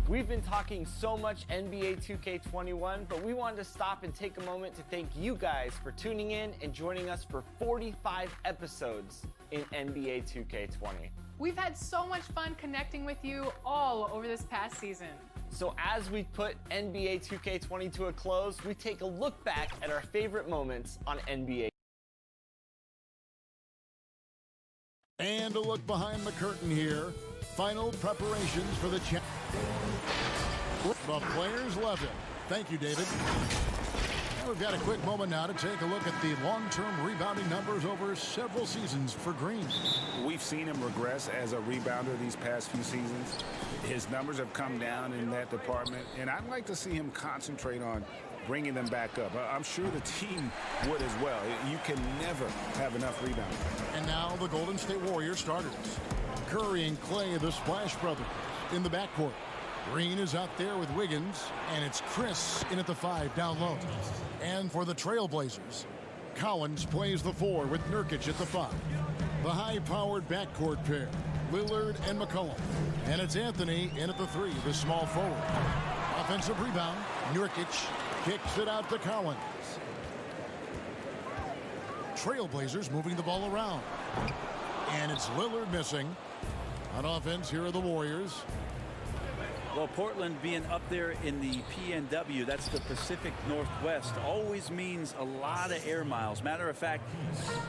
We've been talking so much NBA 2K21, but we wanted to stop and take a moment to thank you guys for tuning in and joining us for 45 episodes in NBA 2K20. We've had so much fun connecting with you all over this past season. So as we put NBA 2K20 to a close, we take a look back at our favorite moments on NBA. And a look behind the curtain here. Final preparations for the The players love it. Thank you, David. And we've got a quick moment now to take a look at the long-term rebounding numbers over several seasons for Green. We've seen him regress as a rebounder these past few seasons. His numbers have come down in that department, and I'd like to see him concentrate on bringing them back up. I'm sure the team would as well. You can never have enough rebounding. And now the Golden State Warriors starters. Curry and Clay, the Splash Brothers, in the backcourt. Green is out there with Wiggins, and it's Chris in at the 5 down low. And for the Trailblazers, Collins plays the 4 with Nurkic at the 5. The high-powered backcourt pair, Lillard and McCollum. And it's Anthony in at the 3, the small forward. Offensive rebound, Nurkic kicks it out to Collins. Trailblazers moving the ball around. And it's Lillard missing. On offense, here are the Warriors. Well, Portland being up there in the PNW, that's the Pacific Northwest, always means a lot of air miles. Matter of fact,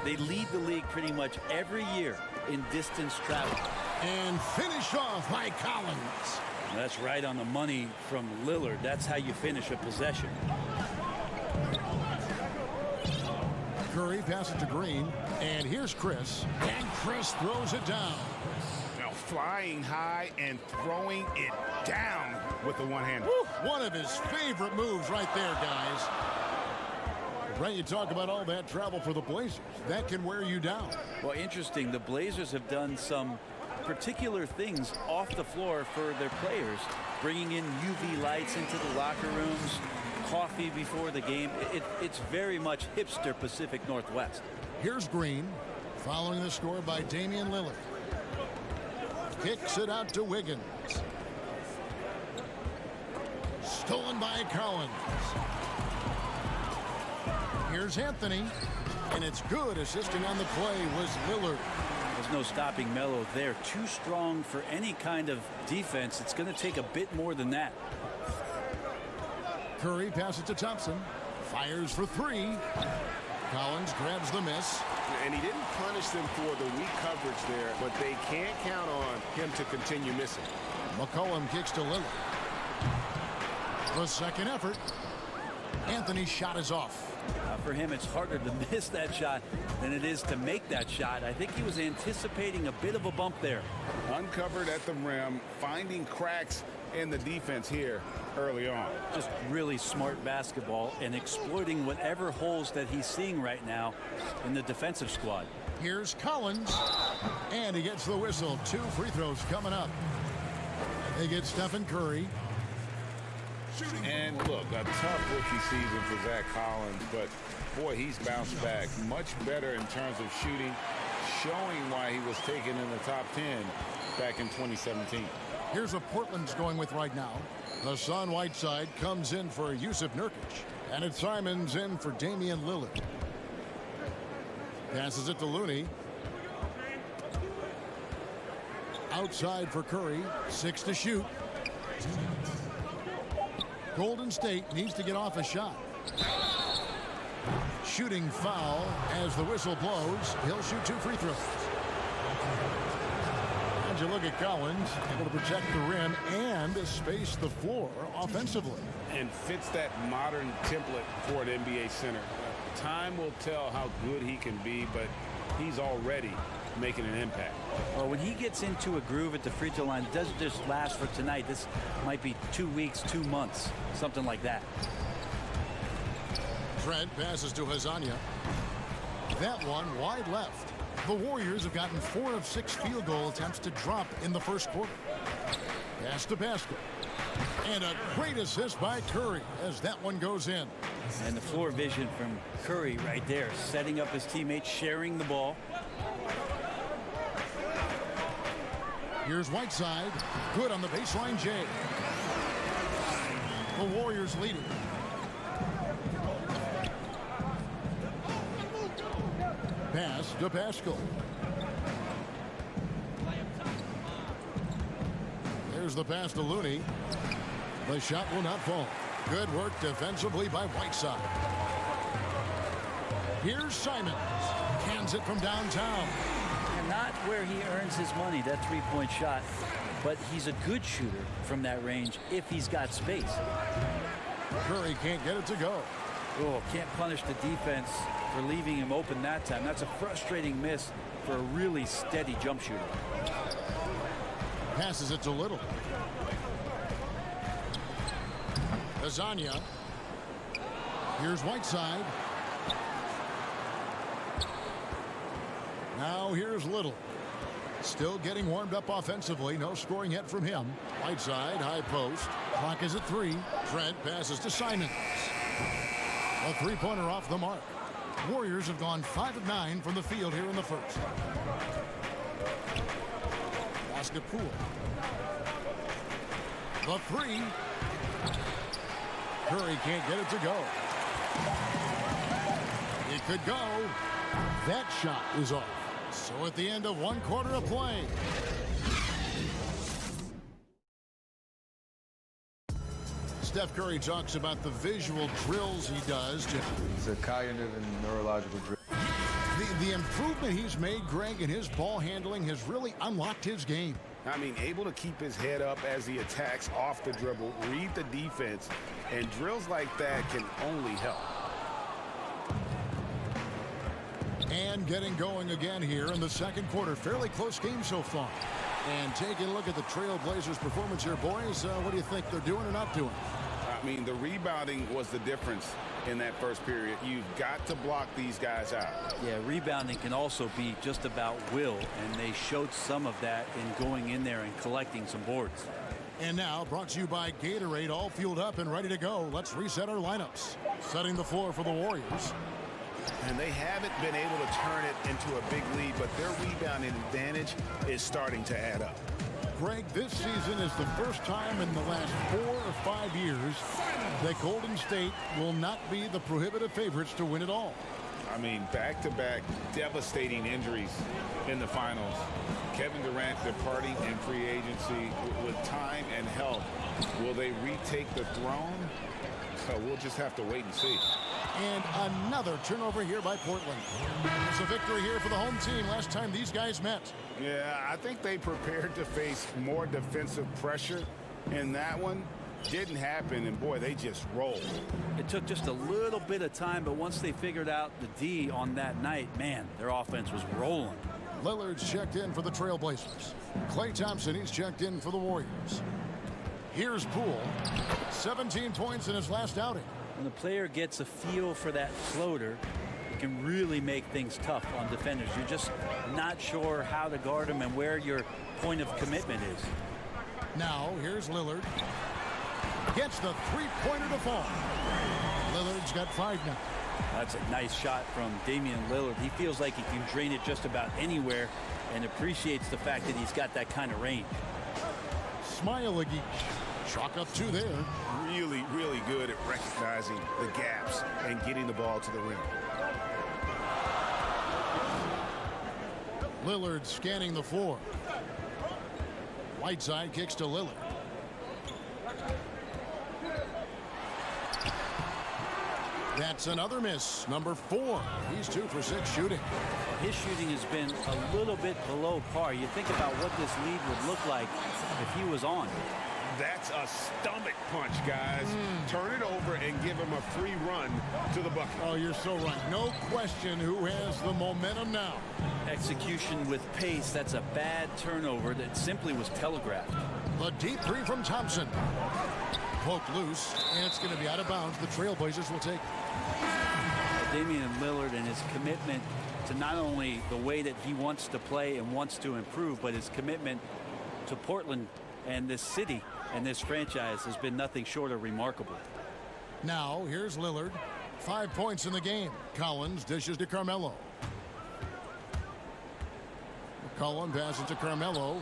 they lead the league pretty much every year in distance travel. And finish off by Collins. That's right on the money from Lillard. That's how you finish a possession. Curry passes to Green, and here's Chris. And Chris throws it down. Now flying high and throwing it down with the one-hander. One of his favorite moves right there, guys. Right, you talk about all that travel for the Blazers. That can wear you down. Well, interesting. The Blazers have done some particular things off the floor for their players, bringing in UV lights into the locker rooms, coffee before the game. It's very much hipster Pacific Northwest. Here's Green, following the score by Damian Lillard. Kicks it out to Wiggins. Stolen by Collins. Here's Anthony, and it's good. Assisting on the play was Lillard. There's no stopping Melo there. Too strong for any kind of defense. It's going to take a bit more than that. Curry passes to Thompson. Fires for 3. Collins grabs the miss. And he didn't punish them for the weak coverage there, but they can't count on him to continue missing. McCollum kicks to Lillard. The second effort. Anthony's shot is off. For him, it's harder to miss that shot than it is to make that shot. I think he was anticipating a bit of a bump there. Uncovered at the rim, finding cracks in the defense here early on. Just really smart basketball and exploiting whatever holes that he's seeing right now in the defensive squad. Here's Collins, and he gets the whistle. 2 free throws coming up. They get Stephen Curry. And look, a tough rookie season for Zach Collins, but boy, he's bounced back much better in terms of shooting, showing why he was taken in the top 10 back in 2017. Here's what Portland's going with right now. Hassan Whiteside comes in for Yusuf Nurkic, and it's Simons in for Damian Lillard. Passes it to Looney. Outside for Curry, 6 to shoot. Golden State needs to get off a shot. Shooting foul as the whistle blows. He'll shoot 2 free throws. And you look at Collins, able to protect the rim and space the floor offensively. And fits that modern template for an NBA center. Time will tell how good he can be, but he's already making an impact. Well, when he gets into a groove at the free throw line, it doesn't just last for tonight. This might be 2 weeks, 2 months, something like that. Trent passes to Hazania. That one wide left. The Warriors have gotten 4 of 6 field goal attempts to drop in the first quarter. Pass to Pascal. And a great assist by Curry as that one goes in. And the floor vision from Curry right there, setting up his teammates, sharing the ball. Here's Whiteside. Good on the baseline, Jay. the Warriors lead it. Pass to Pascal. There's the pass to Looney. The shot will not fall. Good work defensively by Whiteside. Here's Simons. Cans it from downtown. And not where he earns his money, that three-point shot. But he's a good shooter from that range if he's got space. Curry can't get it to go. Oh, can't punish the defense for leaving him open that time. That's a frustrating miss for a really steady jump shooter. Passes it to Little. Lasagna. Here's Whiteside. Now here's Little. Still getting warmed up offensively. No scoring yet from him. Whiteside, high post. Clock is at 3. Trent passes to Simons. A three-pointer off the mark. Warriors have gone 5 of 9 from the field here in the first. Basket Poole. The 3. Curry can't get it to go. It could go. That shot is off. So at the end of 1 quarter of play. Steph Curry talks about the visual drills he does. It's a cognitive and neurological drill. The improvement he's made, Greg, in his ball handling has really unlocked his game. I mean, able to keep his head up as he attacks off the dribble, read the defense, and drills like that can only help. And getting going again here in the second quarter. Fairly close game so far. And taking a look at the Trail Blazers' performance here, boys. What do you think they're doing or not doing? I mean, the rebounding was the difference in that first period. You've got to block these guys out. Yeah, rebounding can also be just about will, and they showed some of that in going in there and collecting some boards. And now, brought to you by Gatorade, all fueled up and ready to go. Let's reset our lineups. Setting the floor for the Warriors. And they haven't been able to turn it into a big lead, but their rebounding advantage is starting to add up. Greg, this season is the first time in the last 4 or 5 years that Golden State will not be the prohibitive favorites to win it all. I mean, back-to-back devastating injuries in the finals. Kevin Durant departing in free agency with time and health. Will they retake the throne? We'll just have to wait and see. And another turnover here by Portland. It's a victory here for the home team last time these guys met. Yeah, I think they prepared to face more defensive pressure, and that one didn't happen, and boy, they just rolled. It took just a little bit of time, but once they figured out the D on that night, man, their offense was rolling. Lillard's checked in for the Trail Blazers. Klay Thompson, he's checked in for the Warriors. Here's Poole. 17 points in his last outing. When the player gets a feel for that floater, it can really make things tough on defenders. You're just not sure how to guard them and where your point of commitment is. Now, here's Lillard. Gets the three-pointer to fall. Lillard's got 5 now. That's a nice shot from Damian Lillard. He feels like he can drain it just about anywhere and appreciates the fact that he's got that kind of range. Smailagic. Chalk up 2 there. Really, really good at recognizing the gaps and getting the ball to the rim. Lillard scanning the floor. Whiteside kicks to Lillard. That's another miss. Number 4. He's 2 for 6 shooting. His shooting has been a little bit below par. You think about what this lead would look like if he was on. That's a stomach punch, guys. Turn it over and give him a free run to the bucket. Oh, you're so right. No question who has the momentum now. Execution with pace. That's a bad turnover that simply was telegraphed. The deep 3 from Thompson. Poked loose, and it's going to be out of bounds. The Trailblazers will take it. Damian Lillard and his commitment to not only the way that he wants to play and wants to improve, but his commitment to Portland and this city and this franchise has been nothing short of remarkable. Now, here's Lillard. 5 points in the game. Collins dishes to Carmelo. McCollum passes to Carmelo.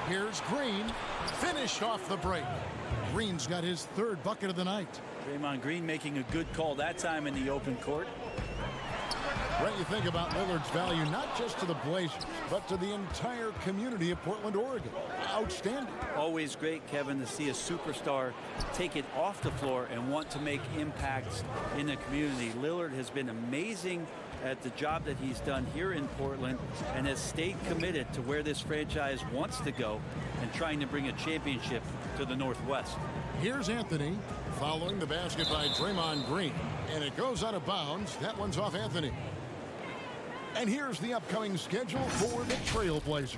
Here's Green. Finished off the break. Green's got his third bucket of the night. Draymond Green making a good call that time in the open court. Brett, you think about Lillard's value not just to the Blazers, but to the entire community of Portland, Oregon. Outstanding. Always great, Kevin, to see a superstar take it off the floor and want to make impacts in the community. Lillard has been amazing at the job that he's done here in Portland and has stayed committed to where this franchise wants to go and trying to bring a championship to the Northwest. Here's Anthony following the basket by Draymond Green, and it goes out of bounds. That one's off Anthony. And here's the upcoming schedule for the Trailblazers.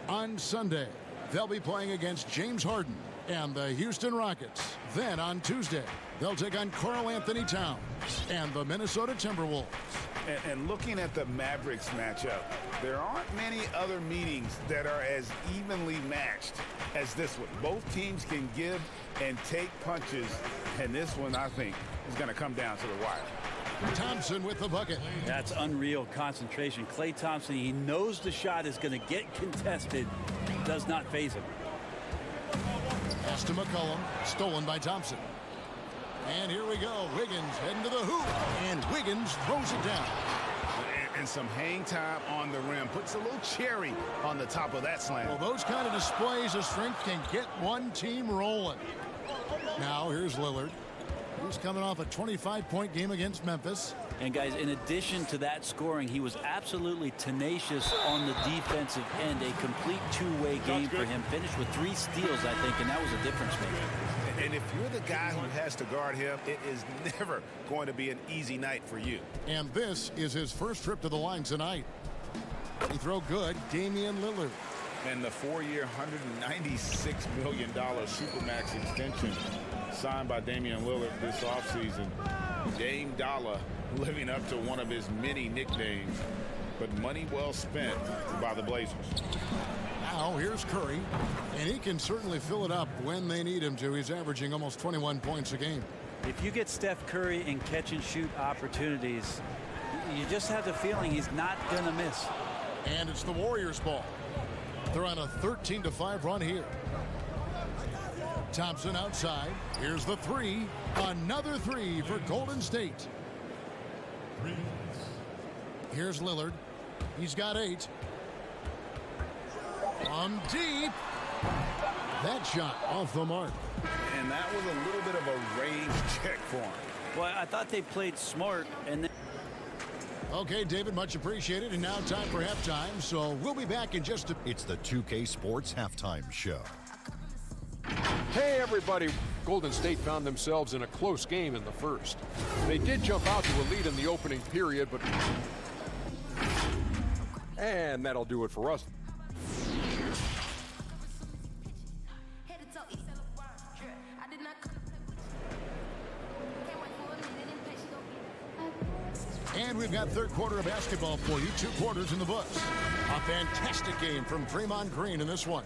On Sunday, they'll be playing against James Harden and the Houston Rockets. Then on Tuesday, they'll take on Karl Anthony Towns and the Minnesota Timberwolves. And looking at the Mavericks matchup, there aren't many other meetings that are as evenly matched as this one. Both teams can give and take punches, and this one, I think, is going to come down to the wire. Thompson with the bucket. That's unreal concentration. Klay Thompson, he knows the shot is going to get contested. Does not faze him. Pass to McCollum. Stolen by Thompson. And here we go. Wiggins heading to the hoop. And Wiggins throws it down. And some hang time on the rim. Puts a little cherry on the top of that slam. Well, those kind of displays of strength can get one team rolling. Now here's Lillard. He's coming off a 25-point game against Memphis. And guys, in addition to that scoring, he was absolutely tenacious on the defensive end. A complete two-way game for him. Finished with 3 steals, I think, and that was a difference maker. And if you're the guy who has to guard him, it is never going to be an easy night for you. And this is his first trip to the line tonight. He throw good, Damian Lillard. And the 4-year, $196 million Supermax extension signed by Damian Lillard this offseason. Dame Dollar living up to one of his many nicknames, but money well spent by the Blazers. Now here's Curry, and he can certainly fill it up when they need him to. He's averaging almost 21 points a game. If you get Steph Curry in catch-and-shoot opportunities, you just have the feeling he's not going to miss. And it's the Warriors' ball. They're on a 13-5 run here. Thompson outside. Here's the 3. Another 3 for Golden State. Here's Lillard. He's got 8. On deep. That shot off the mark. And that was a little bit of a range check for him. Well, I thought they played smart, and then Okay, David, much appreciated. And now time for halftime, so we'll be back in just a... It's the 2K Sports Halftime Show. Hey, everybody. Golden State found themselves in a close game in the first. They did jump out to a lead in the opening period, but... And that'll do it for us. And we've got third quarter of basketball for you. 2 quarters in the books. A fantastic game from Draymond Green in this one.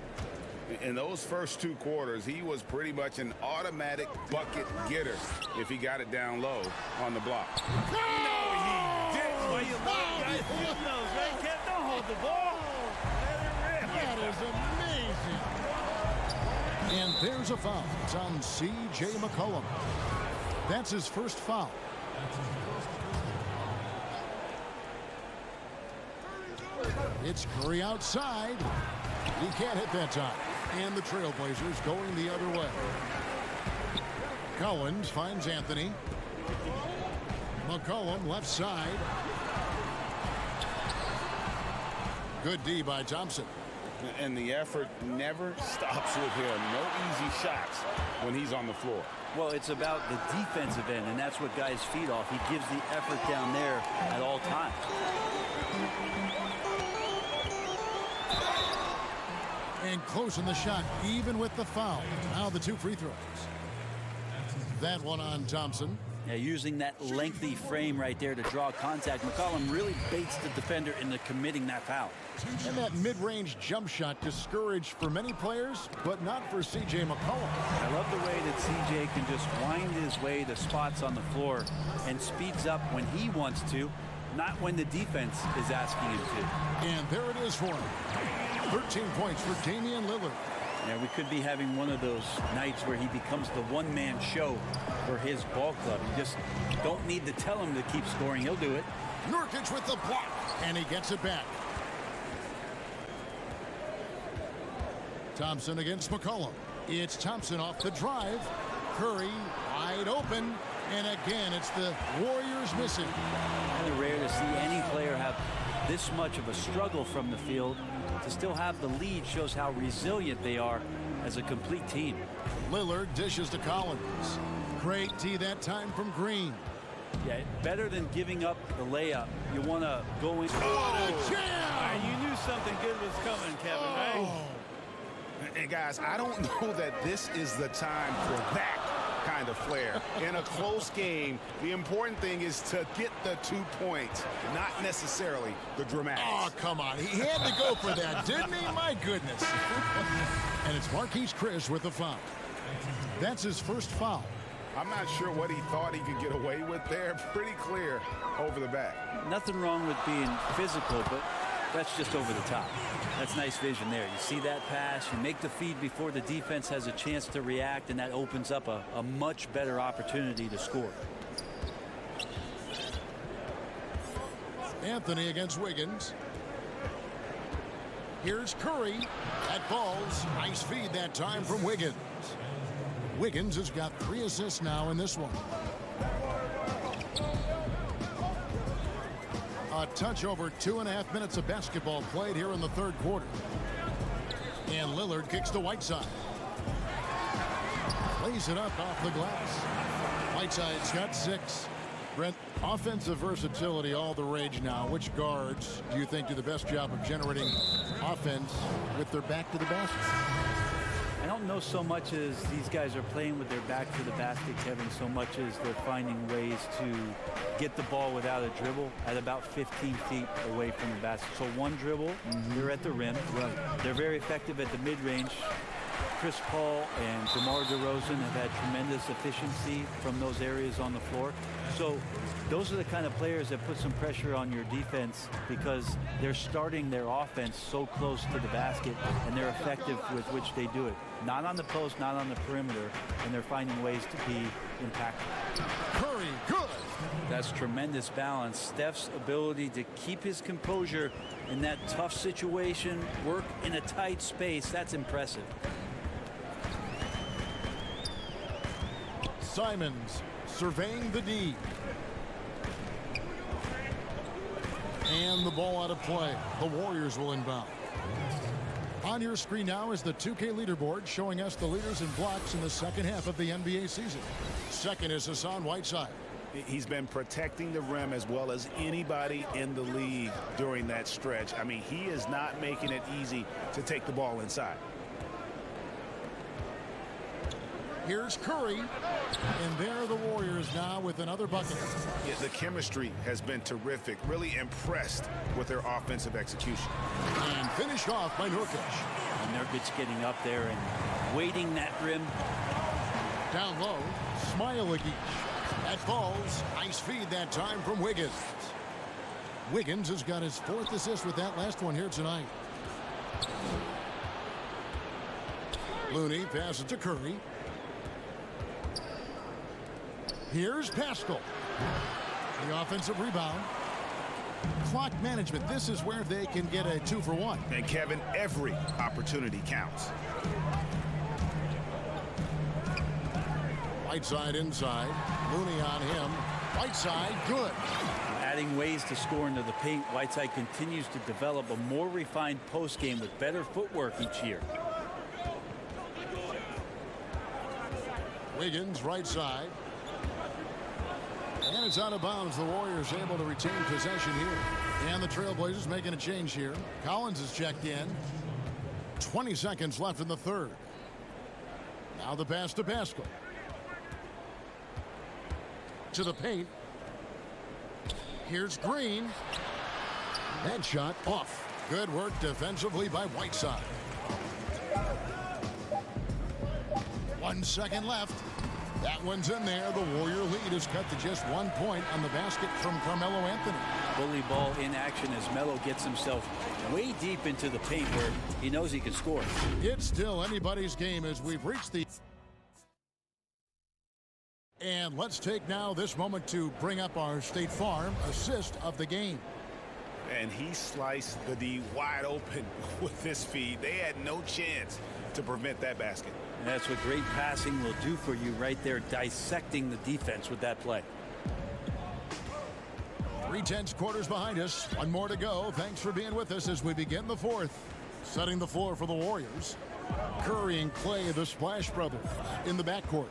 In those first 2 quarters, he was pretty much an automatic bucket getter if he got it down low on the block. No, he didn't. Well, you love guys who knows, right? Kev, don't hold the ball. Let it rip. That is amazing. And there's a foul. It's on C.J. McCollum. That's his first foul. It's Curry outside. He can't hit that time. And the Trailblazers going the other way. Collins finds Anthony. McCollum left side. Good D by Thompson. And the effort never stops with him. No easy shots when he's on the floor. Well, it's about the defensive end, and that's what guys feed off. He gives the effort down there at all times. And close in the shot, even with the foul. Now the 2 free throws. That one on Thompson. Yeah, using that lengthy frame right there to draw contact. McCollum really baits the defender into committing that foul. And that mid-range jump shot discouraged for many players, but not for C.J. McCollum. I love the way that C.J. can just wind his way to spots on the floor and speeds up when he wants to, not when the defense is asking him to. And there it is for him. 13 points for Damian Lillard. Yeah, we could be having one of those nights where he becomes the one-man show for his ball club. You just don't need to tell him to keep scoring. He'll do it. Nurkic with the block, and he gets it back. Thompson against McCollum. It's Thompson off the drive. Curry wide open, and again it's the Warriors missing. Kind of rare to see any player have this much of a struggle from the field. To still have the lead shows how resilient they are as a complete team. Lillard dishes to Collins. Great D that time from Green. Yeah, better than giving up the layup. You want to go in. Oh, jam! You knew something good was coming, Kevin, right? And guys, I don't know that this is the time for that kind of flair. In a close game, the important thing is to get the 2 points, not necessarily the dramatics. Oh, come on. He had to go for that, didn't he? My goodness. And it's Marquise Chris with the foul. That's his first foul. I'm not sure what he thought he could get away with there. Pretty clear over the back. Nothing wrong with being physical, but that's just over the top. That's nice vision there. You see that pass, you make the feed before the defense has a chance to react, and that opens up a much better opportunity to score. Anthony against Wiggins. Here's Curry. That falls. Nice feed that time from Wiggins. Wiggins has got 3 assists now in this one. A touch over 2.5 minutes of basketball played here in the third quarter. And Lillard kicks to Whiteside. Lays it up off the glass. Whiteside's got 6. Brent, offensive versatility all the rage now. Which guards do you think do the best job of generating offense with their back to the basket? I don't know so much as these guys are playing with their back to the basket, Kevin, so much as they're finding ways to get the ball without a dribble at about 15 feet away from the basket. So one dribble, they're at the rim. Right. They're very effective at the mid-range. Chris Paul and DeMar DeRozan have had tremendous efficiency from those areas on the floor. So those are the kind of players that put some pressure on your defense because they're starting their offense so close to the basket, and they're effective with which they do it. Not on the post, not on the perimeter, and they're finding ways to be impactful. Curry, good. That's tremendous balance. Steph's ability to keep his composure in that tough situation, work in a tight space, that's impressive. Simons surveying the D. And the ball out of play. The Warriors will inbound. On your screen now is the 2K leaderboard showing us the leaders in blocks in the second half of the NBA season. Second is Hassan Whiteside. He's been protecting the rim as well as anybody in the league during that stretch. I mean, he is not making it easy to take the ball inside. Here's Curry, and there the Warriors now with another bucket. Yeah, the chemistry has been terrific. Really impressed with their offensive execution. And finished off by Nurkic. And Nurkic getting up there and waiting that rim. Down low, Smailagic. That falls. Nice feed that time from Wiggins. Wiggins has got his 4th assist with that last one here tonight. Looney passes to Curry. Here's Pascal. The offensive rebound. Clock management. This is where they can get a 2-for-1. And Kevin, every opportunity counts. Whiteside inside. Looney on him. Whiteside, good. Adding ways to score into the paint, Whiteside continues to develop a more refined post game with better footwork each year. Wiggins, right side. And it's out of bounds. The Warriors able to retain possession here. And the Trailblazers making a change here. Collins is checked in. 20 seconds left in the third. Now the pass to Pascal. To the paint. Here's Green. That shot off. Good work defensively by Whiteside. 1 second left. That one's in there. The Warrior lead is cut to just 1 point on the basket from Carmelo Anthony. Bully ball in action as Melo gets himself way deep into the paint where he knows he can score. It's still anybody's game as we've reached the... And let's take now this moment to bring up our State Farm assist of the game. And he sliced the D wide open with this feed. They had no chance to prevent that basket. And that's what great passing will do for you right there, dissecting the defense with that play. 3/10 quarters behind us. One more to go. Thanks for being with us as we begin the fourth. Setting the floor for the Warriors. Curry and Clay, the Splash Brothers, in the backcourt.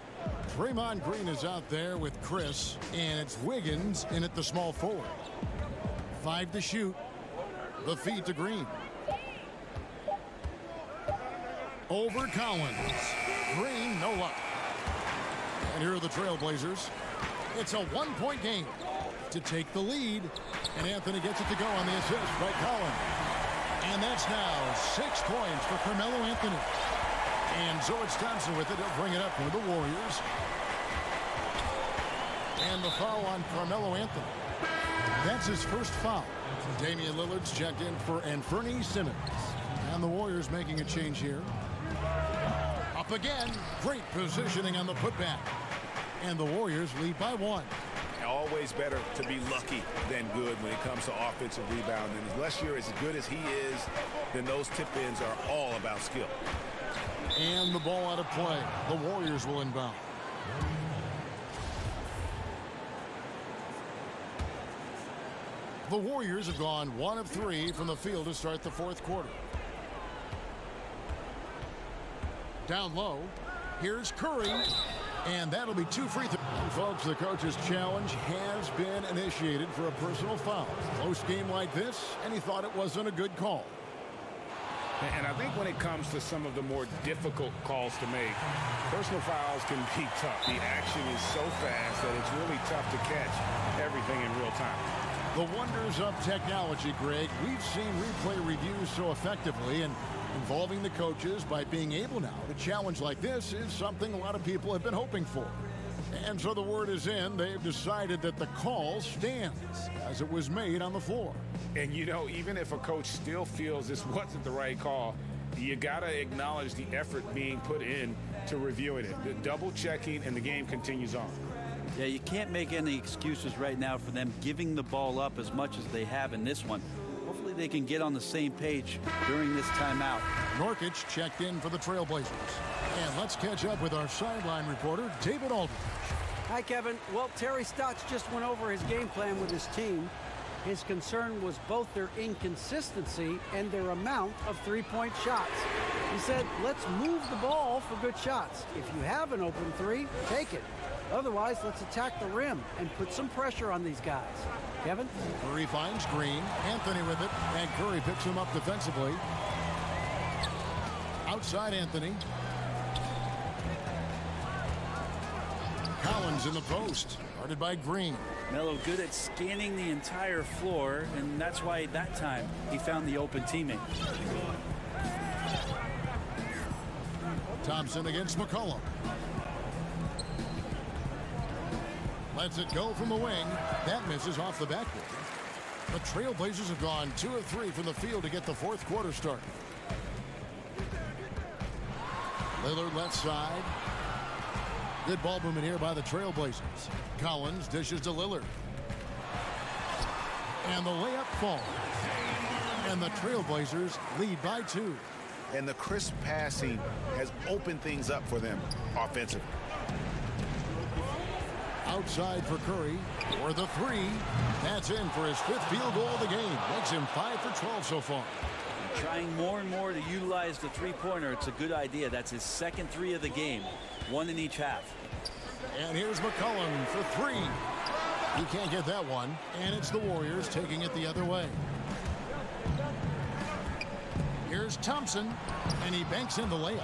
Draymond Green is out there with Chris, and it's Wiggins in at the small forward. 5 to shoot. The feed to Green. Over Collins. Green, no luck. And here are the Trailblazers. It's a 1-point game to take the lead. And Anthony gets it to go on the assist by Collins. And that's now 6 points for Carmelo Anthony. And George Thompson with it. He'll bring it up for the Warriors. And the foul on Carmelo Anthony. That's his first foul. Damian Lillard's checked in for Anthony Simmons. And the Warriors making a change here. Up again. Great positioning on the putback. And the Warriors lead by 1. Always better to be lucky than good when it comes to offensive rebounding. Unless you're as good as he is, then those tip-ins are all about skill. And the ball out of play. The Warriors will inbound. The Warriors have gone 1 of 3 from the field to start the fourth quarter. Down low. Here's Curry. And that'll be 2 free throws. Folks, the coach's challenge has been initiated for a personal foul. Close game like this, and he thought it wasn't a good call. And I think when it comes to some of the more difficult calls to make, personal fouls can be tough. The action is so fast that it's really tough to catch everything in real time. The wonders of technology, Greg. We've seen replay reviews so effectively, and involving the coaches by being able now to challenge like this is something a lot of people have been hoping for. And so the word is in. They've decided that the call stands as it was made on the floor. And, you know, even if a coach still feels this wasn't the right call, you got to acknowledge the effort being put in to reviewing it. The double checking, and the game continues on. Yeah, you can't make any excuses right now for them giving the ball up as much as they have in this one. Hopefully they can get on the same page during this timeout. Nurkic checked in for the Trailblazers. And let's catch up with our sideline reporter, David Aldridge. Hi, Kevin. Well, Terry Stotts just went over his game plan with his team. His concern was both their inconsistency and their amount of three-point shots. He said, let's move the ball for good shots. If you have an open three, take it. Otherwise, let's attack the rim and put some pressure on these guys. Kevin? Curry finds Green. Anthony with it. And Curry picks him up defensively. Outside Anthony. Collins in the post. Guarded by Green. Melo good at scanning the entire floor, and that's why that time he found the open teammate. Thompson against McCollum. Lets it go from the wing. That misses off the backboard. The Trailblazers have gone 2 of 3 from the field to get the fourth quarter started. Lillard left side. Good ball movement here by the Trailblazers. Collins dishes to Lillard. And the layup falls. And the Trailblazers lead by 2. And the crisp passing has opened things up for them offensively. Outside for Curry for the 3. That's in for his 5th field goal of the game. Makes him 5 for 12 so far. Trying more and more to utilize the three-pointer. It's a good idea. That's his second 3 of the game. 1 in each half. And here's McCollum for 3. He can't get that one. And it's the Warriors taking it the other way. Here's Thompson. And he banks in the layup.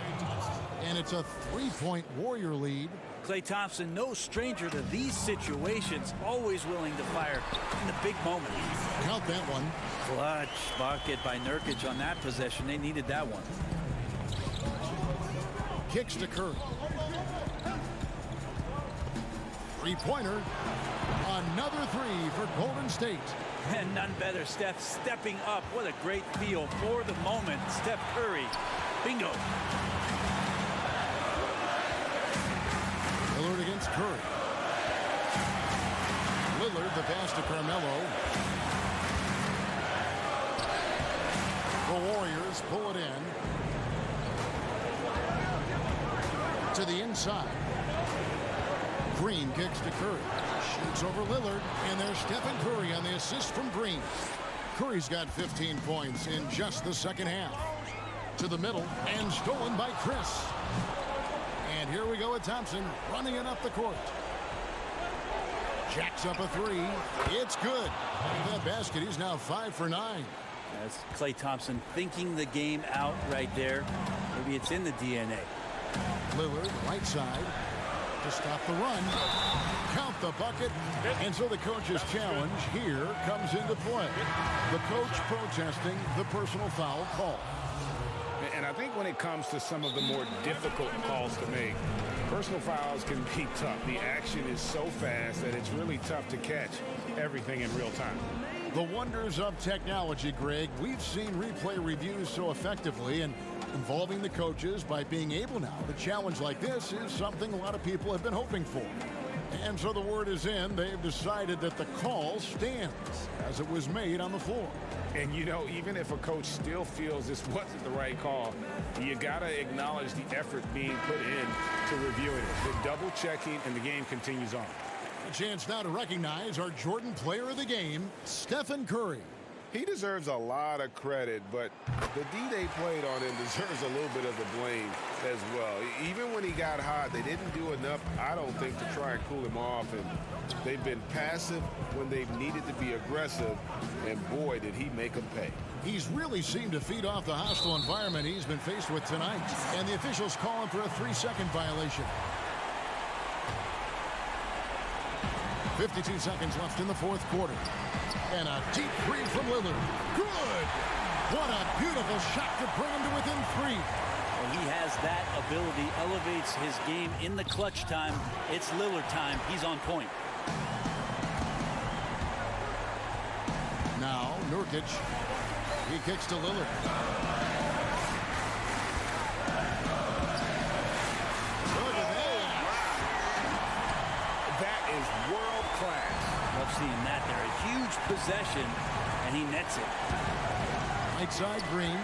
And it's a 3-point Warrior lead. Klay Thompson, no stranger to these situations, always willing to fire in the big moment. Count that one. Clutch bucket by Nurkic on that possession. They needed that one. Kicks to Curry. three-pointer. Another three for Golden State. And none better. Steph stepping up. What a great feel for the moment. Steph Curry. Bingo. Lillard against Curry. Lillard, the pass to Carmelo. The Warriors pull it in. To the inside. Green kicks to Curry. Shoots over Lillard. And there's Stephen Curry on the assist from Green. Curry's got 15 points in just the second half. To the middle and stolen by Chris. And here we go with Thompson running it up the court. Jacks up a three. It's good. With that basket, he's now 5 for 9. That's Klay Thompson thinking the game out right there. Maybe it's in the DNA. Lillard, right side, to stop the run. Count the bucket. And so the coach's challenge here comes into play. The coach protesting the personal foul call. And I think when it comes to some of the more difficult calls to make, personal fouls can be tough. The action is so fast that it's really tough to catch everything in real time. The wonders of technology, Greg. We've seen replay reviews so effectively, and involving the coaches by being able now to challenge like this is something a lot of people have been hoping for. And so the word is in. They've decided that the call stands as it was made on the floor. And, you know, even if a coach still feels this wasn't the right call, you got to acknowledge the effort being put in to reviewing it. The double checking, and the game continues on. A chance now to recognize our Jordan Player of the Game, Stephen Curry. He deserves a lot of credit, but the D they played on him deserves a little bit of the blame as well. Even when he got hot, they didn't do enough, I don't think, to try and cool him off. And they've been passive when they've needed to be aggressive, and boy, did he make them pay. He's really seemed to feed off the hostile environment he's been faced with tonight. And the officials call him for a 3-second violation. 52 seconds left in the fourth quarter. And a deep three from Lillard. Good! What a beautiful shot to bring him to within 3. Well, he has that ability, elevates his game in the clutch time. It's Lillard time. He's on point. Now, Nurkic. He kicks to Lillard. Look at that. That is world class. Love seeing that there. A huge possession, and he nets it. Right side, Green.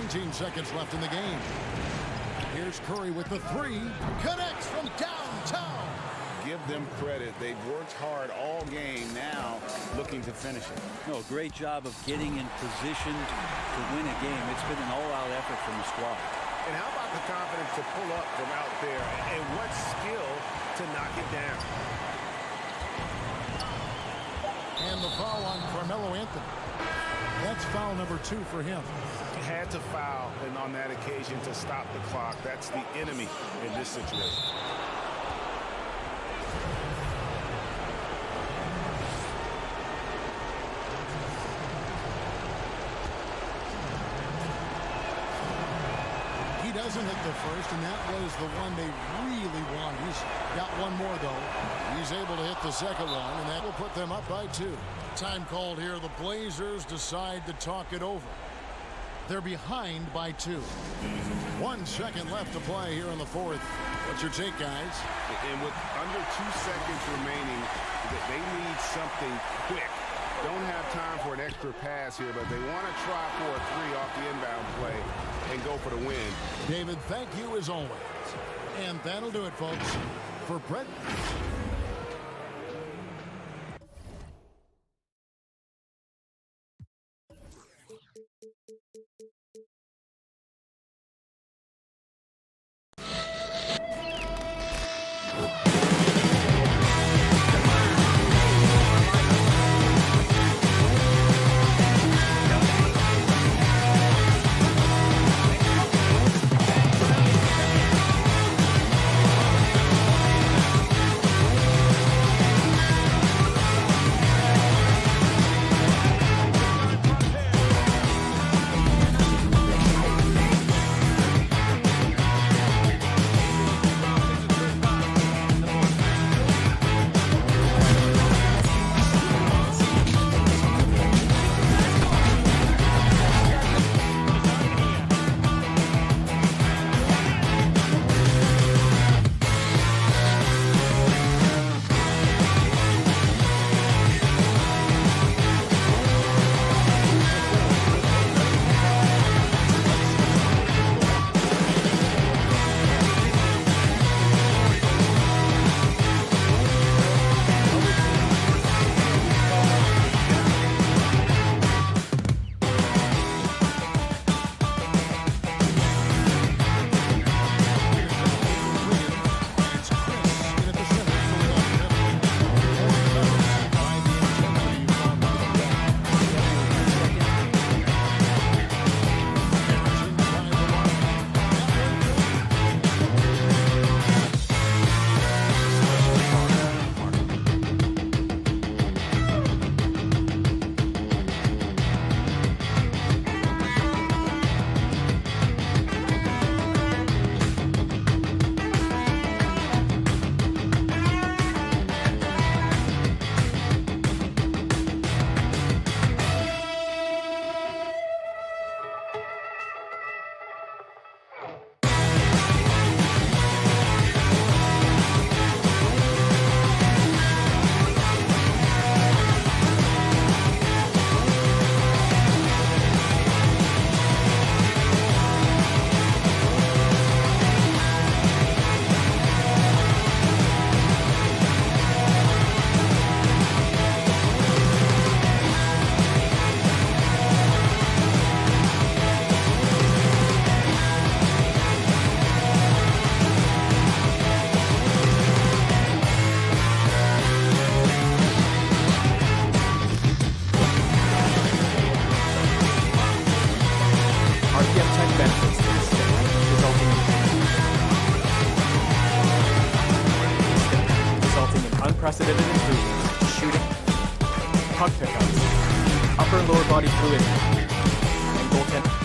19 seconds left in the game. Here's Curry with the three. Connects from downtown. Give them credit. They've worked hard all game, now looking to finish it. No, great job of getting in position to win a game. It's been an all-out effort from the squad. And how about the confidence to pull up from out there, and what skill to knock it down. And the foul on Carmelo Anthony. That's foul number 2 for him. Had to foul, and on that occasion to stop the clock. That's the enemy in this situation. Doesn't hit the first, and that was the one they really wanted. He's got one more, though. He's able to hit the second one, and that will put them up by 2. Time called here. The Blazers decide to talk it over. They're behind by 2. 1 second left to play here in the fourth. What's your take, guys? And with under 2 seconds remaining, they need something quick. Don't have time for an extra pass here, but they want to try for a 3 off the inbound play and go for the win. David, thank you as always. And that'll do it, folks. For Brett. unprecedented improvements to shooting, puck pickups, upper and lower body fluidity, and goaltending.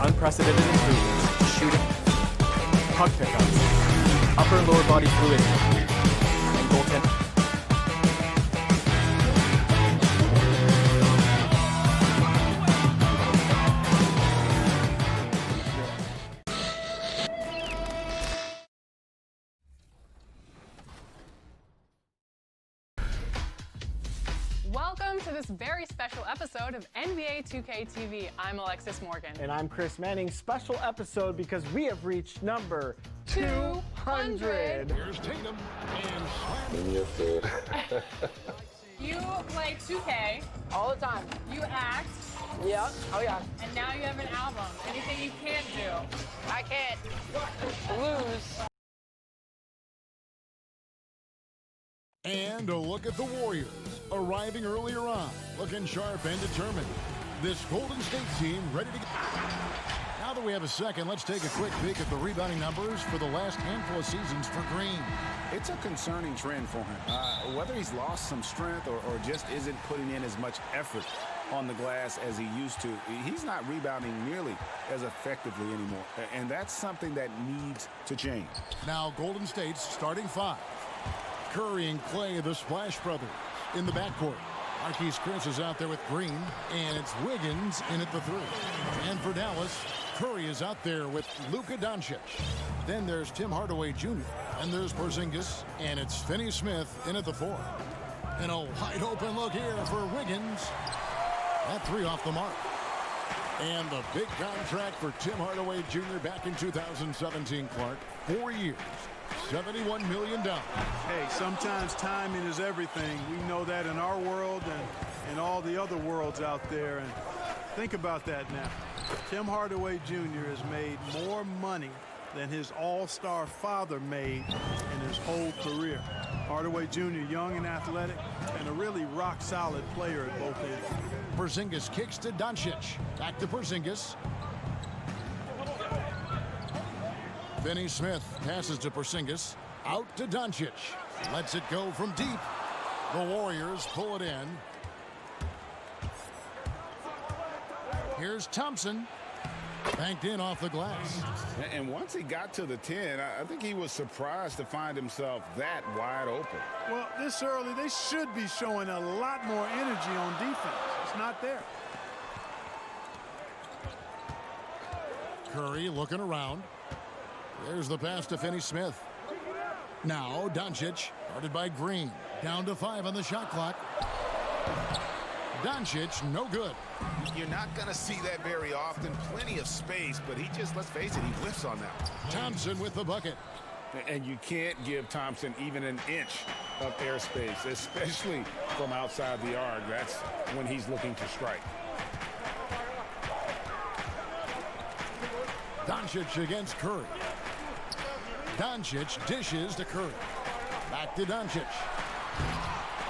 Unprecedented improvements to shooting, puck pickups, upper and lower body fluidity, and goaltending. Welcome to this very special episode of NBA 2K TV. I'm Alexis Morgan. And I'm Chris Manning. Special episode because we have reached number 200. Here's Tatum and In your food. You play 2K all the time. You act. Yeah. Oh yeah. And now you have an album. Anything you can't do? I can't lose. And a look at the Warriors, arriving earlier on, looking sharp and determined. This Golden State team ready to go. Now that we have a second, let's take a quick peek at the rebounding numbers for the last handful of seasons for Green. It's a concerning trend for him. Whether he's lost some strength or just isn't putting in as much effort on the glass as he used to, he's not rebounding nearly as effectively anymore. And that's something that needs to change. Now Golden State's starting five. Curry and Clay, the Splash Brothers, in the backcourt. Marquise Chris is out there with Green, and it's Wiggins in at the three. And for Dallas, Curry is out there with Luka Doncic. Then there's Tim Hardaway Jr., and there's Porzingis, and it's Finney Smith in at the four. And a wide open look here for Wiggins. That three off the mark. And the big contract for Tim Hardaway Jr. back in 2017, Clark. 4 years, $71 million. Hey, sometimes timing is everything. We know that in our world and all the other worlds out there. And think about that now. Tim Hardaway Jr. has made more money than his all-star father made in his whole career. Hardaway Jr., young and athletic, and a really rock-solid player at both ends. Porzingis kicks to Doncic. Back to Porzingis. Finney Smith passes to Porzingis. Out to Doncic. Lets it go from deep. The Warriors pull it in. Here's Thompson. Banked in off the glass. And once he got to the 10, I think he was surprised to find himself that wide open. Well, this early, they should be showing a lot more energy on defense. It's not there. Curry looking around. There's the pass to Finney Smith. Now Doncic, guarded by Green. Down to 5 on the shot clock. Doncic, no good. You're not going to see that very often. Plenty of space, but he just, let's face it, he whiffs on that. Thompson with the bucket. And you can't give Thompson even an inch of airspace, especially from outside the arc. That's when he's looking to strike. Doncic against Curry. Doncic dishes to Curry. Back to Doncic.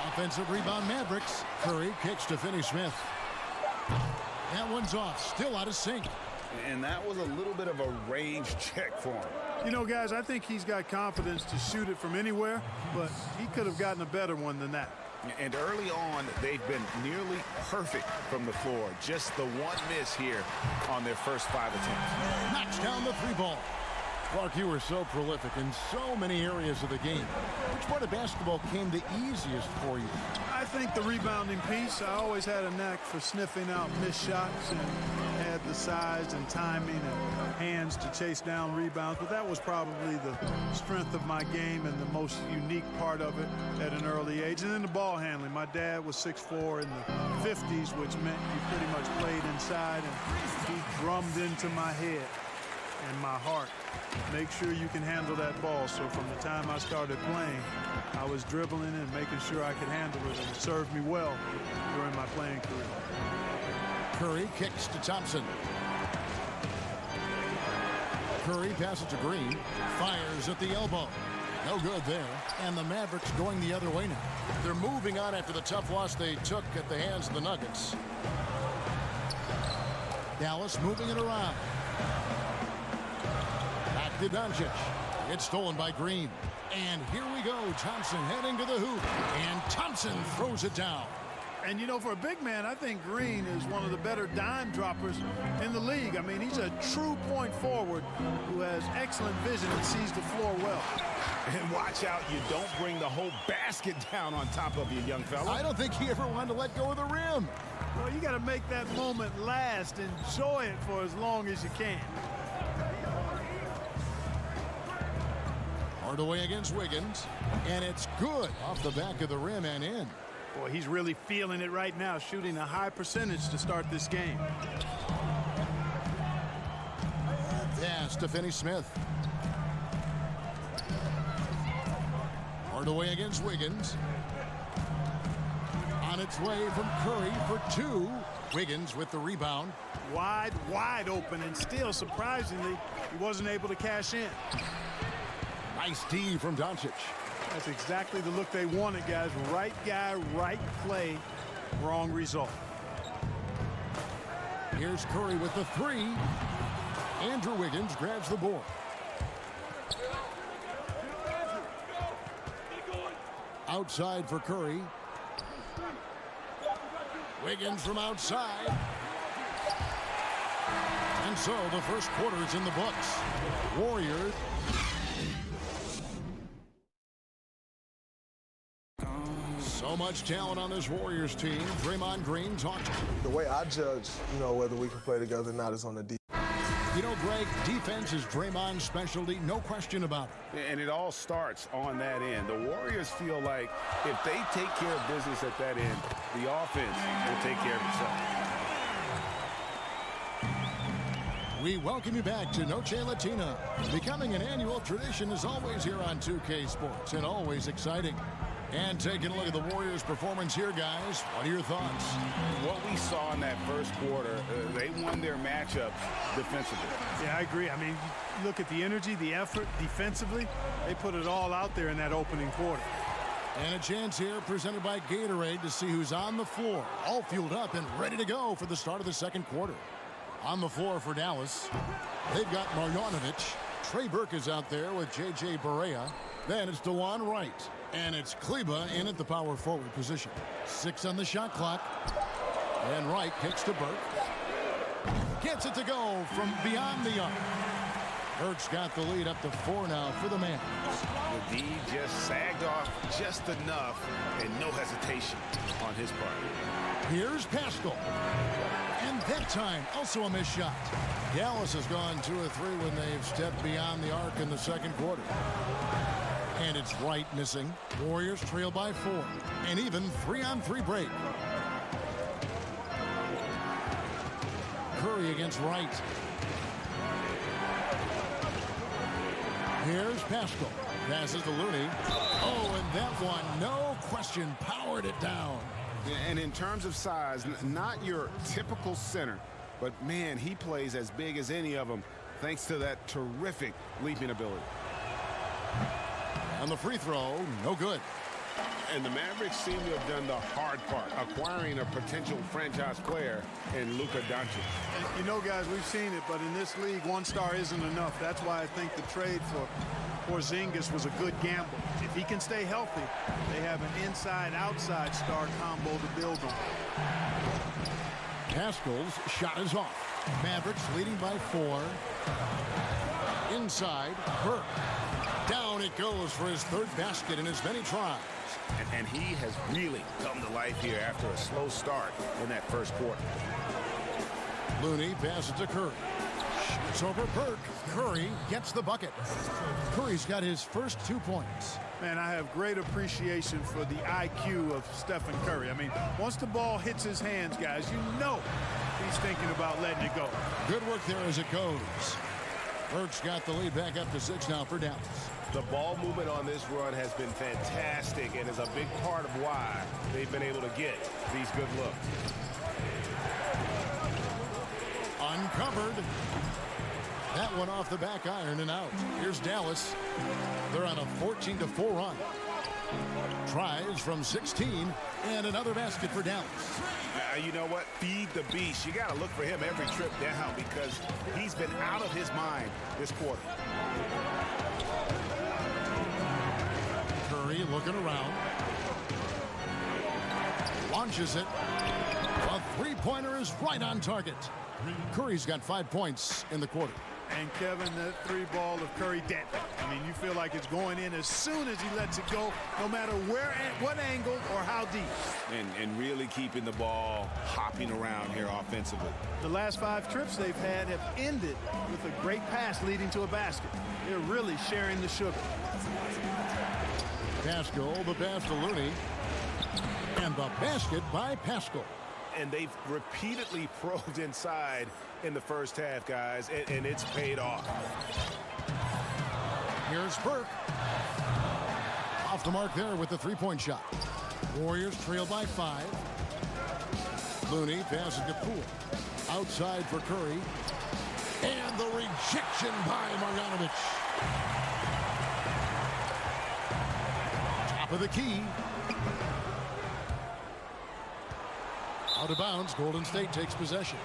Offensive rebound Mavericks. Curry kicks to Finney Smith. That one's off. Still out of sync. And that was a little bit of a range check for him. You know, guys, I think he's got confidence to shoot it from anywhere, but he could have gotten a better one than that. And early on, they've been nearly perfect from the floor. Just the one miss here on their first 5 attempts. Knocks down the 3 ball. Clark, you were so prolific in so many areas of the game. Which part of basketball came the easiest for you? I think the rebounding piece. I always had a knack for sniffing out missed shots and had the size and timing and hands to chase down rebounds. But that was probably the strength of my game and the most unique part of it at an early age. And then the ball handling. My dad was 6'4" in the 50s, which meant he pretty much played inside, and he drummed into my head and my heart. Make sure you can handle that ball. So from the time I started playing, I was dribbling and making sure I could handle it, and it served me well during my playing career. Curry kicks to Thompson. Curry passes to Green. Fires at the elbow. No good there. And the Mavericks going the other way now. They're moving on after the tough loss they took at the hands of the Nuggets. Dallas moving it around. Back to Doncic. It's stolen by Green. And here we go. Thompson heading to the hoop. And Thompson throws it down. And, you know, for a big man, I think Green is one of the better dime droppers in the league. I mean, he's a true point forward who has excellent vision and sees the floor well. And watch out, you don't bring the whole basket down on top of you, young fella. I don't think he ever wanted to let go of the rim. Well, you got to make that moment last. Enjoy it for as long as you can. Hardaway against Wiggins. And it's good off the back of the rim and in. Boy, he's really feeling it right now, shooting a high percentage to start this game. Pass to Finney Smith. Hardaway against Wiggins. On its way from Curry for 2. Wiggins with the rebound. Wide open, and still, surprisingly, he wasn't able to cash in. Nice D from Doncic. That's exactly the look they wanted, guys. Right guy, right play, wrong result. Here's Curry with the 3. Andrew Wiggins grabs the board. Outside for Curry. Wiggins from outside. And so the first quarter is in the books. Warriors. So much talent on this Warriors team. Draymond Green talks. The way I judge, you know, whether we can play together or not is on the defense. You know, Greg, defense is Draymond's specialty, no question about it. And it all starts on that end. The Warriors feel like if they take care of business at that end, the offense will take care of itself. We welcome you back to Noche Latina. Becoming an annual tradition is always here on 2K Sports and always exciting. And taking a look at the Warriors' performance here, guys. What are your thoughts? What we saw in that first quarter, they won their matchup defensively. Yeah, I agree. I mean, you look at the energy, the effort defensively. They put it all out there in that opening quarter. And a chance here presented by Gatorade to see who's on the floor. All fueled up and ready to go for the start of the second quarter. On the floor for Dallas, they've got Marjanovic. Trey Burke is out there with J.J. Barea. Then it's DeJuan Wright. And it's Kleber in at the power forward position. 6 on the shot clock. And Wright kicks to Burke. Gets it to go from beyond the arc. Burke's got the lead up to 4 now for the Mavs. The D just sagged off just enough and no hesitation on his part. Here's Pascal. And that time, also a missed shot. Dallas has gone 2 of 3 when they've stepped beyond the arc in the second quarter. And it's Wright missing. Warriors trail by 4. And even 3-on-3 break. Curry against Wright. Here's Pascal. Passes to Looney. Oh, and that one, no question, powered it down. And in terms of size, not your typical center, but man, he plays as big as any of them thanks to that terrific leaping ability. On the free throw, no good. And the Mavericks seem to have done the hard part, acquiring a potential franchise player in Luka Doncic. And you know, guys, we've seen it, but in this league, 1 star isn't enough. That's why I think the trade for Porzingis was a good gamble. If he can stay healthy, they have an inside-outside star combo to build on. Pascal's shot is off. Mavericks leading by 4. Inside, Burke. Down it goes for his 3rd basket in as many tries. And he has really come to life here after a slow start in that first quarter. Looney passes to Curry. Shoots over Burke. Curry gets the bucket. Curry's got his first 2 points. Man, I have great appreciation for the IQ of Stephen Curry. I mean, once the ball hits his hands, guys, you know he's thinking about letting it go. Good work there as it goes. Burke's got the lead back up to 6 now for Dallas. The ball movement on this run has been fantastic and is a big part of why they've been able to get these good looks. Uncovered. That one off the back iron and out. Here's Dallas. They're on a 14-4 run. Tries from 16 and another basket for Dallas. You know what? Feed the beast. You got to look for him every trip down because he's been out of his mind this quarter. Curry looking around. Launches it. A 3-pointer is right on target. Curry's got 5 points in the quarter. And Kevin, that 3 ball of Curry dead. I mean, you feel like it's going in as soon as he lets it go, no matter where, what angle, or how deep. And really keeping the ball hopping around here offensively. The last 5 trips they've had have ended with a great pass leading to a basket. They're really sharing the sugar. Pascal, the pass to Looney. And the basket by Pascal. And they've repeatedly probed inside in the first half, guys, and it's paid off. Here's Burke. Off the mark there with the 3-point shot. Warriors trail by 5. Looney passes to Poole. Outside for Curry. And the rejection by Marjanovic. Top of the key. Out of bounds, Golden State takes possession.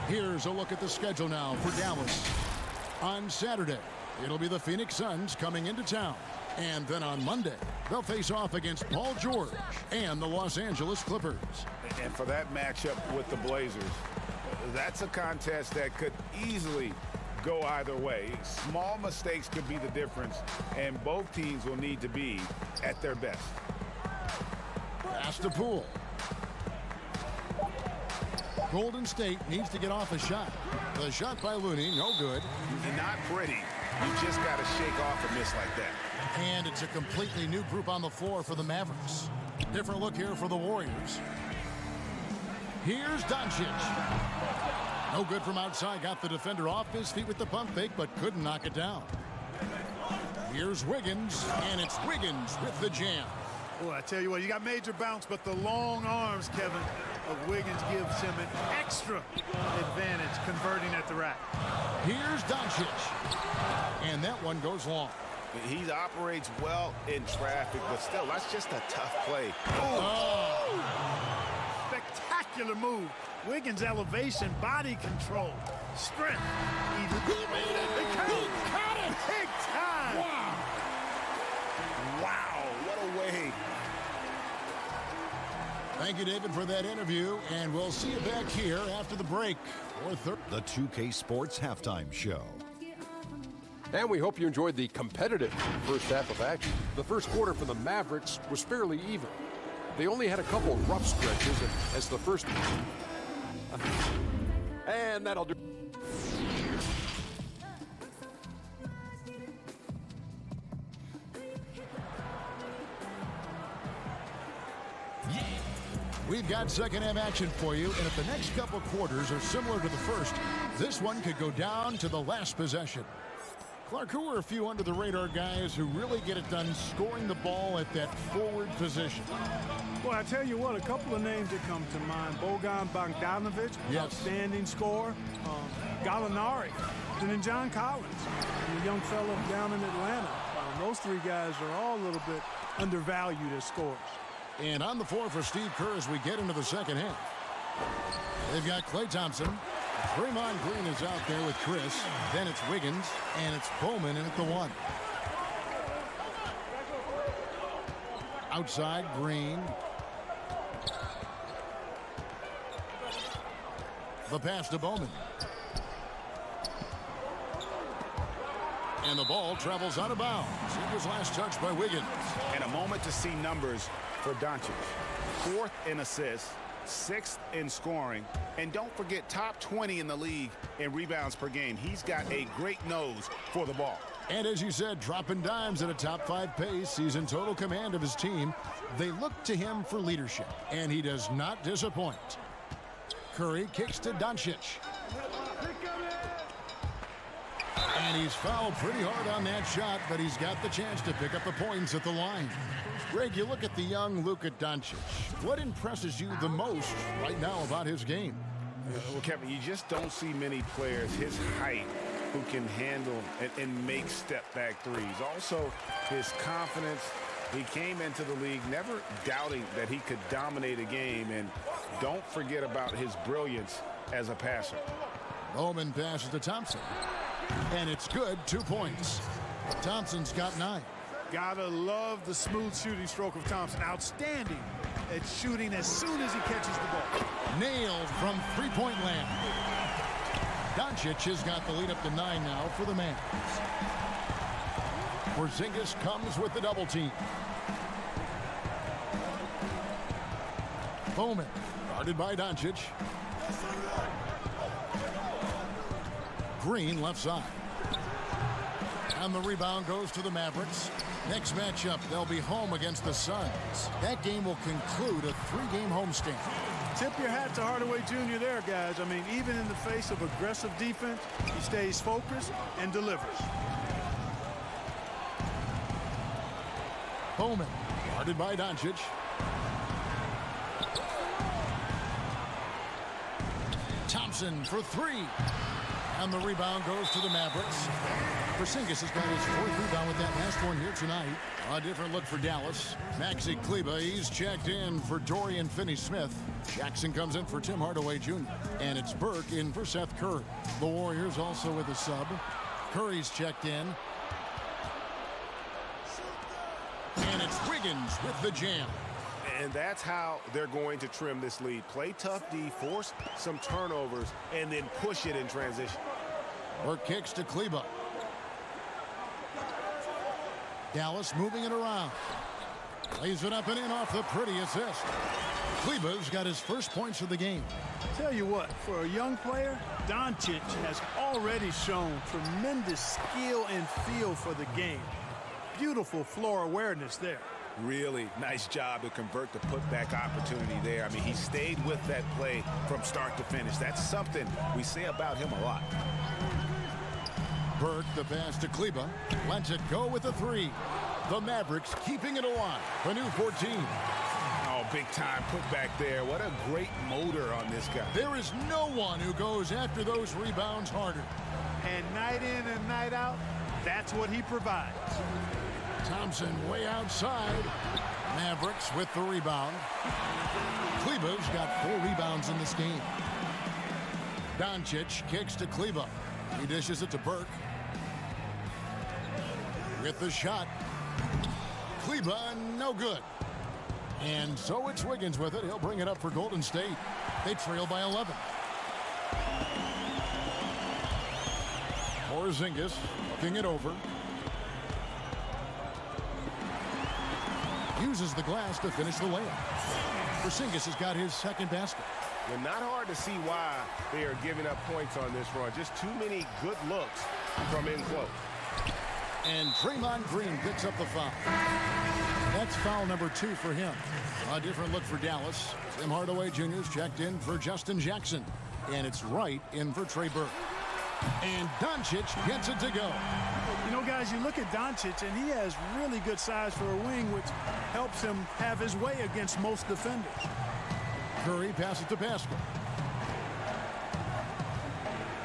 Here's a look at the schedule now for Dallas. On Saturday, it'll be the Phoenix Suns coming into town. And then on Monday, they'll face off against Paul George and the Los Angeles Clippers. And for that matchup with the Blazers, that's a contest that could easily go either way. Small mistakes could be the difference, and both teams will need to be at their best. Pass to Poole. Golden State needs to get off a shot. The shot by Looney, no good. Not pretty. You just got to shake off a miss like that. And it's a completely new group on the floor for the Mavericks. Different look here for the Warriors. Here's Doncic. No good from outside. Got the defender off his feet with the pump fake, but couldn't knock it down. Here's Wiggins, and it's Wiggins with the jam. Boy, I tell you what, you got major bounce, but the long arms, Kevin, of Wiggins gives him an extra advantage converting at the rack. Here's Doncic, and that one goes long. He operates well in traffic, but still, that's just a tough play. Oh. Spectacular move. Wiggins' elevation, body control, strength. He made it. He caught it. Big time. Wow. Wow, what a way. Thank you, David, for that interview, and we'll see you back here after the break. The 2K Sports Halftime Show. And we hope you enjoyed the competitive first half of action. The first quarter for the Mavericks was fairly even. They only had a couple of rough stretches as the first... And that'll do. We've got second half action for you, and if the next couple quarters are similar to the first, this one could go down to the last possession. Clark, who are a few under-the-radar guys who really get it done scoring the ball at that forward position? Well, I tell you what, a couple of names that come to mind. Bojan Bogdanovic, outstanding scorer. Gallinari, and then John Collins, the young fellow down in Atlanta. Those three guys are all a little bit undervalued as scorers. And on the floor for Steve Kerr as we get into the second half. They've got Klay Thompson. Draymond Green is out there with Chris. Then it's Wiggins, and it's Bowman in at the one. Outside, Green. The pass to Bowman. And the ball travels out of bounds. It was last touched by Wiggins. And a moment to see numbers for Doncic. 4th in assists, 6th in scoring, and don't forget top 20 in the league in rebounds per game. He's got a great nose for the ball. And as you said, dropping dimes at a top 5 pace. He's in total command of his team. They look to him for leadership, and he does not disappoint. Curry kicks to Doncic. And he's fouled pretty hard on that shot, but he's got the chance to pick up the points at the line. Greg, you look at the young Luka Doncic. What impresses you the most right now about his game? Well, Kevin, you just don't see many players his height who can handle and make step-back threes. Also, his confidence. He came into the league never doubting that he could dominate a game, and don't forget about his brilliance as a passer. Bowman passes to Thompson. And it's good, 2 points. Thompson's got 9. Gotta love the smooth shooting stroke of Thompson. Outstanding at shooting as soon as he catches the ball. Nailed from three-point land. Doncic has got the lead up to 9 now for the Mavs. Porzingis comes with the double team. Bowman, guarded by Doncic. Green left side. And the rebound goes to the Mavericks. Next matchup, they'll be home against the Suns. That game will conclude a 3-game homestand. Tip your hat to Hardaway Jr. there, guys. I mean, even in the face of aggressive defense, he stays focused and delivers. Bowman, guarded by Doncic. Thompson for 3. And the rebound goes to the Mavericks. Porzingis has got his 4th rebound with that last one here tonight. A different look for Dallas. Maxi Kleber, he's checked in for Dorian Finney-Smith. Jackson comes in for Tim Hardaway Jr. And it's Burke in for Seth Curry. The Warriors also with a sub. Curry's checked in. And it's Wiggins with the jam. And that's how they're going to trim this lead. Play tough D, force some turnovers, and then push it in transition. Burke kicks to Kleber. Dallas moving it around. Lays it up and in off the pretty assist. Kleber's got his first points of the game. Tell you what, for a young player, Doncic has already shown tremendous skill and feel for the game. Beautiful floor awareness there. Really nice job to convert the putback opportunity there. I mean, he stayed with that play from start to finish. That's something we say about him a lot. Burke, the pass to Kleber. Lets it go with the three. The Mavericks keeping it alive. A new 14. Oh, big time putback there. What a great motor on this guy. There is no one who goes after those rebounds harder. And night in and night out, that's what he provides. Thompson way outside. Mavericks with the rebound. Kleber's got 4 rebounds in this game. Doncic kicks to Kleber. He dishes it to Burke. With the shot. Kleber, no good. And so it's Wiggins with it. He'll bring it up for Golden State. They trail by 11. Porzingis looking it over. Uses the glass to finish the layup. Porzingis has got his second basket. Well, not hard to see why they are giving up points on this run. Just too many good looks from in close. And Draymond Green picks up the foul. That's foul number 2 for him. A different look for Dallas. Tim Hardaway Jr.'s checked in for Justin Jackson. And it's right in for Trey Burke. And Doncic gets it to go. You know, guys, you look at Doncic, and he has really good size for a wing, which helps him have his way against most defenders. Curry passes to Pascal.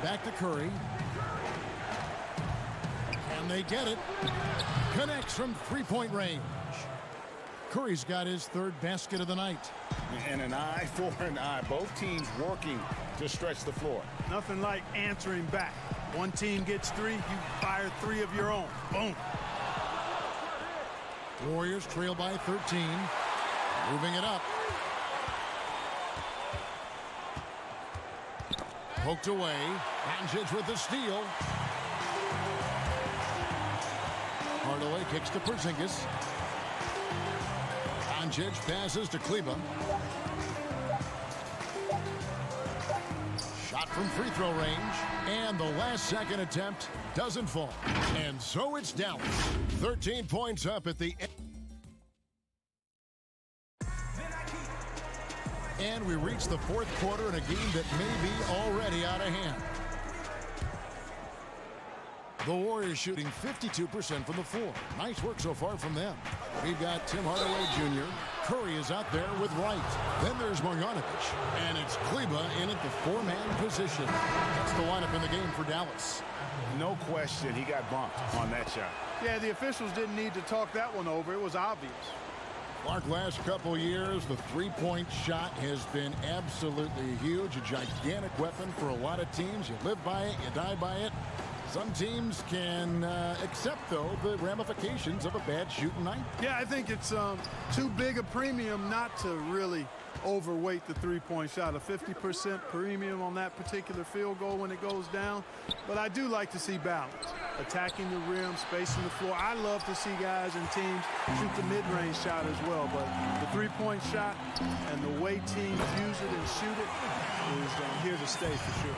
Back to Curry. Can they get it? Connects from three-point range. Curry's got his 3rd basket of the night. And an eye for an eye. Both teams working to stretch the floor. Nothing like answering back. One team gets 3, you fire 3 of your own. Boom. Warriors trail by 13. Moving it up. Poked away. Doncic with the steal. Hardaway kicks to Porzingis. Doncic passes to Kleber. Shot from free throw range. And the last second attempt doesn't fall. And so it's Dallas. 13 points up at the end. And we reach the 4th quarter in a game that may be already out of hand. The Warriors shooting 52% from the floor. Nice work so far from them. We've got Tim Hardaway Jr. Curry is out there with Wright. Then there's Marjanovic. And it's Kleber in at the 4-man position. That's the lineup in the game for Dallas. No question, he got bumped on that shot. Yeah, the officials didn't need to talk that one over. It was obvious. Clark, last couple years, the 3-point shot has been absolutely huge. A gigantic weapon for a lot of teams. You live by it, you die by it. Some teams can accept, though, the ramifications of a bad shooting night. Yeah, I think it's too big a premium not to really overweight the 3-point shot. A 50% premium on that particular field goal when it goes down. But I do like to see balance. Attacking the rim, spacing the floor. I love to see guys and teams shoot the mid-range shot as well. But the 3-point shot and the way teams use it and shoot it is here to stay for sure.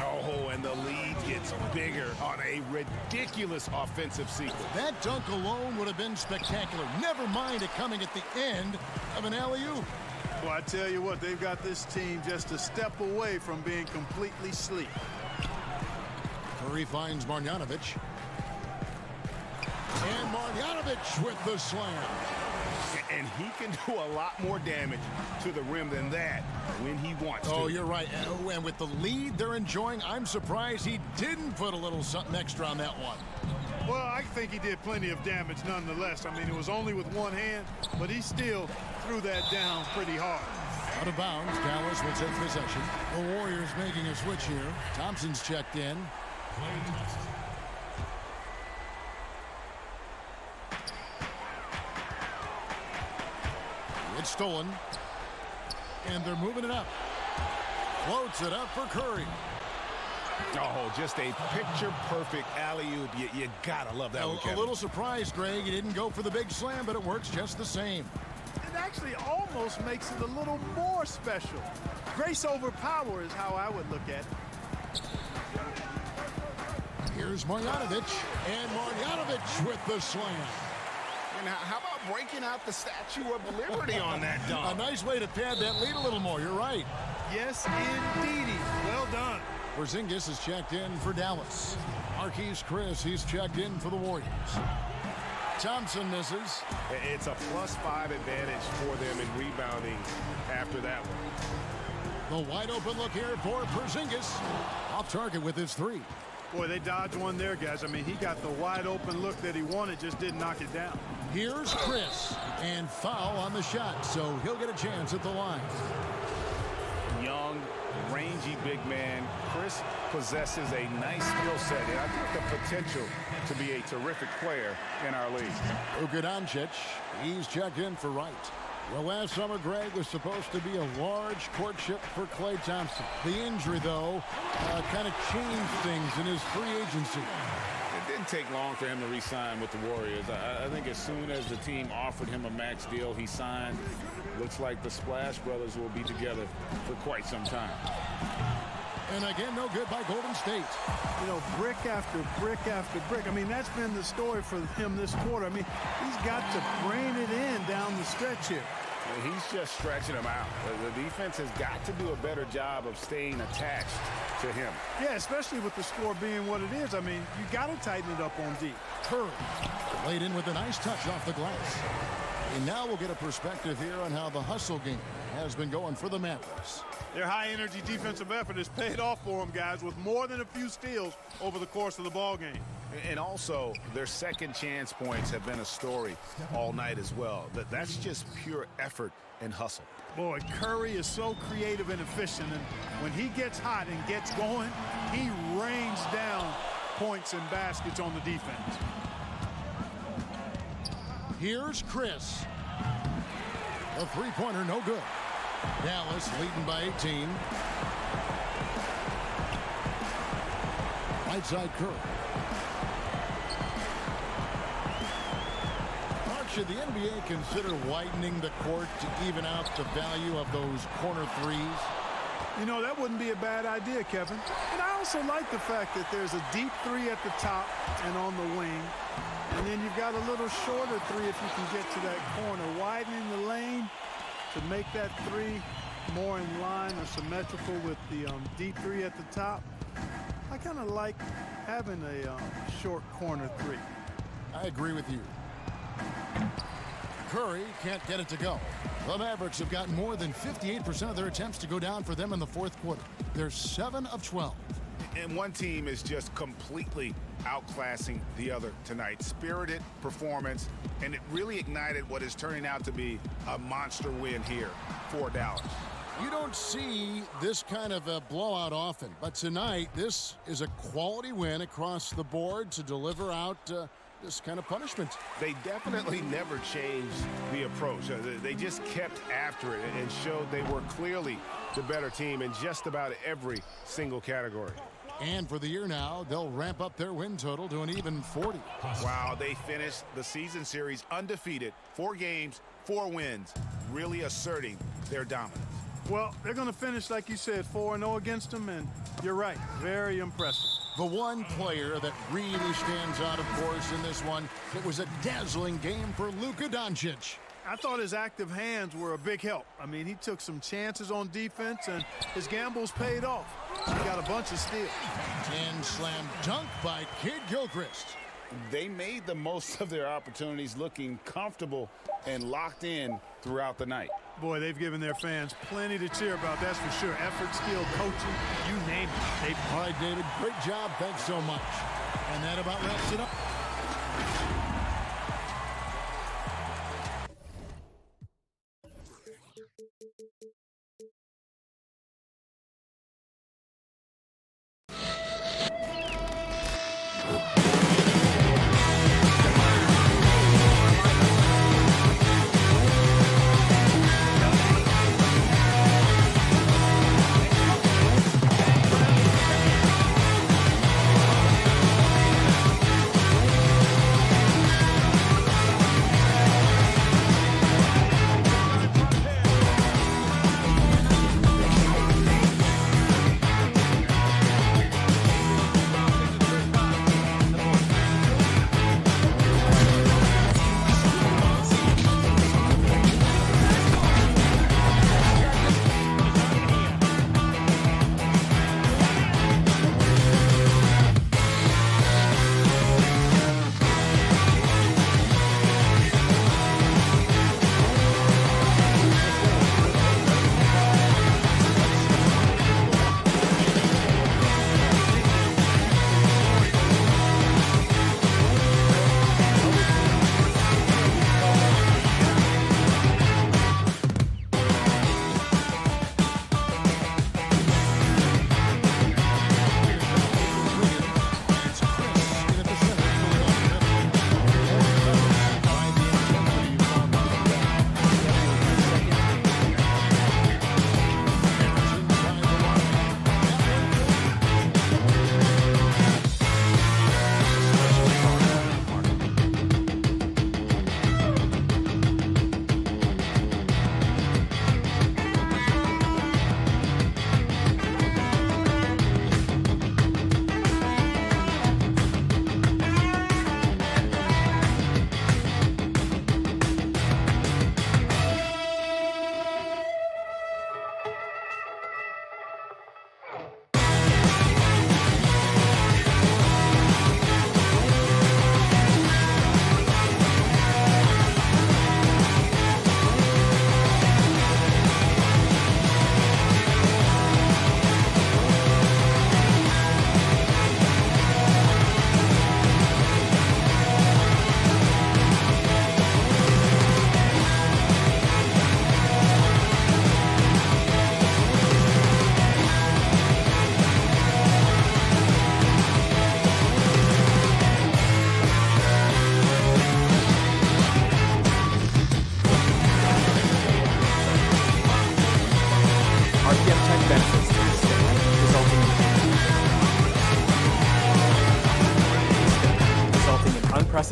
Oh, and the lead gets bigger on a ridiculous offensive sequence. That dunk alone would have been spectacular. Never mind it coming at the end of an alley-oop. Well, I tell you what, they've got this team just a step away from being completely sleep. Curry finds Marjanovic. And Marjanovic with the slam. And he can do a lot more damage to the rim than that when he wants to. Oh, you're right. And with the lead they're enjoying, I'm surprised he didn't put a little something extra on that one. Well, I think he did plenty of damage nonetheless. I mean, it was only with one hand, but he still threw that down pretty hard. Out of bounds, Dallas will take possession. The Warriors making a switch here. Thompson's checked in. It's stolen. And they're moving it up. Floats it up for Curry. Oh, just a picture-perfect alley-oop. You gotta love that one, Kevin. A little surprised, Greg. He didn't go for the big slam, but it works just the same. It actually almost makes it a little more special. Grace over power is how I would look at it. Here's Marjanovic, and Marjanovic with the slam. And how about breaking out the Statue of Liberty on that dunk? A nice way to pad that lead a little more. You're right. Yes, indeedy. Well done. Porzingis is checked in for Dallas. Marquise Chris, he's checked in for the Warriors. Thompson misses. It's a +5 advantage for them in rebounding after that one. The wide open look here for Porzingis. Off target with his three. Boy, they dodged one there, guys. I mean, he got the wide open look that he wanted, just didn't knock it down. Here's Chris, and foul on the shot, so he'll get a chance at the line. Young, rangy big man. Chris possesses a nice skill set, and I think the potential to be a terrific player in our league. Luka Doncic, he's checked in for Wright. Well, last summer, Greg, was supposed to be a large courtship for Klay Thompson. The injury, though, kind of changed things in his free agency. It didn't take long for him to re-sign with the Warriors. I think as soon as the team offered him a max deal, he signed. Looks like the Splash Brothers will be together for quite some time. And again, no good by Golden State. You know, brick after brick after brick. I mean, that's been the story for him this quarter. I mean, he's got to brain it in down the stretch here. He's just stretching them out. The defense has got to do a better job of staying attached to him. Yeah, especially with the score being what it is. I mean, you got to tighten it up on D. Curry laid in with a nice touch off the glass. And now we'll get a perspective here on how the hustle game has been going for the Mavericks. Their high-energy defensive effort has paid off for them, guys, with more than a few steals over the course of the ball game. And also, their second chance points have been a story all night as well. That's just pure effort and hustle. Boy, Curry is so creative and efficient, and when he gets hot and gets going, he rains down points and baskets on the defense. Here's Chris. A three-pointer, no good. Dallas leading by 18. Right side Curry. Mark, should the NBA consider widening the court to even out the value of those corner threes? You know, that wouldn't be a bad idea, Kevin. And I also like the fact that there's a deep three at the top and on the wing. And then you've got a little shorter three if you can get to that corner. Widening the lane to make that three more in line or symmetrical with the deep three at the top. I kind of like having a short corner three. I agree with you. Curry can't get it to go. The Mavericks have gotten more than 58% of their attempts to go down for them in the fourth quarter. They're 7 of 12. And one team is just completely outclassing the other tonight. Spirited performance, and it really ignited what is turning out to be a monster win here for Dallas. You don't see this kind of a blowout often, but tonight this is a quality win across the board to deliver out this kind of punishment. They definitely never changed the approach. They just kept after it and showed they were clearly the better team in just about every single category. And for the year now, they'll ramp up their win total to an even 40. Wow, they finished the season series undefeated. 4 games, 4 wins, really asserting their dominance. Well, they're going to finish, like you said, 4-0 against them, and you're right, very impressive. The one player that really stands out, of course, in this one, it was a dazzling game for Luka Doncic. I thought his active hands were a big help. I mean, he took some chances on defense, and his gambles paid off. He got a bunch of steals. And slam dunk by Kid Gilchrist. They made the most of their opportunities, looking comfortable and locked in throughout the night. Boy, they've given their fans plenty to cheer about, that's for sure. Effort, skill, coaching, you name it. All right, David, great job. Thanks so much. And that about wraps it up.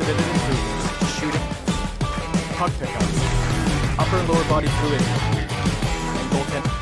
unprecedented improvements. Shooting, puck pickups, upper and lower body fluidity, and goaltending.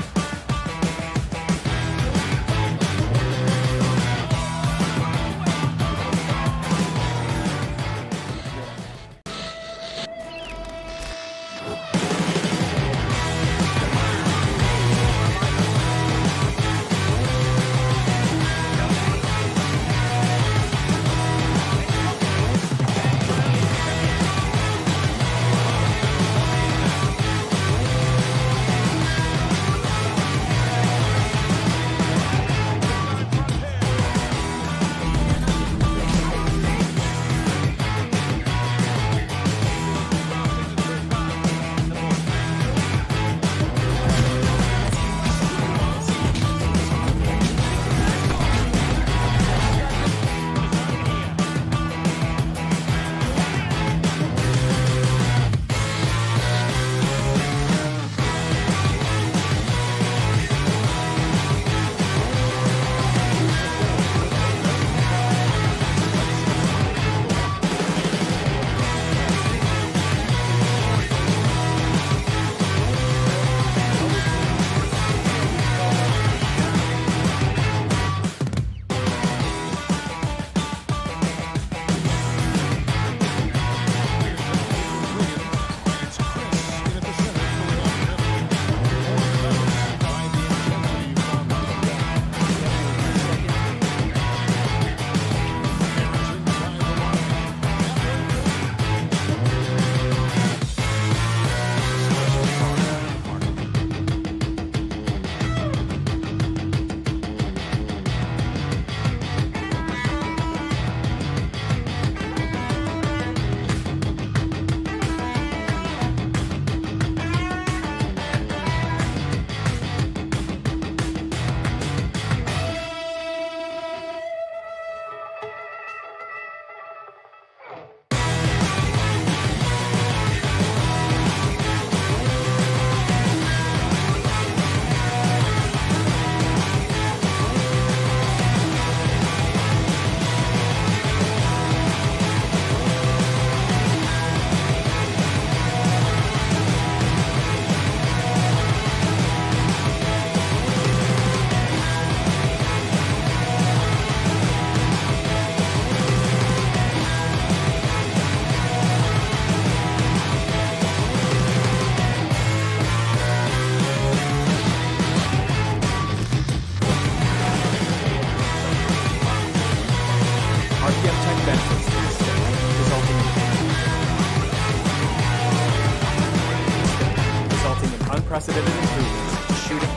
Unprecedented improvements. Shooting,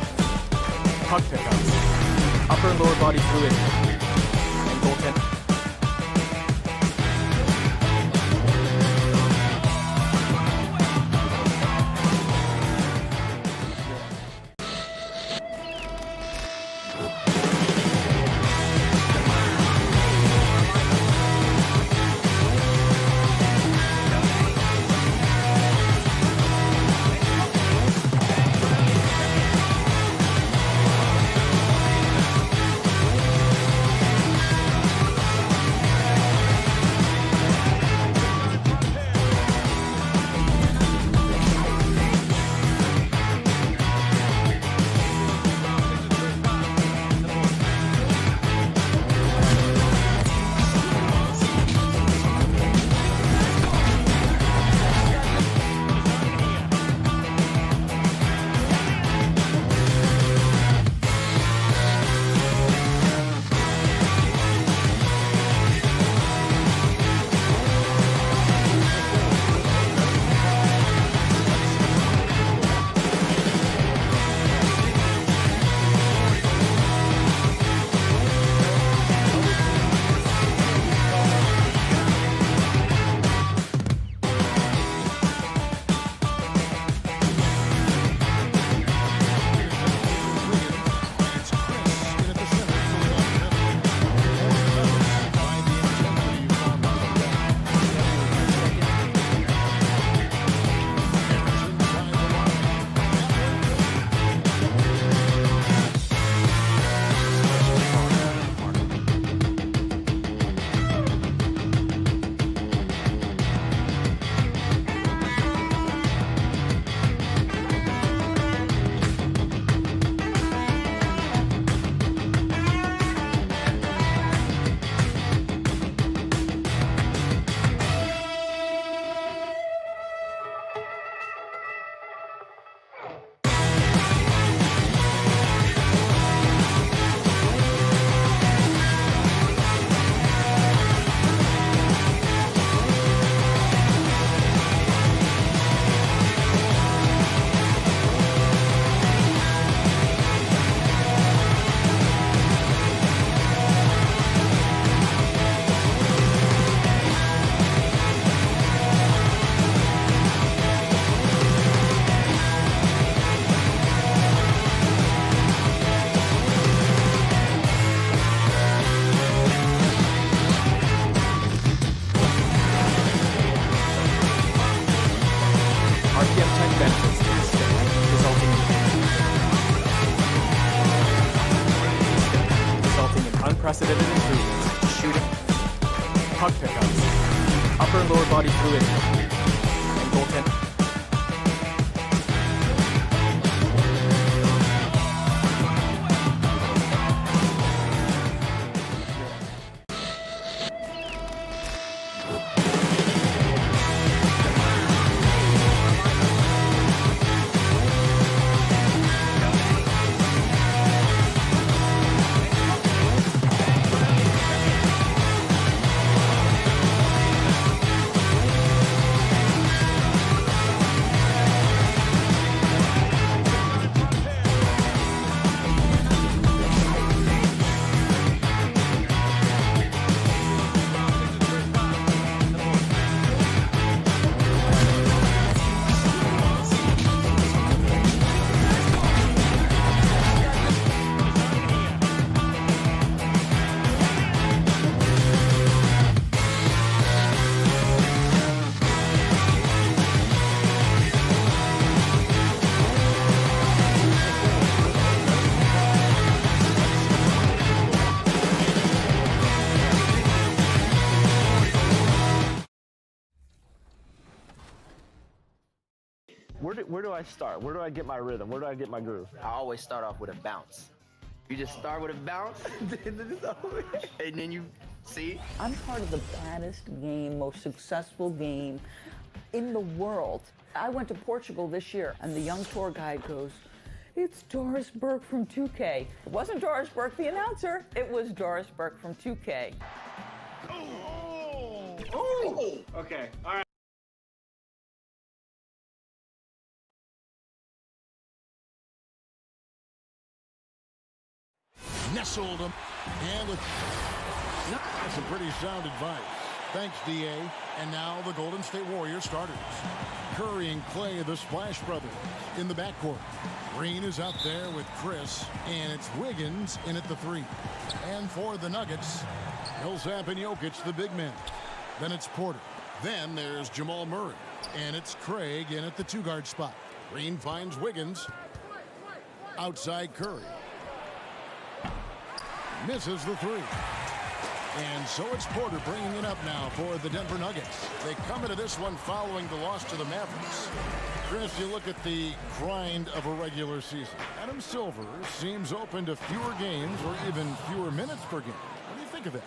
puck pickups, upper and lower body fluidity, and goaltending. unprecedented improvements. Shooting. Puck pickups. Upper and lower body fluidity. And goaltending. Where do I start? Where do I get my rhythm? Where do I get my groove? I always start off with a bounce. You just start with a bounce, and then you see. I'm part of the baddest game, most successful game in the world. I went to Portugal this year, and the young tour guide goes, "It's Doris Burke from 2K." It wasn't Doris Burke, the announcer. It was Doris Burke from 2K. Oh! Okay, all right. Nestled him. And that's a pretty sound advice. Thanks, D.A. And now the Golden State Warriors starters. Curry and Clay, the Splash Brothers, in the backcourt. Green is out there with Chris, and it's Wiggins in at the 3. And for the Nuggets, Millsap and Jokic, the big men. Then it's Porter. Then there's Jamal Murray. And it's Craig in at the 2-guard spot. Green finds Wiggins. Outside Curry. Misses the 3. And so it's Porter bringing it up now for the Denver Nuggets. They come into this one following the loss to the Mavericks. Chris, you look at the grind of a regular season. Adam Silver seems open to fewer games or even fewer minutes per game. What do you think of that?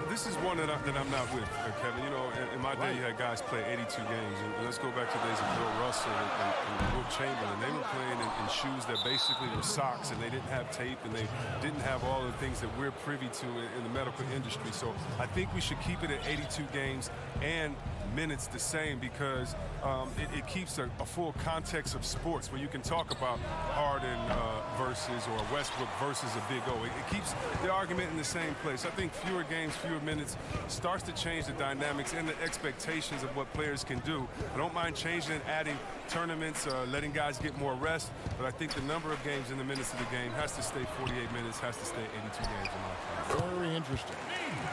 This is one that I'm not with, Kevin. You know, in my day, you had guys play 82 games. And let's go back to the days of Bill Russell and Wilt Chamberlain. They were playing in shoes that basically were socks, and they didn't have tape, and they didn't have all the things that we're privy to in the medical industry. So I think we should keep it at 82 games and minutes the same, because it keeps a full context of sports where you can talk about Harden versus or Westbrook versus a Big O. It keeps the argument in the same place. I think fewer games, fewer minutes starts to change the dynamics and the expectations of what players can do. I don't mind changing and adding tournaments, letting guys get more rest, but I think the number of games and the minutes of the game has to stay 48 minutes, has to stay 82 games in my opinion. Very interesting.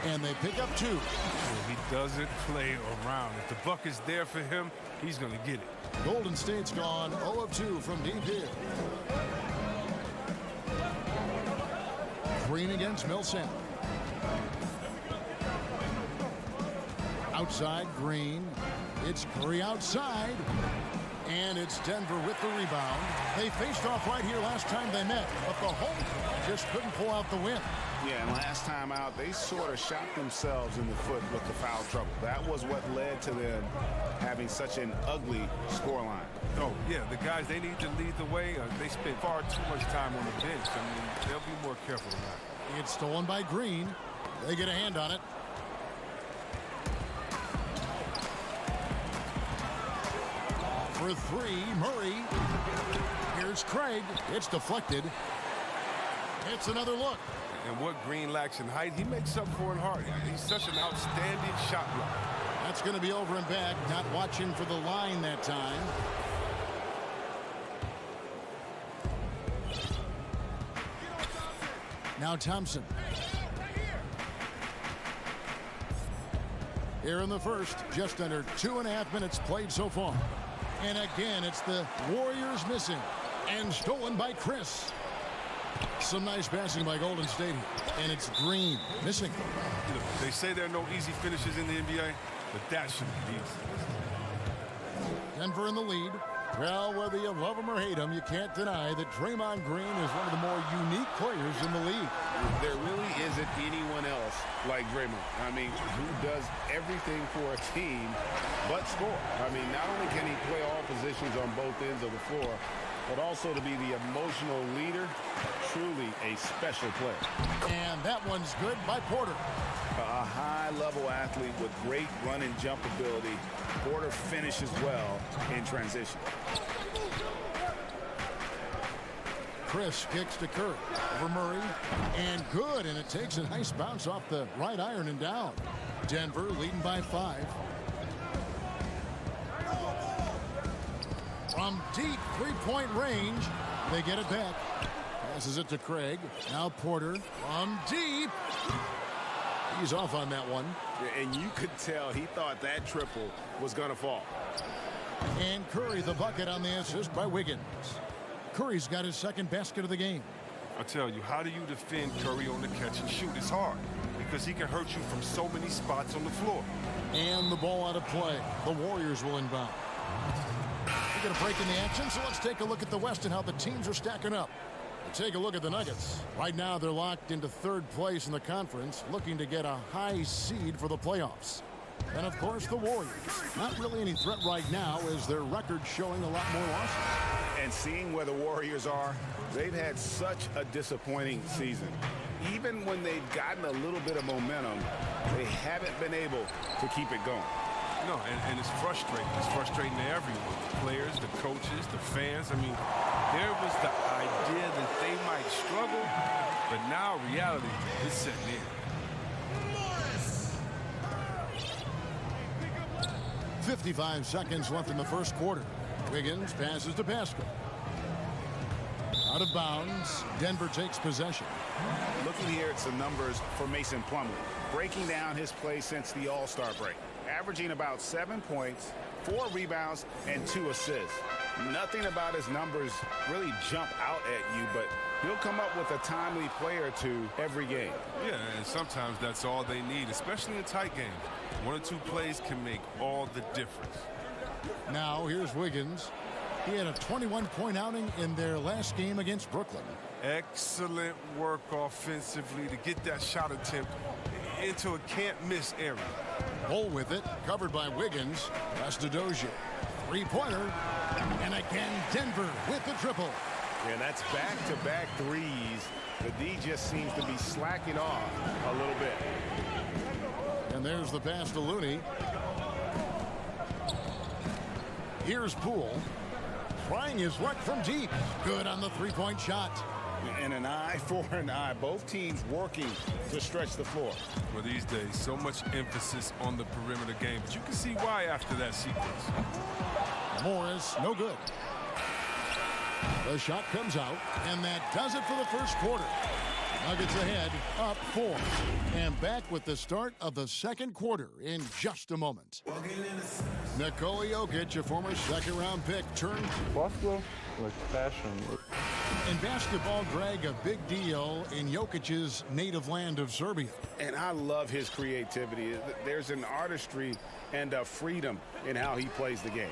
And they pick up 2. He doesn't play around. If the buck is there for him, he's going to get it. Golden State's gone 0 of 2 from deep here. Green against Millsap. Outside Green. It's Curry outside. And it's Denver with the rebound. They faced off right here last time they met, but the Hulk just couldn't pull out the win. Yeah, and last time out, they sort of shot themselves in the foot with the foul trouble. That was what led to them having such an ugly scoreline. Oh, yeah, the guys, they need to lead the way. They spend far too much time on the bench. I mean, they'll be more careful than that. It's stolen by Green. They get a hand on it. For 3, Murray. Here's Craig. It's deflected. It's another look. And what Green lacks in height, he makes up for in heart. He's such an outstanding shot blocker. That's going to be over and back. Not watching for the line that time. Now Thompson. Here in the first, just under 2.5 minutes played so far. And again, it's the Warriors missing. And stolen by Chris. Some nice passing by Golden State here. And it's Green missing. You know, they say there are no easy finishes in the NBA, but that shouldn't be easy. Denver in the lead. Well, whether you love him or hate him, you can't deny that Draymond Green is one of the more unique players in the league. There really isn't anyone else like Draymond. I mean, who does everything for a team but score. I mean, not only can he play all positions on both ends of the floor, but also to be the emotional leader, truly a special player. And that one's good by Porter. A high-level athlete with great run and jump ability. Porter finishes well in transition. Chris kicks to Curry over Murray, and good, and it takes a nice bounce off the right iron and down. Denver leading by 5. From deep three-point range, they get it back. Passes it to Craig. Now Porter from deep. He's off on that one. And you could tell he thought that triple was going to fall. And Curry the bucket on the assist by Wiggins. Curry's got his second basket of the game. I tell you, how do you defend Curry on the catch and shoot? It's hard because he can hurt you from so many spots on the floor. And the ball out of play. The Warriors will inbound. We get a break in the action, so let's take a look at the West and how the teams are stacking up. Take a look at the Nuggets. Right now, they're locked into 3rd place in the conference, looking to get a high seed for the playoffs. And, of course, the Warriors. Not really any threat right now, as their record showing a lot more losses. And seeing where the Warriors are, they've had such a disappointing season. Even when they've gotten a little bit of momentum, they haven't been able to keep it going. No, and it's frustrating. It's frustrating to everyone. The players, the coaches, the fans. I mean, there was the idea that they might struggle, but now reality is setting in. 55 seconds left in the first quarter. Wiggins passes to Pascal. Out of bounds. Denver takes possession. Looking here at some numbers for Mason Plumlee. Breaking down his play since the All-Star break. Averaging about 7 points, 4 rebounds, and 2 assists. Nothing about his numbers really jump out at you, but he'll come up with a timely play or two every game. Yeah, and sometimes that's all they need, especially in tight games. 1 or 2 plays can make all the difference. Now here's Wiggins. He had a 21-point outing in their last game against Brooklyn. Excellent work offensively to get that shot attempt into a can't-miss area. Bull with it, covered by Wiggins. Pass to Dozier. 3-pointer. And again, Denver with the triple. And that's back-to-back threes. The D just seems to be slacking off a little bit. And there's the pass to Looney. Here's Poole. Trying his luck from deep. Good on the 3-point shot. And an eye for an eye. Both teams working to stretch the floor. Well, these days, so much emphasis on the perimeter game. But you can see why after that sequence. Morris, no good. The shot comes out, and that does it for the first quarter. Nuggets ahead, up 4. And back with the start of the second quarter in just a moment. Nikola Jokic, a former second-round pick, turned basketball like fashion. In basketball, Greg, a big deal in Jokic's native land of Serbia. And I love his creativity. There's an artistry and a freedom in how he plays the game.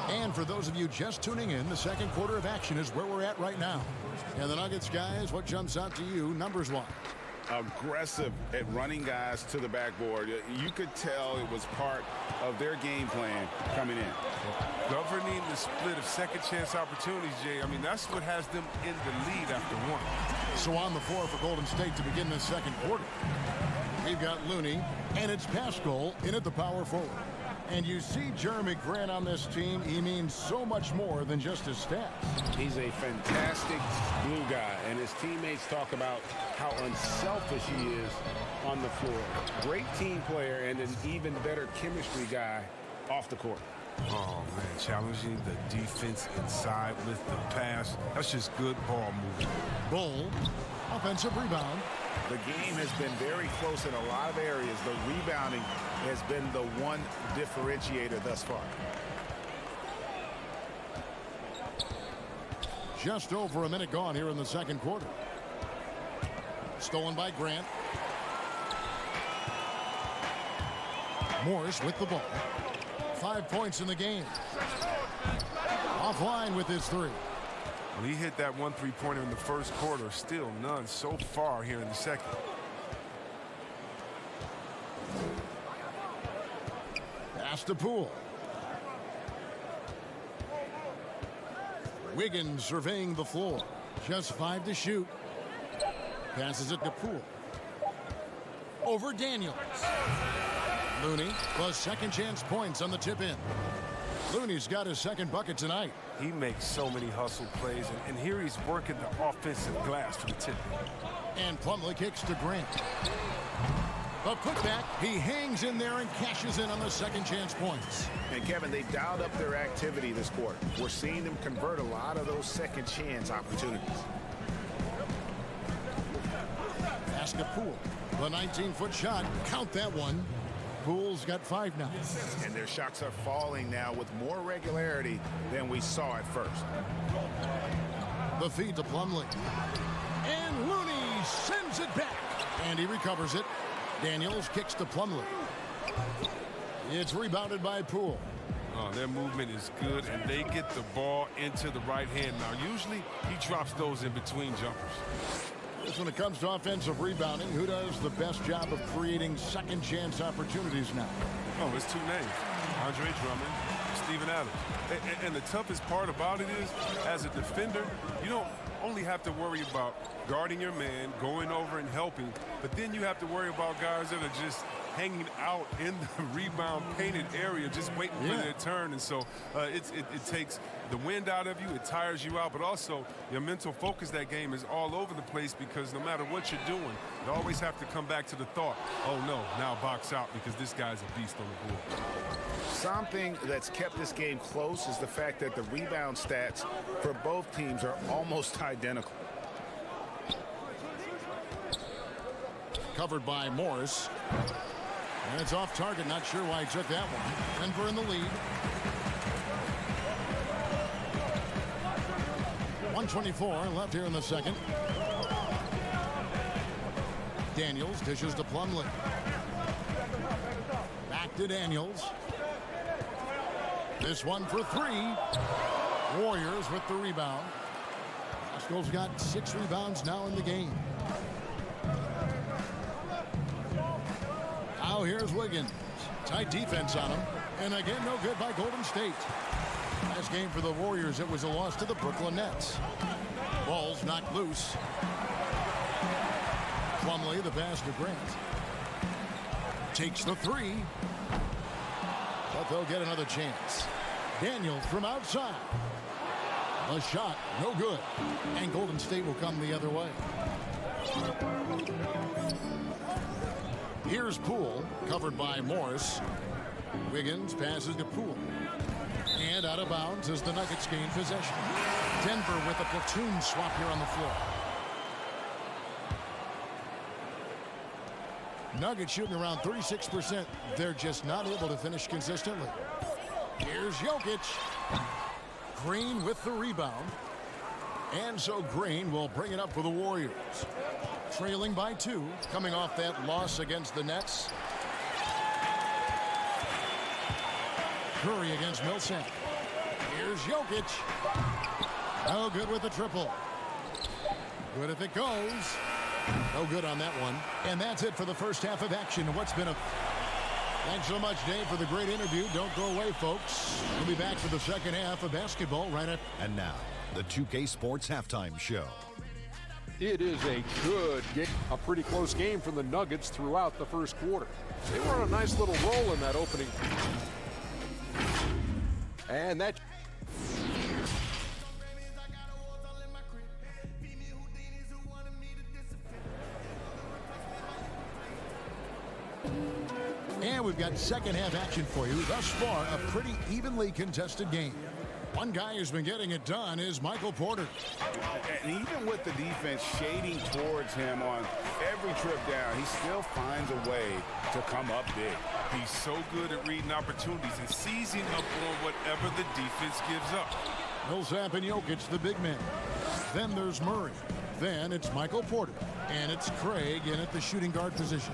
And for those of you just tuning in, the second quarter of action is where we're at right now. And the Nuggets, guys, what jumps out to you numbers-wise? Aggressive at running guys to the backboard. You could tell it was part of their game plan coming in. Governing the split of second chance opportunities, Jay. I mean, that's what has them in the lead after 1. So on the floor for Golden State to begin this second quarter. We've got Looney, and it's Pascal in at the power forward. And you see Jeremy Grant on this team, he means so much more than just his stats. He's a fantastic glue guy, and his teammates talk about how unselfish he is on the floor. Great team player and an even better chemistry guy off the court. Oh, man, challenging the defense inside with the pass. That's just good ball movement. Bull, offensive rebound. The game has been very close in a lot of areas. The rebounding has been the one differentiator thus far. Just over a minute gone here in the second quarter. Stolen by Grant. Morris with the ball. 5 points in the game. Offline with his three. Well, he hit that 1 3-pointer in the first quarter. Still none so far here in the second. Pass to Poole. Wiggins surveying the floor. Just 5 to shoot. Passes it to Poole. Over Daniels. Looney plus second chance points on the tip in. Looney's got his second bucket tonight. He makes so many hustle plays, and here he's working the offensive glass for the tip in. And Plumlee kicks to Grant. A putback. He hangs in there and cashes in on the second chance points. And Kevin, they've dialed up their activity this quarter. We're seeing them convert a lot of those second chance opportunities. Pass to Poole. The 19-foot shot. Count that one. Poole's got 5 now. And their shots are falling now with more regularity than we saw at first. The feed to Plumlee. And Looney sends it back. And he recovers it. Daniels kicks to Plumlee. It's rebounded by Poole. Oh, their movement is good, and they get the ball into the right hand. Now, usually he drops those in between jumpers. Just when it comes to offensive rebounding, who does the best job of creating second chance opportunities now? Oh, it's 2 names. Andre Drummond, Steven Adams. And the toughest part about it is, as a defender, you don't only have to worry about guarding your man, going over and helping, but then you have to worry about guys that are just hanging out in the rebound painted area, just waiting for their turn. And so it takes the wind out of you, it tires you out, but also your mental focus that game is all over the place, because no matter what you're doing, you always have to come back to the thought, oh no, now box out, because this guy's a beast on the board. Something that's kept this game close is the fact that the rebound stats for both teams are almost identical. Covered by Morris. And it's off target. Not sure why he took that one. Denver in the lead. 1:24 left here in the second. Daniels dishes to Plumlee. Back to Daniels. This one for 3. Warriors with the rebound. Pascal's got 6 rebounds now in the game. Now here's Wiggins. Tight defense on him. And again, no good by Golden State. Last game for the Warriors, it was a loss to the Brooklyn Nets. Ball's knocked loose. Plumlee, the pass to Grant. Takes the 3. But they'll get another chance. Daniels from outside. A shot, no good. And Golden State will come the other way. Here's Poole, covered by Morris. Wiggins passes to Poole. And out of bounds as the Nuggets gain possession. Denver with a platoon swap here on the floor. Nuggets shooting around 36%. They're just not able to finish consistently. Here's Jokic. Green with the rebound. And so Green will bring it up for the Warriors. Trailing by 2, coming off that loss against the Nets. Curry against Millsap. Here's Jokic. No good with the triple. Good if it goes. No good on that one. And that's it for the first half of action. What's been a... Thanks so much, Dave, for the great interview. Don't go away, folks. We'll be back for the second half of basketball right at... And now, the 2K Sports Halftime Show. It is a good game. A pretty close game for the Nuggets throughout the first quarter. They were on a nice little roll in that opening. And that... And we've got second half action for you. Thus far, a pretty evenly contested game. One guy who's been getting it done is Michael Porter. And even with the defense shading towards him on every trip down, he still finds a way to come up big. He's so good at reading opportunities and seizing up on whatever the defense gives up. Millsap and Jokic, the big men. Then there's Murray. Then it's Michael Porter. And it's Craig in at the shooting guard position.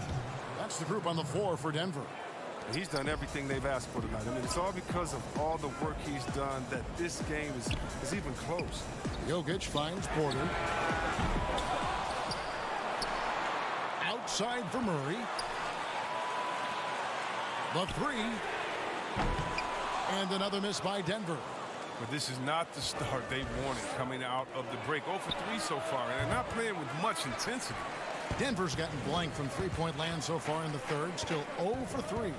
That's the group on the floor for Denver. He's done everything they've asked for tonight. I mean, it's all because of all the work he's done that this game is even close. Jokic finds Porter. Outside for Murray. The three. And another miss by Denver. But this is not the start they wanted coming out of the break. 0 for 3 so far, and they're not playing with much intensity. Denver's gotten blank from three-point land so far in the third, still 0 for 3.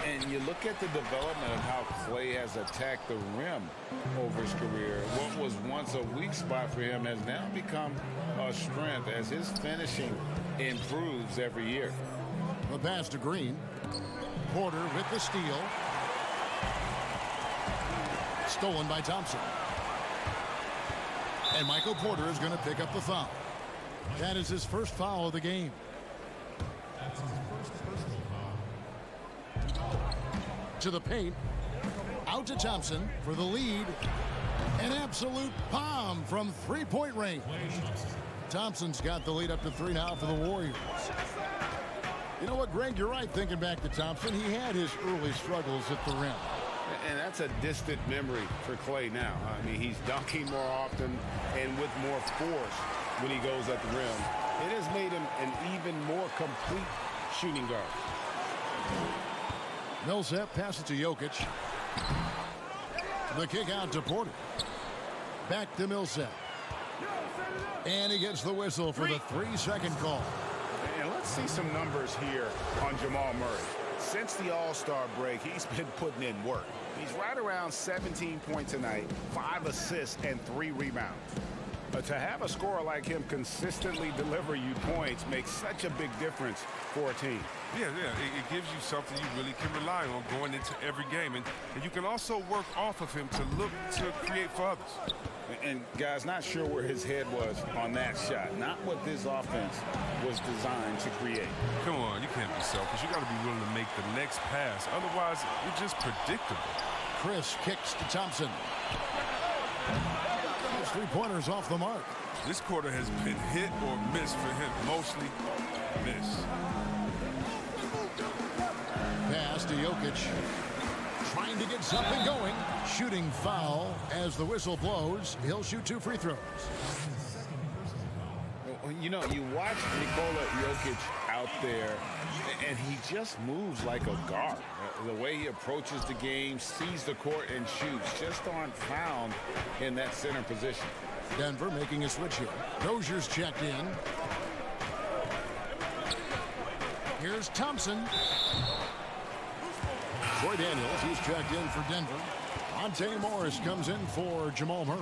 And you look at the development of how Klay has attacked the rim over his career. What was once a weak spot for him has now become a strength as his finishing improves every year. The pass to Green. Porter with the steal. Stolen by Thompson. And Michael Porter is going to pick up the foul. That is his first foul of the game. To the paint. Out to Thompson for the lead. An absolute bomb from three-point range. Thompson's got the lead up to 3 now for the Warriors. You know what, Greg? You're right thinking back to Thompson. He had his early struggles at the rim. And that's a distant memory for Klay now. I mean, he's dunking more often and with more force when he goes at the rim. It has made him an even more complete shooting guard. Millsap passes to Jokic. The kick out to Porter. Back to Millsap. And he gets the whistle for the 3-second call. And let's see some numbers here on Jamal Murray. Since the All-Star break, he's been putting in work. He's right around 17 points a night, 5 assists, and 3 rebounds. But to have a scorer like him consistently deliver you points makes such a big difference for a team. Yeah, it gives you something you really can rely on going into every game. And you can also work off of him to look to create for others. And guys, not sure where his head was on that shot. Not what this offense was designed to create. Come on, you can't be selfish. You got to be willing to make the next pass. Otherwise, you're just predictable. Chris kicks to Thompson. Those 3-pointers off the mark. This quarter has been hit or miss for him. Mostly miss. Pass to Jokic. Trying to get something going. Shooting foul as the whistle blows. He'll shoot 2 free throws. You know, you watch Nikola Jokic out there, and he just moves like a guard. The way he approaches the game, sees the court, and shoots just aren't found in that center position. Denver making a switch here. Dozier's checked in. Here's Thompson. Troy Daniels, he's checked in for Denver. Monte Morris comes in for Jamal Murray.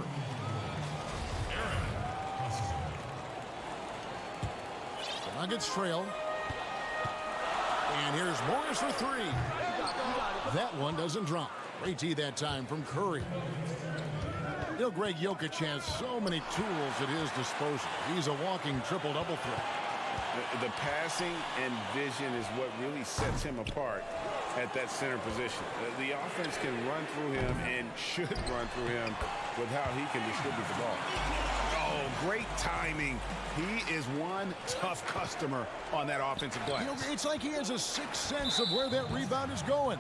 The Nuggets trail. And here's Morris for 3. That one doesn't drop. Great tee that time from Curry. You know, Greg, Jokic has so many tools at his disposal. He's a walking triple-double threat. The passing and vision is what really sets him apart at that center position. The offense can run through him and should run through him with how he can distribute the ball. Oh, great timing. He is one tough customer on that offensive glass. You know, it's like he has a sixth sense of where that rebound is going.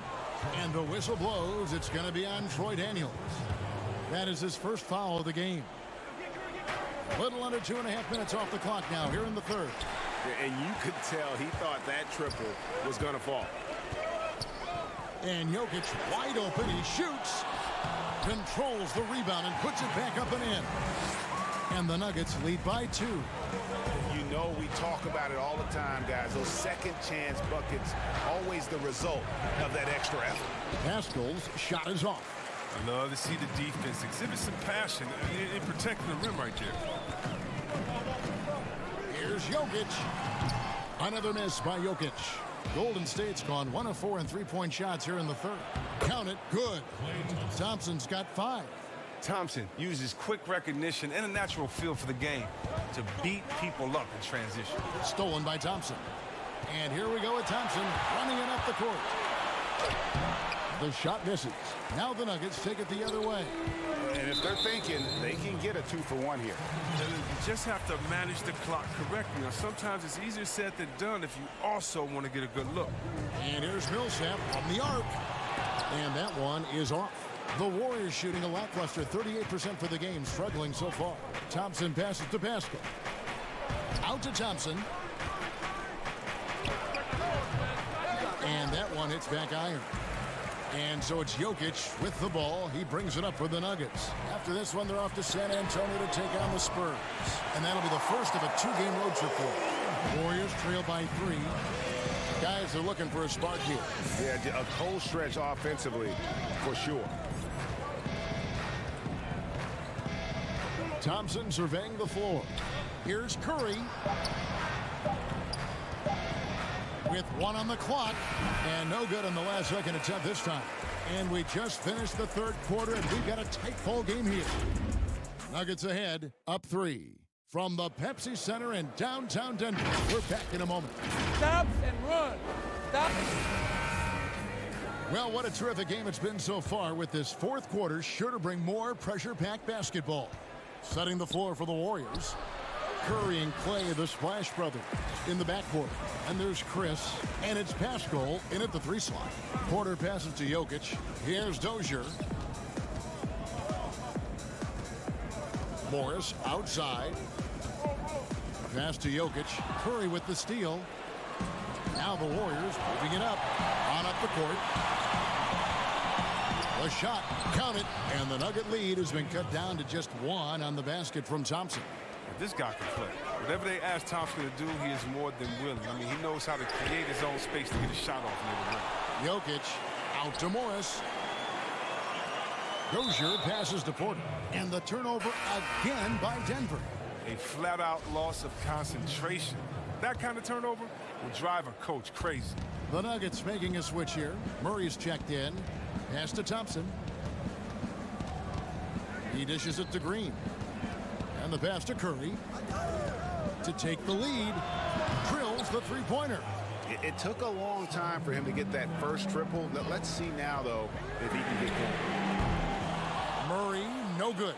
And the whistle blows. It's going to be on Troy Daniels. That is his first foul of the game. A little under 2.5 minutes off the clock now here in the third. And you could tell he thought that triple was going to fall. And Jokic wide open. He shoots, controls the rebound, and puts it back up and in. And the Nuggets lead by 2. You know, we talk about it all the time, guys. Those second chance buckets, always the result of that extra effort. Pascal's shot is off. I love to see the defense exhibit some passion in protecting the rim right there. Here's Jokic. Another miss by Jokic. Golden State's gone 1 of 4 in three-point shots here in the third. Count it, good. Thompson's got 5. Thompson uses quick recognition and a natural feel for the game to beat people up in transition. Stolen by Thompson. And here we go with Thompson running it up the court. The shot misses. Now the Nuggets take it the other way. And if they're thinking, they can get a 2-for-1 here. You just have to manage the clock correctly. Now, sometimes it's easier said than done if you also want to get a good look. And here's Millsap on the arc. And that one is off. The Warriors shooting a lackluster 38% for the game, struggling so far. Thompson passes to Pascal. Out to Thompson. And that one hits back iron. And so it's Jokic with the ball. He brings it up for the Nuggets. After this one, they're off to San Antonio to take on the Spurs. And that'll be the first of a 2-game road trip for them. Warriors trail by 3. Guys are looking for a spark here. Yeah, a cold stretch offensively for sure. Thompson surveying the floor. Here's Curry. With 1 on the clock, and no good on the last second attempt this time. And we just finished the third quarter, and we've got a tight ball game here. Nuggets ahead, up 3. From the Pepsi Center in downtown Denver. We're back in a moment. Stop and run. Stop. Well, what a terrific game it's been so far, with this fourth quarter sure to bring more pressure-packed basketball. Setting the floor for the Warriors. Curry and Clay, the Splash Brothers, in the backcourt. And there's Chris, and it's Pascal in at the 3 slot. Porter passes to Jokic. Here's Dozier. Morris outside. Pass to Jokic. Curry with the steal. Now the Warriors moving it up. On up the court. The shot, count it, and the Nugget lead has been cut down to just 1 on the basket from Thompson. This guy can play. Whatever they ask Thompson to do, he is more than willing. I mean, he knows how to create his own space to get a shot off near the rim. Jokic out to Morris. Dozier passes to Porter. And the turnover again by Denver. A flat-out loss of concentration. That kind of turnover will drive a coach crazy. The Nuggets making a switch here. Murray's checked in. Pass to Thompson. He dishes it to Green. And the pass to Curry to take the lead. Drills the three-pointer. It took a long time for him to get that first triple. Let's see now, though, if he can get going. Murray, no good.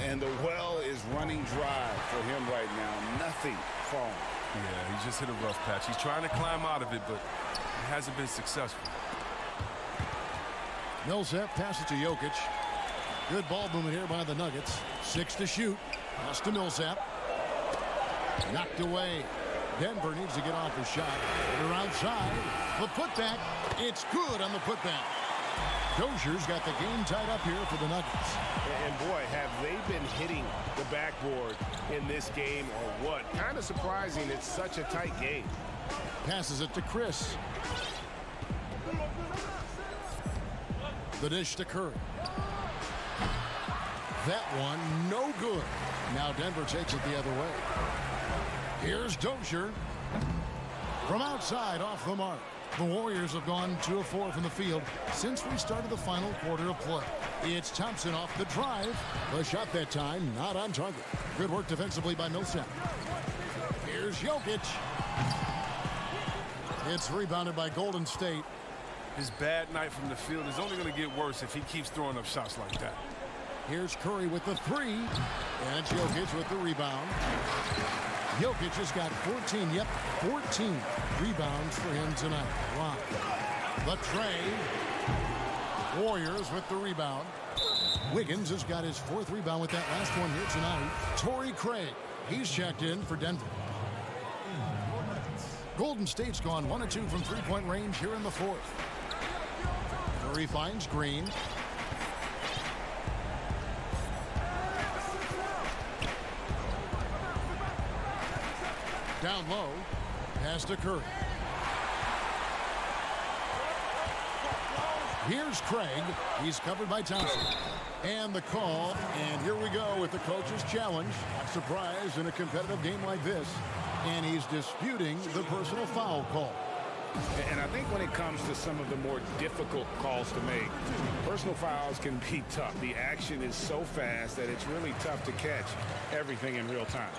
And the well is running dry for him right now. Nothing falling. Yeah, he just hit a rough patch. He's trying to climb out of it, but it hasn't been successful. Millsap passes to Jokic. Good ball movement here by the Nuggets. 6 to shoot. Pass to Millsap. Knocked away. Denver needs to get off the shot. They're outside. The putback. It's good on the putback. Dozier's got the game tied up here for the Nuggets. And boy, have they been hitting the backboard in this game or what? Kind of surprising it's such a tight game. Passes it to Chris. The dish to Curry. That one, no good. Now Denver takes it the other way. Here's Dozier. From outside, off the mark. The Warriors have gone 2 of 4 from the field since we started the final quarter of play. It's Thompson off the drive. The shot that time, not on target. Good work defensively by Millsap. Here's Jokic. It's rebounded by Golden State. His bad night from the field is only going to get worse if he keeps throwing up shots like that. Here's Curry with the 3. And it's Jokic with the rebound. Jokic has got 14 rebounds for him tonight. Wow. The tray. Warriors with the rebound. Wiggins has got his 4th rebound with that last one here tonight. Torrey Craig, he's checked in for Denver. Golden State's gone 1 of 2 from three-point range here in the 4th. Curry finds Green. Down low, pass to Curry. Here's Craig. He's covered by Thompson. And the call, and here we go with the coach's challenge. Not surprised in a competitive game like this. And he's disputing the personal foul call. And I think when it comes to some of the more difficult calls to make, personal fouls can be tough. The action is so fast that it's really tough to catch everything in real time.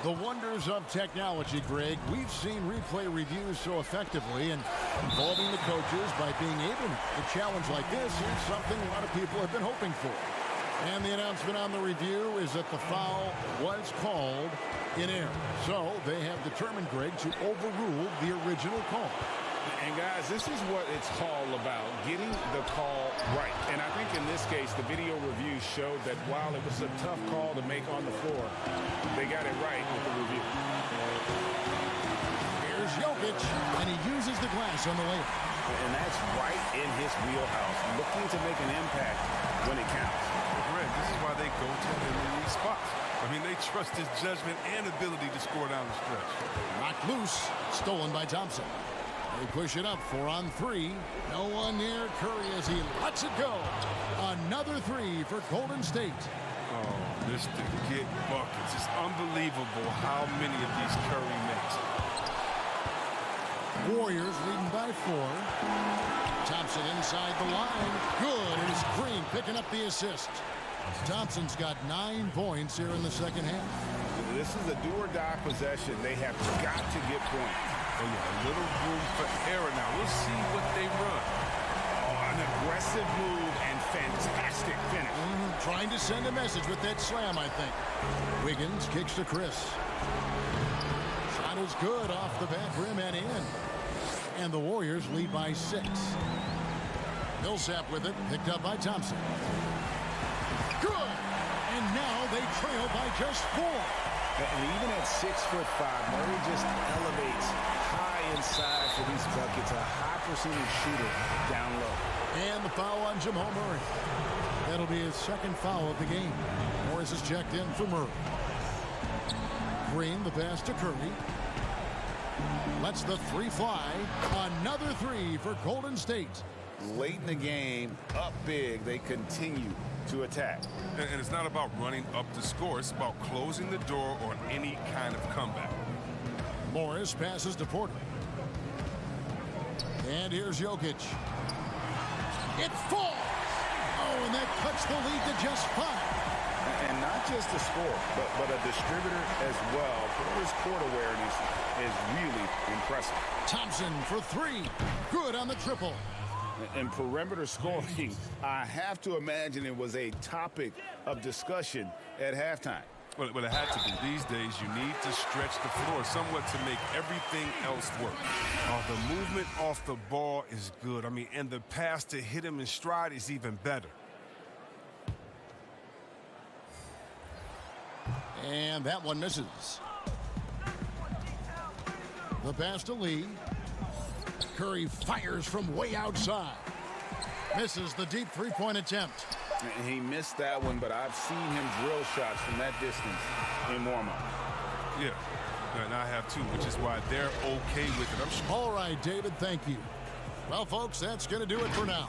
The wonders of technology, Greg. We've seen replay reviews so effectively, and involving the coaches by being able to challenge like this is something a lot of people have been hoping for. And the announcement on the review is that the foul was called in error. So they have determined, Greg, to overrule the original call. And guys, this is what it's all about, getting the call right. And I think in this case, the video review showed that while it was a tough call to make on the floor, they got it right with the review. Here's Jokic, and he uses the glass on the layup. And that's right in his wheelhouse, looking to make an impact when it counts. Greg, this is why they go to him in these spots. I mean, they trust his judgment and ability to score down the stretch. Knocked loose, stolen by Thompson. They push it up 4 on 3. No one near Curry as he lets it go. Another 3 for Golden State. Oh, Mr. Get Buckets. It's unbelievable how many of these Curry makes. Warriors leading by 4. Thompson inside the line. Good. It is Green picking up the assist. Thompson's got 9 points here in the second half. This is a do-or-die possession. They have got to get points. Oh, yeah, a little room for error now. We'll see what they run. Oh, an aggressive move and fantastic finish. Trying to send a message with that slam, I think. Wiggins kicks to Chris. Shot is good off the back rim and in. And the Warriors lead by 6. Millsap with it, picked up by Thompson. Good! And now they trail by just 4. And even at 6'5", Murray just elevates high inside for these buckets. A high percentage shooter down low. And the foul on Jamal Murray. That'll be his second foul of the game. Morris is checked in for Murray. Green, the pass to Curry. Lets the 3 fly. Another 3 for Golden State. Late in the game, up big, they continue to attack. And it's not about running up the score. It's about closing the door on any kind of comeback. Morris passes to Porter. And here's Jokic. It falls! Oh, and that cuts the lead to just 5. And not just a score, but a distributor as well. Porter's court awareness is really impressive. Thompson for 3. Good on the triple. And perimeter scoring, I have to imagine it was a topic of discussion at halftime. Well, it had to be. These days, you need to stretch the floor somewhat to make everything else work. The movement off the ball is good. I mean, and the pass to hit him in stride is even better. And that one misses. The pass to Lee. Curry fires from way outside. Misses the deep 3-point attempt. And he missed that one, but I've seen him drill shots from that distance in warm-up. Yeah, and I have too, which is why they're okay with it. I'm sure. All right, David, thank you. Well, folks, that's going to do it for now.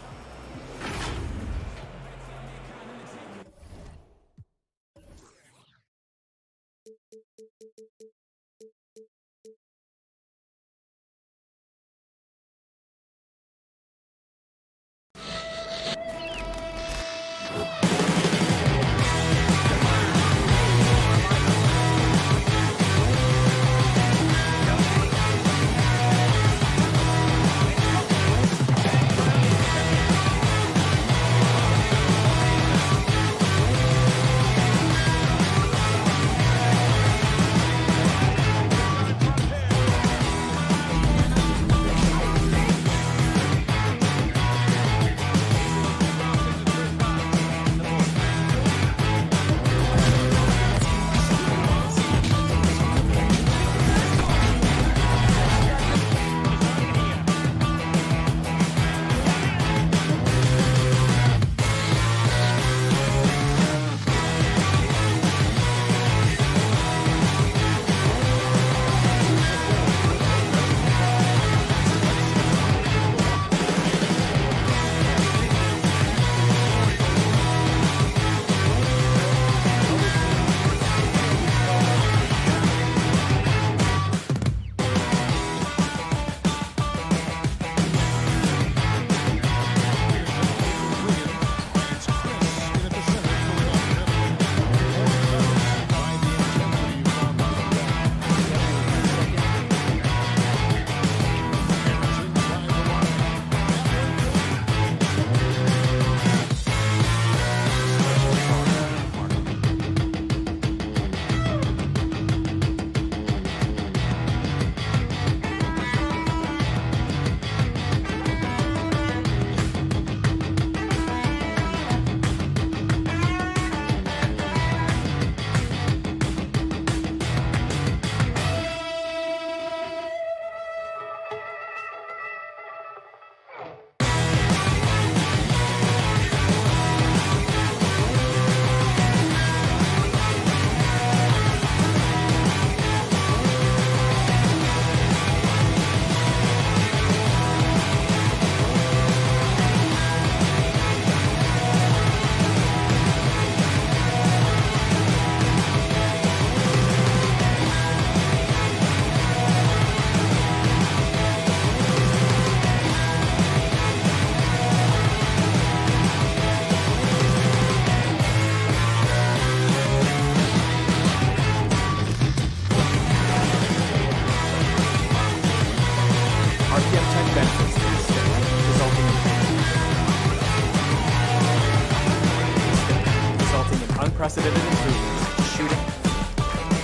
unprecedented improvements, shooting,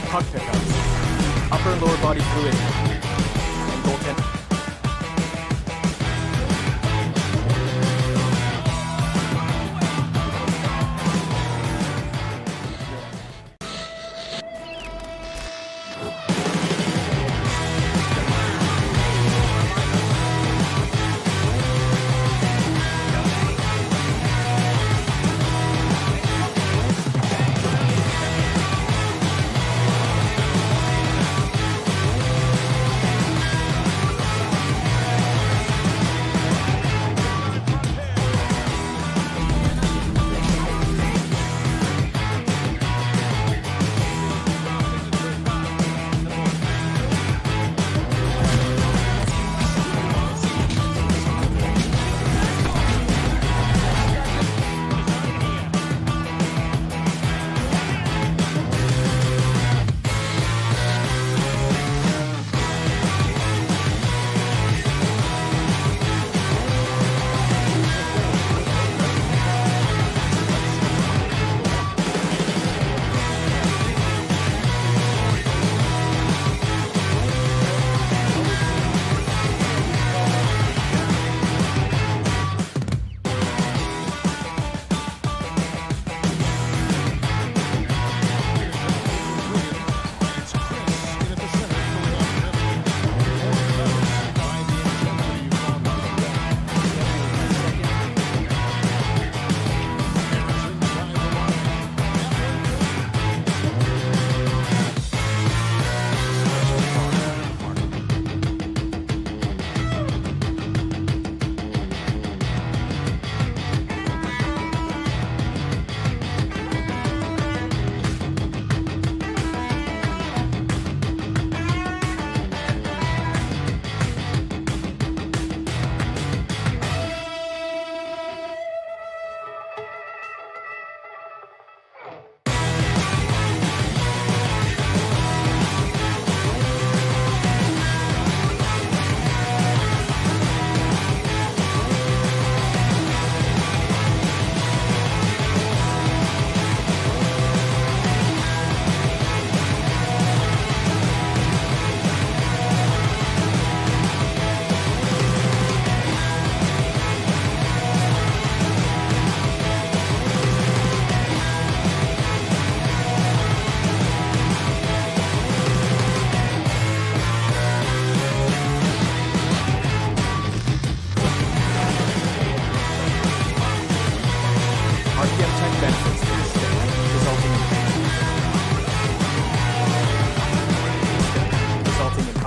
puck pickups, upper and lower body fluidity, and goaltending.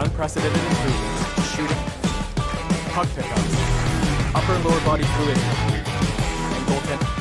Unprecedented improvements, shooting, puck pickups, upper and lower body fluidity, and goaltending.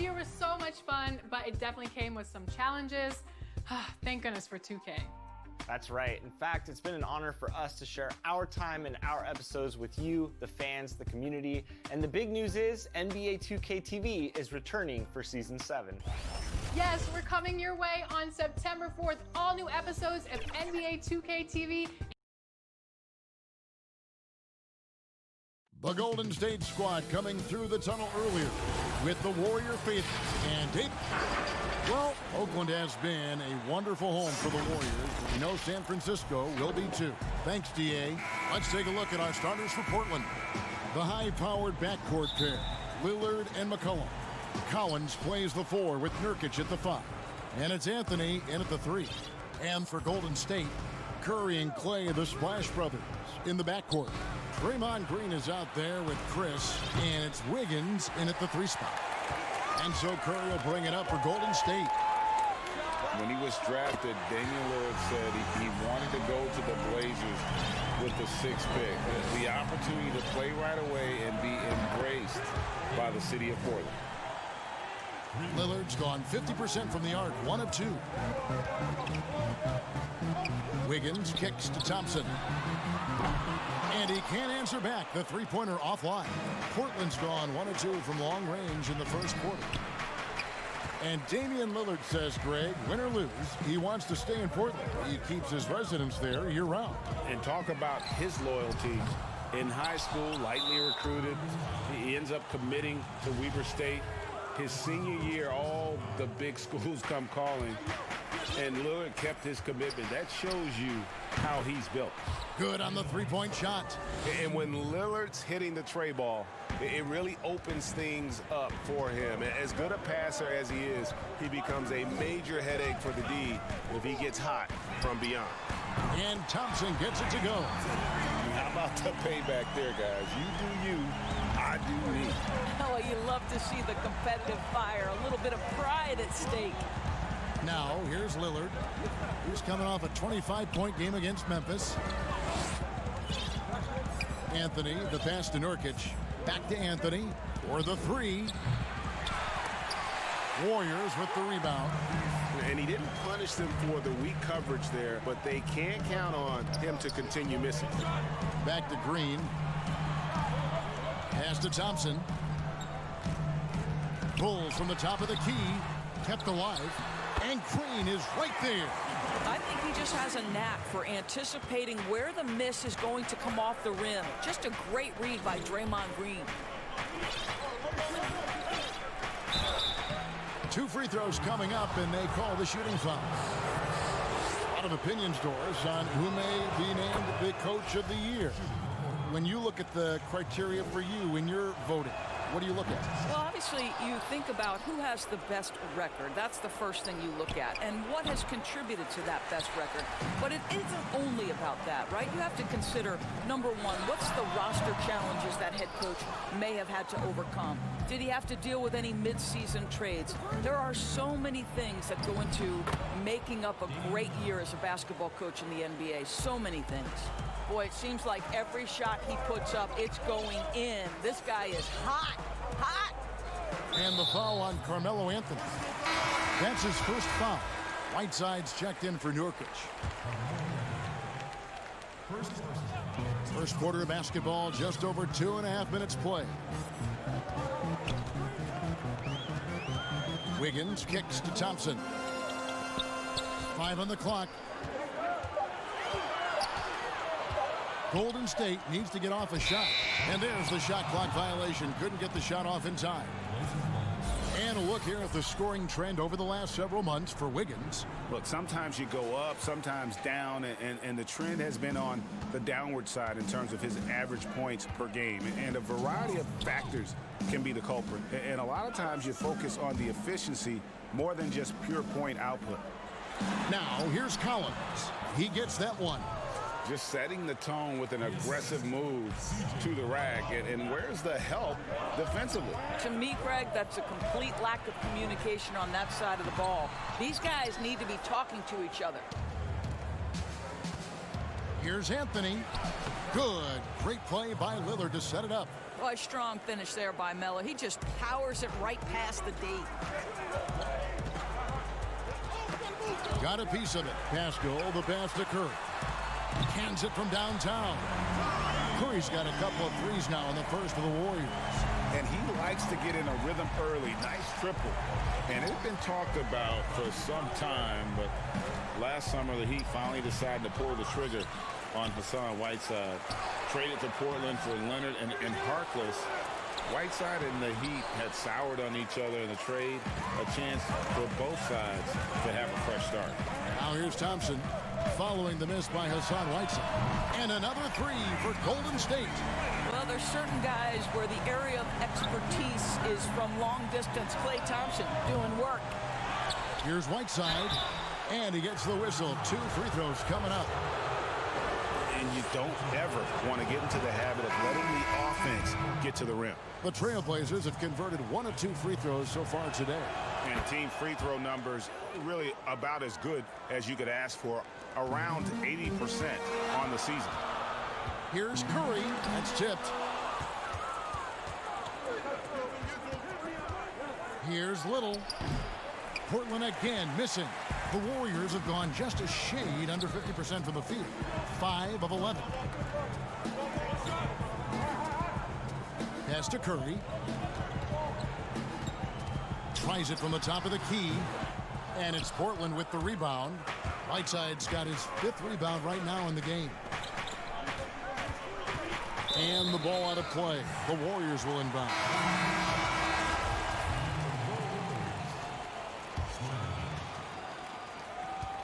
year was so much fun, but it definitely came with some challenges. Thank goodness for 2K. That's right. In fact, it's been an honor for us to share our time and our episodes with you, the fans, the community. And the big news is NBA 2K TV is returning for Season 7. Yes, we're coming your way on September 4th. All new episodes of NBA 2K TV. The Golden State squad coming through the tunnel earlier with the Warrior faithful. And Dave, well, Oakland has been a wonderful home for the Warriors. We know San Francisco will be too. Thanks, DA. Let's take a look at our starters for Portland. The high-powered backcourt pair, Lillard and McCollum. Collins plays the 4 with Nurkic at the 5. And it's Anthony in at the 3. And for Golden State, Curry and Clay, the Splash Brothers, in the backcourt. Draymond Green is out there with Chris, and it's Wiggins in at the 3 spot. And so Curry will bring it up for Golden State. When he was drafted, Damian Lillard said he wanted to go to the Blazers with the 6th pick. The opportunity to play right away and be embraced by the city of Portland. Lillard's gone 50% from the arc, 1 of 2. Wiggins kicks to Thompson. And he can't answer back. The three-pointer offline. Portland's gone 1 of 2 from long range in the first quarter. And Damian Lillard says, Greg, win or lose, he wants to stay in Portland. He keeps his residence there year-round. And talk about his loyalty. In high school, lightly recruited, he ends up committing to Weber State. His senior year, all the big schools come calling, and Lillard kept his commitment. That shows you how he's built. Good on the three-point shot. And when Lillard's hitting the tray ball, it really opens things up for him. As good a passer as he is, he becomes a major headache for the D if he gets hot from beyond. And Thompson gets it to go. How about the payback there, guys? You do you, I do me. Oh, you love to see the competitive fire, a little bit of pride at stake. Now, here's Lillard. He's coming off a 25-point game against Memphis. Anthony, the pass to Nurkic. Back to Anthony for the 3. Warriors with the rebound. And he didn't punish them for the weak coverage there, but they can't count on him to continue missing. Back to Green. Pass to Thompson. Bulls from the top of the key. Kept alive. And Green is right there. I think he just has a knack for anticipating where the miss is going to come off the rim. Just a great read by Draymond Green. 2 free throws coming up, and they call the shooting foul. A lot of opinions, Doris, on who may be named the coach of the year. When you look at the criteria for you when you're voting, what do you look at? Well, obviously, you think about who has the best record. That's the first thing you look at. And what has contributed to that best record. But it isn't only about that, right? You have to consider, number one, what's the roster challenges that head coach may have had to overcome? Did he have to deal with any mid-season trades? There are so many things that go into making up a great year as a basketball coach in the NBA. So many things. Boy, it seems like every shot he puts up, it's going in. This guy is hot, hot. And the foul on Carmelo Anthony. That's his first foul. Whiteside's checked in for Nurkic. First quarter of basketball, just over 2.5 minutes play. Wiggins kicks to Thompson. 5 on the clock. Golden State needs to get off a shot. And there's the shot clock violation. Couldn't get the shot off in time. And a look here at the scoring trend over the last several months for Wiggins. Look, sometimes you go up, sometimes down, and the trend has been on the downward side in terms of his average points per game. And a variety of factors can be the culprit. And a lot of times you focus on the efficiency more than just pure point output. Now, here's Collins. He gets that one. Just setting the tone with an aggressive move to the rack. And where's the help defensively? To me, Greg, that's a complete lack of communication on that side of the ball. These guys need to be talking to each other. Here's Anthony. Good. Great play by Lillard to set it up. Boy, strong finish there by Melo. He just powers it right past the D. Got a piece of it. Pass goal, the pass to Curry. Cans it from downtown. Curry's got a couple of threes now in the first of the Warriors. And he likes to get in a rhythm early. Nice triple. And it's been talked about for some time, but last summer the Heat finally decided to pull the trigger on Hassan Whiteside. Traded to Portland for Leonard and Harkless. Whiteside and the Heat had soured on each other in the trade. A chance for both sides to have a fresh start. Now here's Thompson following the miss by Hassan Whiteside. And another three for Golden State. Well, there's certain guys where the area of expertise is from long distance. Klay Thompson doing work. Here's Whiteside, and he gets the whistle. 2 free throws coming up. And you don't ever want to get into the habit of letting the offense get to the rim. The Trailblazers have converted 1 of 2 free throws so far today. And team free throw numbers really about as good as you could ask for, around 80% on the season. Here's Curry. That's tipped. Here's Little. Portland again missing. The Warriors have gone just a shade under 50% from the field. 5 of 11. Pass to Curry. Tries it from the top of the key. And it's Portland with the rebound. Whiteside's got his 5th rebound right now in the game. And the ball out of play. The Warriors will inbound.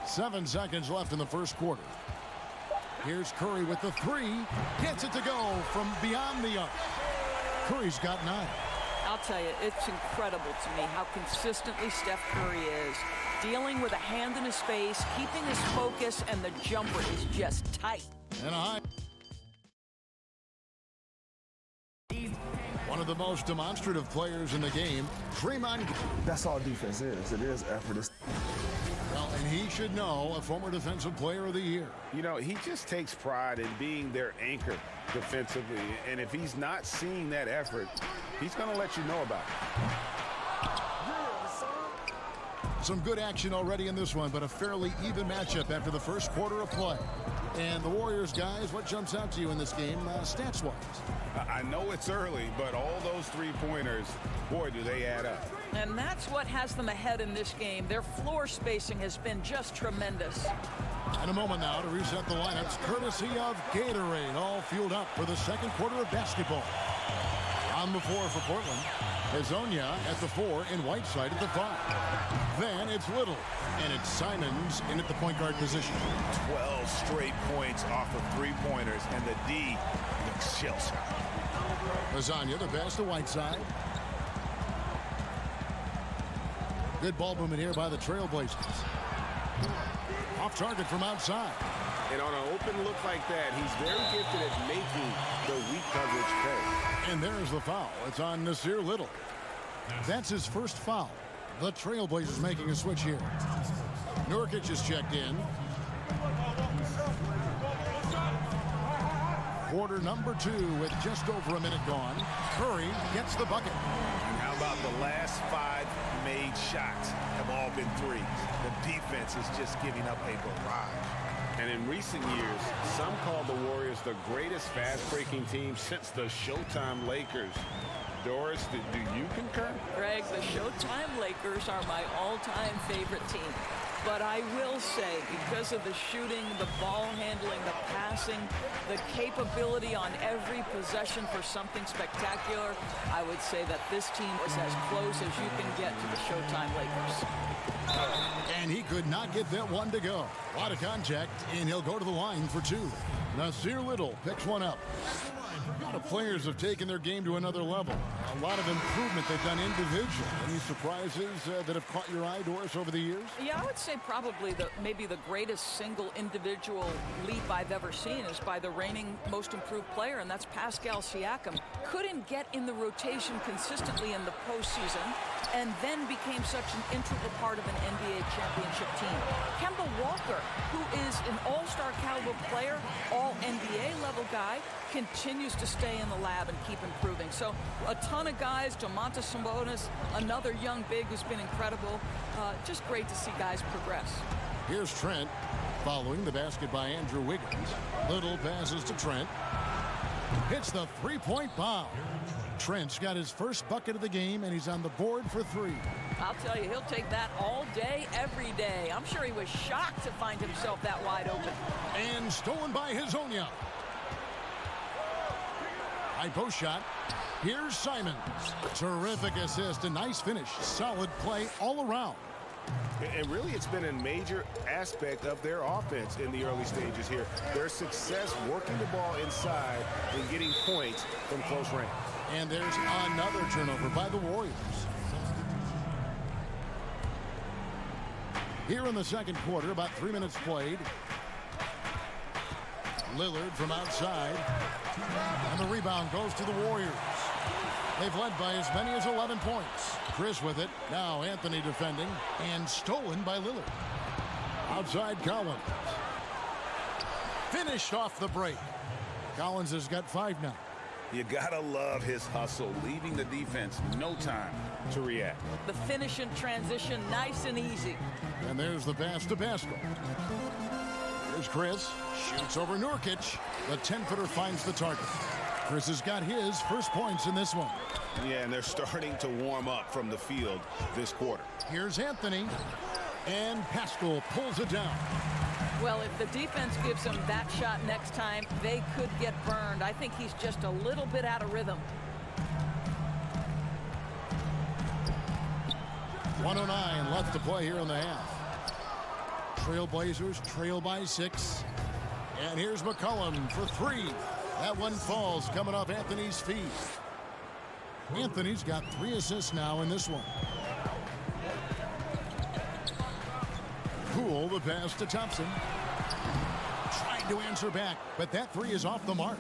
Seven seconds left in the first quarter. Here's Curry with the 3. Gets it to go from beyond the arc. Curry's got 9. I'll tell you, it's incredible to me how consistently Steph Curry is. Dealing with a hand in his face, keeping his focus, and the jumper is just tight. And a high. One of the most demonstrative players in the game, Draymond. That's all defense is. It is effort. Well, and he should know, a former Defensive Player of the Year. You know, he just takes pride in being their anchor defensively. And if he's not seeing that effort, he's going to let you know about it. Some good action already in this one, but a fairly even matchup after the first quarter of play. And the Warriors, guys, what jumps out to you in this game, stats-wise? I know it's early, but all those three-pointers, boy, do they add up. And that's what has them ahead in this game. Their floor spacing has been just tremendous. In a moment now to reset the lineups, courtesy of Gatorade, all fueled up for the second quarter of basketball. On the floor for Portland, Hezonja at the 4 and Whiteside at the 5. Then it's Little, and it's Simons in at the point guard position. 12 straight points off of three-pointers, and the D looks shell-shocked. Hezonja, the pass to Whiteside. Good ball movement here by the Trailblazers. Off target from outside. And on an open look like that, he's very gifted at making the weak coverage pay. And there's the foul. It's on Nasir Little. That's his first foul. The Trailblazers making a switch here. Nurkic is checked in. Quarter number 2 with just over a minute gone. Curry gets the bucket. And how about the last 5 made shots have all been threes? The defense is just giving up a barrage. And in recent years, some call the Warriors the greatest fast-breaking team since the Showtime Lakers. Doris, do you concur? Greg, the Showtime Lakers are my all-time favorite team. But I will say, because of the shooting, the ball handling, the passing, the capability on every possession for something spectacular, I would say that this team was as close as you can get to the Showtime Lakers. And he could not get that one to go. A lot of contact, and he'll go to the line for 2. Nasir Little picks one up. A lot of players have taken their game to another level. A lot of improvement they've done individually. Any surprises that have caught your eye, Doris, over the years? Yeah, I would say probably maybe the greatest single individual leap I've ever seen is by the reigning most improved player, and that's Pascal Siakam. Couldn't get in the rotation consistently in the postseason, and then became such an integral part of an NBA championship team. Kemba Walker, who is an all-star caliber player, all NBA level guy, continues continues to stay in the lab and keep improving. So a ton of guys, Domantas Sabonis, another young big who's been incredible. Just great to see guys progress. Here's Trent following the basket by Andrew Wiggins. Little passes to Trent. Hits the three-point bomb. Trent's got his first bucket of the game, and he's on the board for 3. I'll tell you, he'll take that all day, every day. I'm sure he was shocked to find himself that wide open. And stolen by Hezonja. High post shot. Here's Simons. Terrific assist, a nice finish. Solid play all around. And really, it's been a major aspect of their offense in the early stages here. Their success working the ball inside and getting points from close range. And there's another turnover by the Warriors. Here in the second quarter, about 3 minutes played. Lillard from outside. And the rebound goes to the Warriors. They've led by as many as 11 points. Chris with it. Now Anthony defending. And stolen by Lillard. Outside Collins. Finished off the break. Collins has got 5 now. You gotta love his hustle, leaving the defense no time to react. The finish in transition, nice and easy. And there's the pass to Pascal. Here's Chris. Shoots over Nurkic. The 10-footer finds the target. Chris has got his first points in this one. Yeah, and they're starting to warm up from the field this quarter. Here's Anthony. And Pascal pulls it down. Well, if the defense gives him that shot next time, they could get burned. I think he's just a little bit out of rhythm. 1:09 left to play here in the half. Trailblazers trail by 6. And here's McCollum for 3. That one falls coming off Anthony's feet. Anthony's got 3 assists now in this one. Poole, the pass to Thompson. Trying to answer back, but that 3 is off the mark.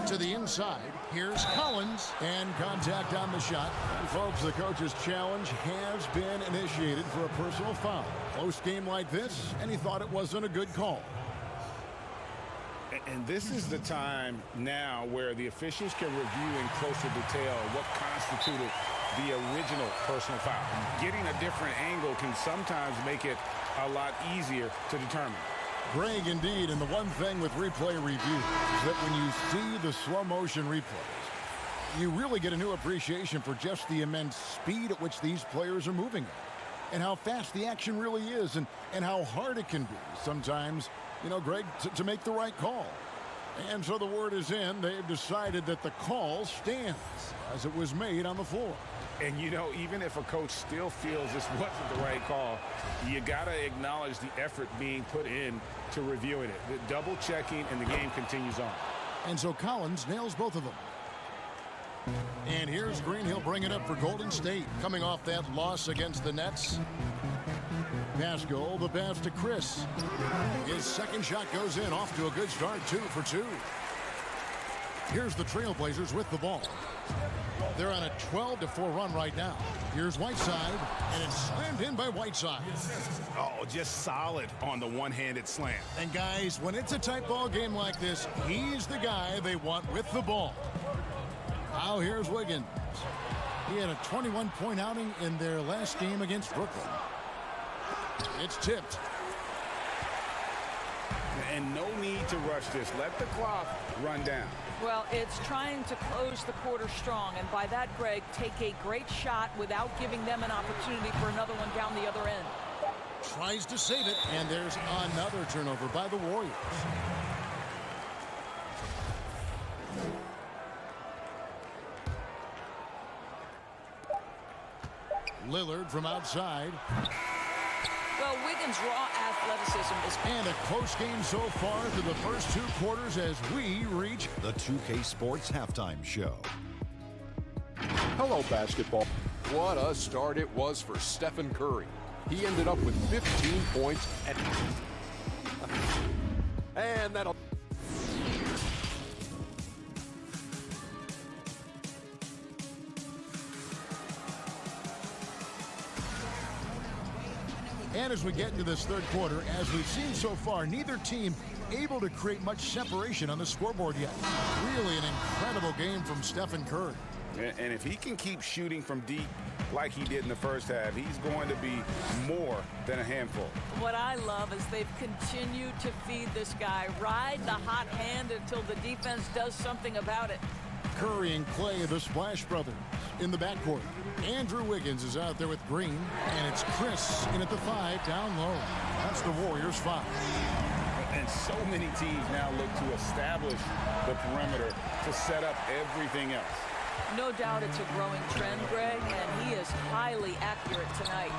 To the inside, here's Collins, and contact on the shot. And folks, the coach's challenge has been initiated for a personal foul. Close game like this, and he thought it wasn't a good call. And this is the time now where the officials can review in closer detail what constituted the original personal foul. Getting a different angle can sometimes make it a lot easier to determine. Greg, indeed, and the one thing with replay review is that when you see the slow motion replays, you really get a new appreciation for just the immense speed at which these players are moving at, and how fast the action really is, and how hard it can be sometimes, you know, Greg, to make the right call. And so the word is in. They've decided that the call stands as it was made on the floor. And, you know, even if a coach still feels this wasn't the right call, you got to acknowledge the effort being put in to reviewing it. The double checking, and the game continues on. And so Collins nails both of them. And here's Green. He'll bring it up for Golden State. Coming off that loss against the Nets. Pascal, the pass to Chris. His second shot goes in, off to a good start, 2 for 2. Here's the Trailblazers with the ball. They're on a 12-4 run right now. Here's Whiteside, and it's slammed in by Whiteside. Oh, just solid on the one-handed slam. And guys, when it's a tight ball game like this, he's the guy they want with the ball. Now here's Wiggins. He had a 21-point outing in their last game against Brooklyn. It's tipped. And no need to rush this. Let the clock run down. Well, it's trying to close the quarter strong, and by that, Greg, take a great shot without giving them an opportunity for another one down the other end. Tries to save it, and there's another turnover by the Warriors. Lillard from outside. Well, Wiggins' raw athleticism is... And a close game so far through the first 2 quarters as we reach the 2K Sports Halftime Show. Hello, basketball. What a start it was for Stephen Curry. He ended up with 15 points and that'll... And as we get into this third quarter, as we've seen so far, neither team able to create much separation on the scoreboard yet. Really an incredible game from Stephen Curry. And if he can keep shooting from deep like he did in the first half, he's going to be more than a handful. What I love is they've continued to feed this guy, ride the hot hand until the defense does something about it. Curry and Clay, the Splash Brothers, in the backcourt. Andrew Wiggins is out there with Green, and it's Chris in at the 5 down low. That's the Warriors' 5. And so many teams now look to establish the perimeter to set up everything else. No doubt it's a growing trend, Greg, and he is highly accurate tonight.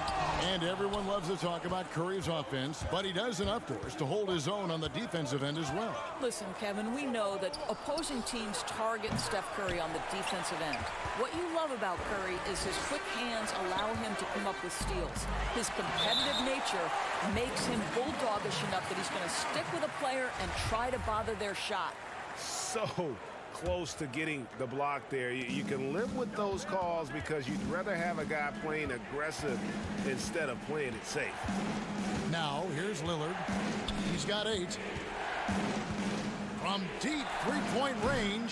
And everyone loves to talk about Curry's offense, but he does enough for us to hold his own on the defensive end as well. Listen, Kevin, we know that opposing teams target Steph Curry on the defensive end. What you love about Curry is his quick hands allow him to come up with steals. His competitive nature makes him bulldogish enough that he's going to stick with a player and try to bother their shot. So close to getting the block there. You can live with those calls because you'd rather have a guy playing aggressive instead of playing it safe. Now, here's Lillard. He's got 8. From deep three-point range,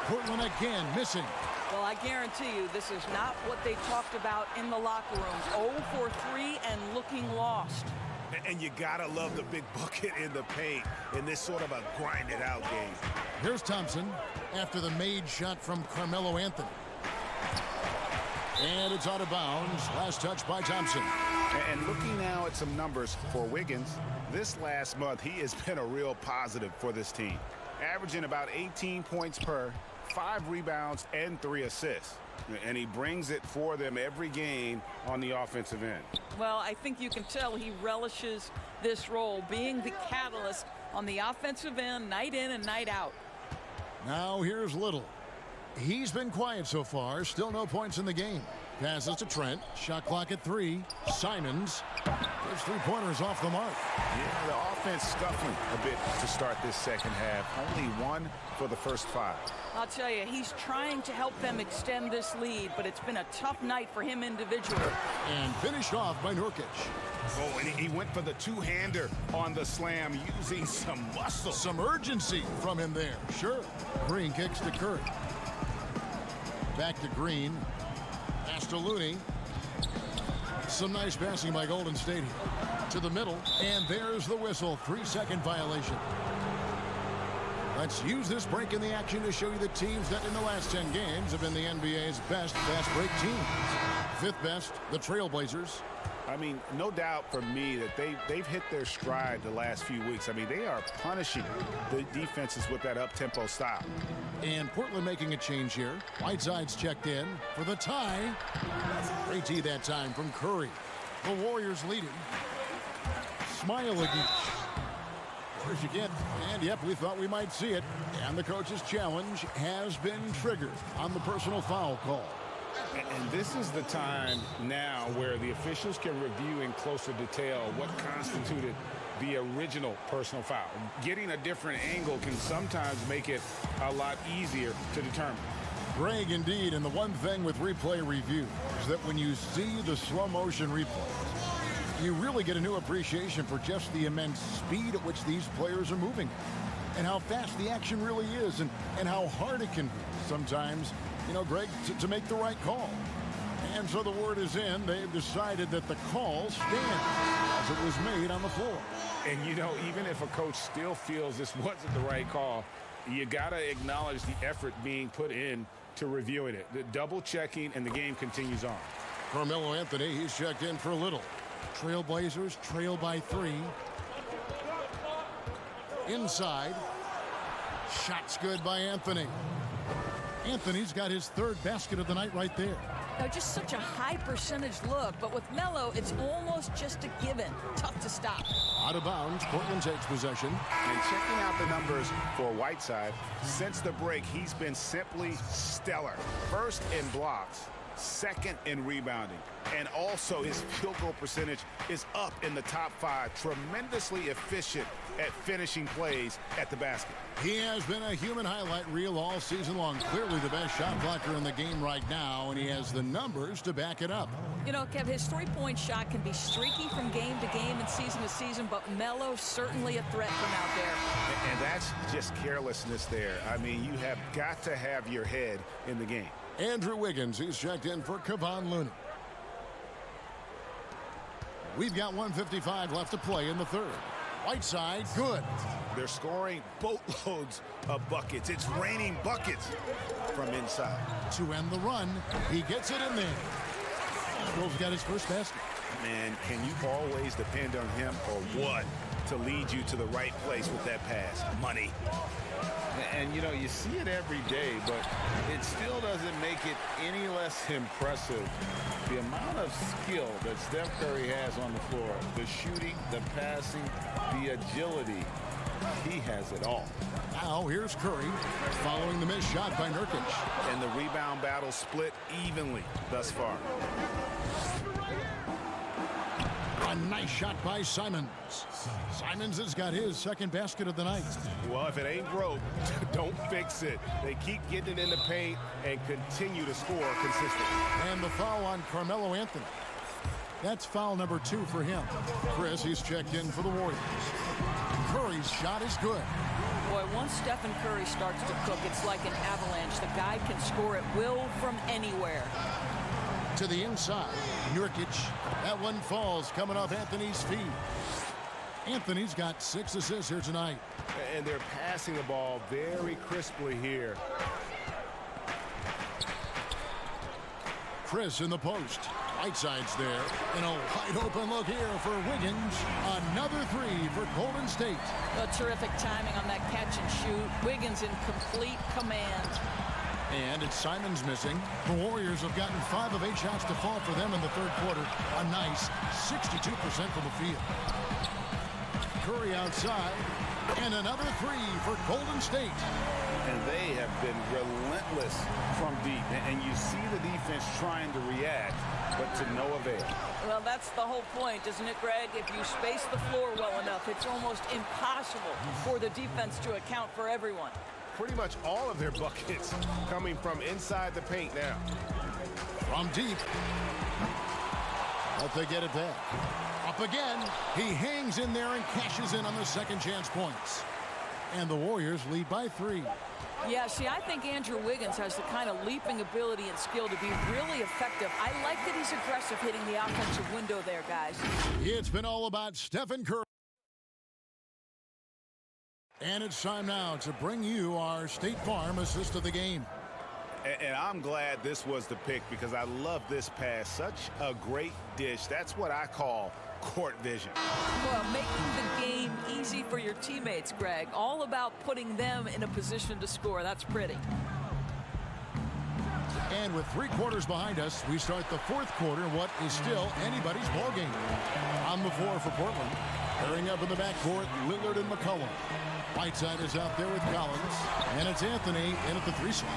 Portland again missing. Well, I guarantee you this is not what they talked about in the locker rooms. 0 for 3 and looking lost. And you gotta love the big bucket in the paint in this sort of a grind-it-out game. Here's Thompson after the made shot from Carmelo Anthony. And it's out of bounds. Last touch by Thompson. And looking now at some numbers for Wiggins, this last month he has been a real positive for this team. Averaging about 18 points per, 5 rebounds, and 3 assists. And he brings it for them every game on the offensive end. Well, I think you can tell he relishes this role, being the catalyst on the offensive end, night in and night out. Now here's Little. He's been quiet so far. Still no points in the game. Passes to Trent. Shot clock at 3. Simons. His 3-pointers off the mark. Yeah, the offense scuffling a bit to start this second half. Only 1 for the first 5. I'll tell you, he's trying to help them extend this lead, but it's been a tough night for him individually. And finished off by Nurkic. Oh, and he went for the two-hander on the slam, using some muscle. Some urgency from him there. Sure. Green kicks to Curry. Back to Green. Pass to Looney. Some nice passing by Golden State here. To the middle. And there's the whistle. 3-second violation. Let's use this break in the action to show you the teams that in the last 10 games have been the NBA's best fast break teams. 5th best, the Trailblazers. I mean, no doubt for me that they've hit their stride the last few weeks. I mean, they are punishing the defenses with that up-tempo style. And Portland making a change here. Whiteside's checked in for the tie. Great tee that time from Curry. The Warriors leading. Smile-a-geek. As you get, and yep, we thought we might see it. And the coach's challenge has been triggered on the personal foul call. And this is the time now where the officials can review in closer detail what constituted the original personal foul. Getting a different angle can sometimes make it a lot easier to determine. Greg, indeed, and the one thing with replay review is that when you see the slow motion replays, you really get a new appreciation for just the immense speed at which these players are moving and how fast the action really is and how hard it can be sometimes, you know, Greg, to make the right call. And so the word is in. They've decided that the call stands as it was made on the floor. And, you know, even if a coach still feels this wasn't the right call, you got to acknowledge the effort being put in to reviewing it. The double checking, and the game continues on. Carmelo Anthony, he's checked in for Little. Trailblazers trail by 3. Inside. Shots good by Anthony. Anthony's got his 3rd basket of the night right there. Now, just such a high percentage look, but with Melo, it's almost just a given. Tough to stop. Out of bounds, Portland takes possession. And checking out the numbers for Whiteside, since the break, he's been simply stellar. First in blocks, second in rebounding. And also his field goal percentage is up in the top 5. Tremendously efficient at finishing plays at the basket. He has been a human highlight reel all season long. Clearly the best shot blocker in the game right now, and he has the numbers to back it up. You know, Kev, his three-point shot can be streaky from game to game and season to season, but Melo certainly a threat from out there. And that's just carelessness there. I mean, you have got to have your head in the game. Andrew Wiggins, he's checked in for Kevon Looney. We've got 1:55 left to play in the third. Whiteside, good. They're scoring boatloads of buckets. It's raining buckets from inside. To end the run, he gets it in there. Stroll's got his first basket. Man, can you always depend on him or what to lead you to the right place with that pass? Money. And, you know, you see it every day, but it still doesn't make it any less impressive. The amount of skill that Steph Curry has on the floor, the shooting, the passing, the agility, he has it all. Now here's Curry following the missed shot by Nurkic. And the rebound battle split evenly thus far. A nice shot by Simons. Simons has got his second basket of the night. Well, if it ain't broke, don't fix it. They keep getting it in the paint and continue to score consistently. And the foul on Carmelo Anthony. That's foul number 2 for him. Chris, he's checked in for the Warriors. Curry's shot is good. Boy, once Stephen Curry starts to cook, it's like an avalanche. The guy can score at will from anywhere. To the inside, Nurkic. That one falls coming off Anthony's feet. Anthony's got 6 assists here tonight. And they're passing the ball very crisply here. Chris in the post. Whiteside's there. And a wide open look here for Wiggins. Another 3 for Golden State. A terrific timing on that catch and shoot. Wiggins in complete command. And it's Simons missing. The Warriors have gotten 5 of 8 shots to fall for them in the third quarter. A nice 62% from the field. Curry outside. And another 3 for Golden State. And they have been relentless from deep. And you see the defense trying to react, but to no avail. Well, that's the whole point, isn't it, Greg? If you space the floor well enough, it's almost impossible for the defense to account for everyone. Pretty much all of their buckets coming from inside the paint now. From deep. But they get it back. Up again. He hangs in there and cashes in on the second chance points. And the Warriors lead by 3. Yeah, see, I think Andrew Wiggins has the kind of leaping ability and skill to be really effective. I like that he's aggressive hitting the offensive window there, guys. It's been all about Stephen Curry. And it's time now to bring you our State Farm assist of the game. And I'm glad this was the pick because I love this pass. Such a great dish. That's what I call court vision. Well, making the game easy for your teammates, Greg. All about putting them in a position to score. That's pretty. And with 3 quarters behind us, we start the fourth quarter in what is still anybody's ball game. On the floor for Portland. Pairing up in the backcourt, Lillard and McCollum. Whiteside is out there with Collins. And it's Anthony in at the 3 slot.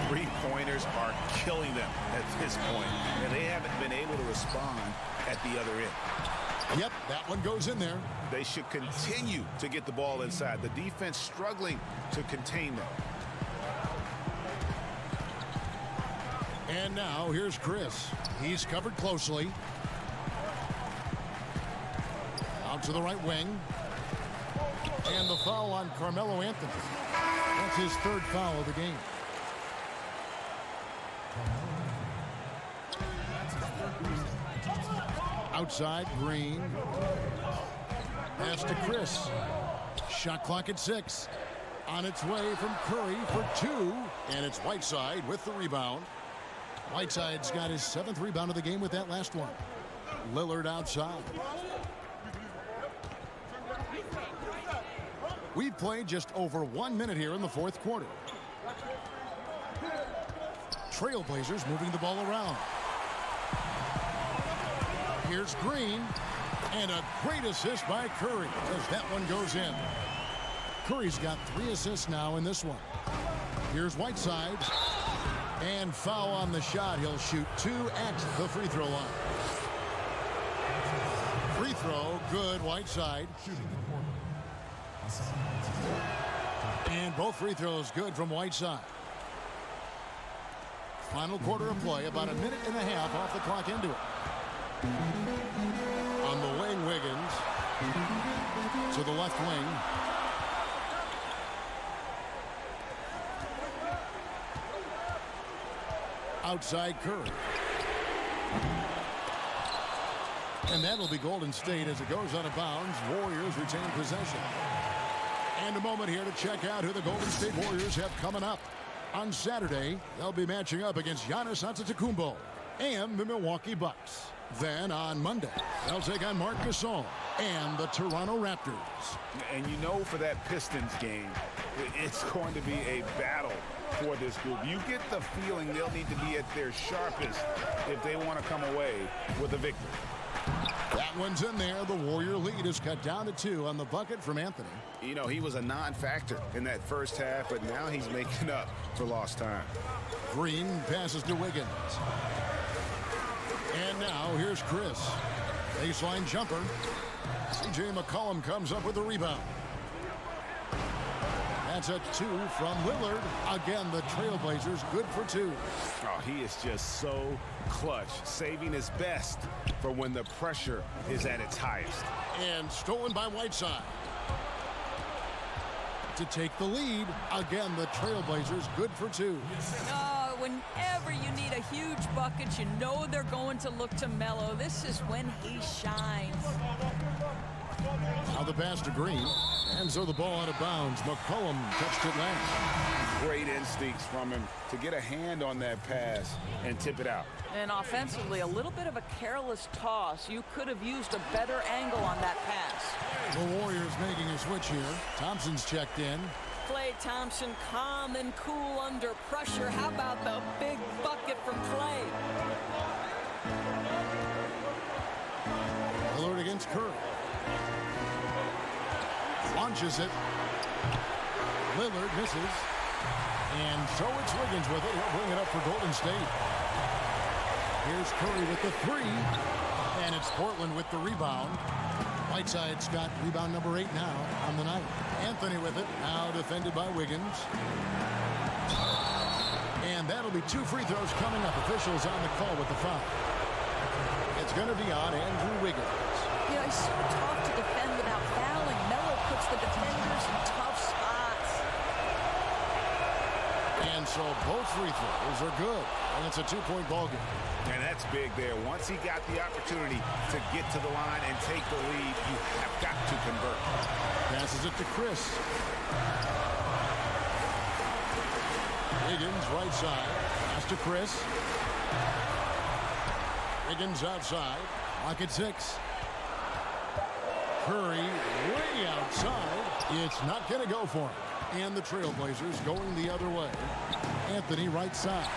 3-pointers are killing them at this point. And they haven't been able to respond at the other end. Yep, that one goes in there. They should continue to get the ball inside. The defense struggling to contain them. And now here's Chris. He's covered closely. Out to the right wing. And the foul on Carmelo Anthony. That's his 3rd foul of the game. Outside, Green. Pass to Chris. Shot clock at 6. On its way from Curry for 2. And it's Whiteside with the rebound. Whiteside's got his 7th rebound of the game with that last one. Lillard outside. We've played just over 1 minute here in the fourth quarter. Trailblazers moving the ball around. Here's Green. And a great assist by Curry as that one goes in. Curry's got 3 assists now in this one. Here's Whiteside. And foul on the shot. He'll shoot 2 at the free throw line. Free throw, good, Whiteside. And both free throws good from Whiteside. Final quarter of play, about a minute and a half off the clock into it. On the wing, Wiggins to the left wing. Outside Curry. And that'll be Golden State as it goes out of bounds. Warriors retain possession. And a moment here to check out who the Golden State Warriors have coming up. On Saturday, they'll be matching up against Giannis Antetokounmpo and the Milwaukee Bucks. Then on Monday, they'll take on Marc Gasol and the Toronto Raptors. And you know, for that Pistons game, it's going to be a battle for this group. You get the feeling they'll need to be at their sharpest if they want to come away with a victory. That one's in there. The Warrior lead is cut down to 2 on the bucket from Anthony. You know, he was a non-factor in that first half, but now he's making up for lost time. Green passes to Wiggins. And now here's Chris. Baseline jumper. C.J. McCollum comes up with the rebound. That's a 2 from Lillard. Again, the Trailblazers good for 2. Oh, he is just so clutch, saving his best for when the pressure is at its highest. And stolen by Whiteside. To take the lead. Again, the Trailblazers good for 2. Whenever you need a huge bucket, you know they're going to look to Melo. This is when he shines. Now the pass to Green. And so the ball out of bounds. McCollum touched it last. Great instincts from him to get a hand on that pass and tip it out. And offensively, a little bit of a careless toss. You could have used a better angle on that pass. The Warriors making a switch here. Thompson's checked in. Klay Thompson, calm and cool under pressure. How about the big bucket from Klay? Lillard against Curry. Launches it. Lillard misses. And so it's Wiggins with it. He'll bring it up for Golden State. Here's Curry with the 3. And it's Portland with the rebound. Whiteside's got rebound number 8 now on the night. Anthony with it, now defended by Wiggins. And that'll be 2 free throws coming up. Officials on the call with the foul. It's going to be on Andrew Wiggins. Yeah, he's so tough to defend without fouling. Melo puts the defenders in tough spots. And so both free throws are good. And it's a 2-point ball game. And that's big there. Once he got the opportunity to get to the line and take the lead, you have got to convert. Passes it to Chris. Wiggins right side. Pass to Chris. Wiggins outside. Lock at 6. Curry way outside. It's not going to go for him. And the Trailblazers going the other way. Anthony right side.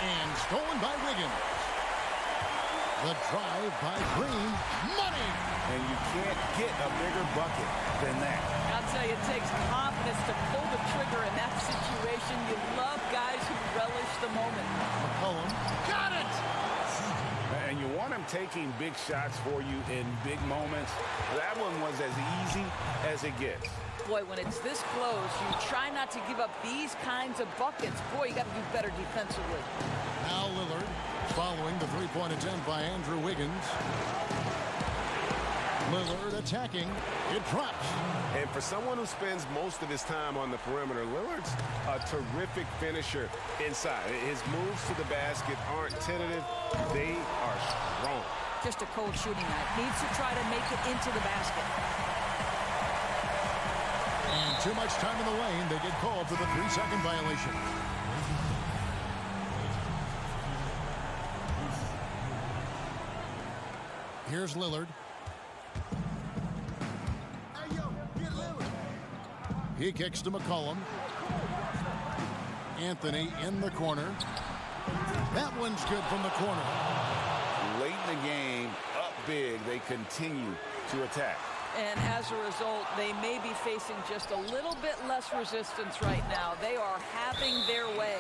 And stolen by Wiggins. The drive by Green. Money! And you can't get a bigger bucket than that. I'll tell you, it takes confidence to pull the trigger in that situation. You love guys who relish the moment. McCollum got it! And you want him taking big shots for you in big moments. That one was as easy as it gets. Boy, when it's this close, you try not to give up these kinds of buckets. Boy, you got to do better defensively. Now Lillard following the 3-point attempt by Andrew Wiggins. Lillard attacking. It drops. And for someone who spends most of his time on the perimeter, Lillard's a terrific finisher inside. His moves to the basket aren't tentative. They are strong. Just a cold shooting night. Needs to try to make it into the basket. And too much time in the lane. They get called for the 3-second violation. Here's Lillard. He kicks to McCollum. Anthony in the corner. That one's good from the corner. Late in the game, up big, they continue to attack. And as a result, they may be facing just a little bit less resistance right now. They are having their way.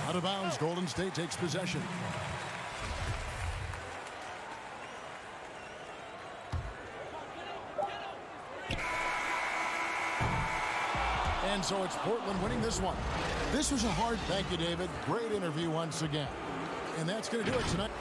Out of bounds, Golden State takes possession. And so it's Portland winning this one. This was a hard thank you, David. Great interview once again. And that's going to do it tonight.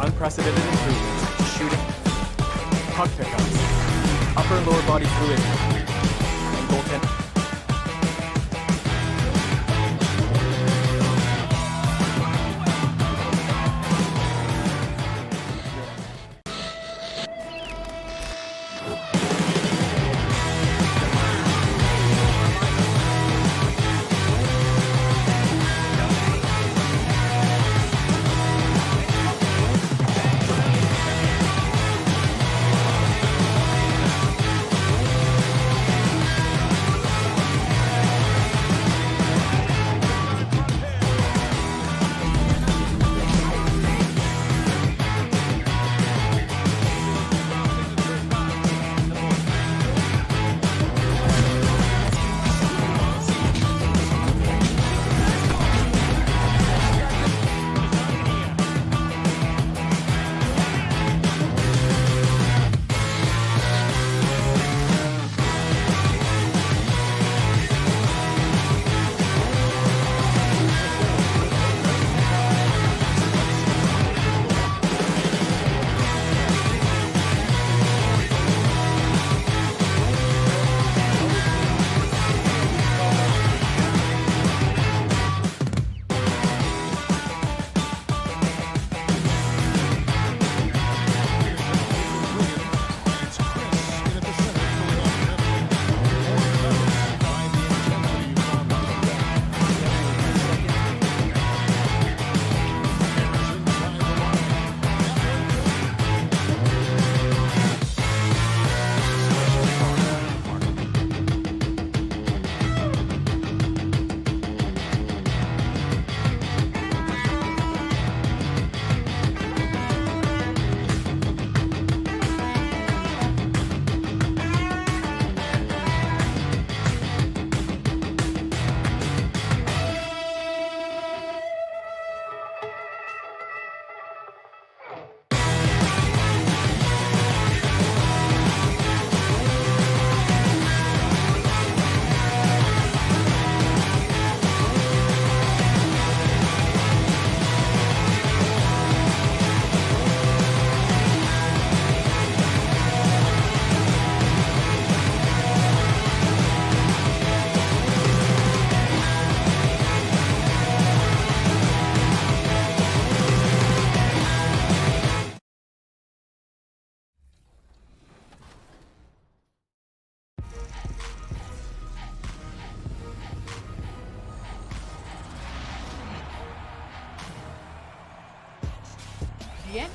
unprecedented improvements to shooting, puck pickups, upper and lower body fluidity, and goaltending.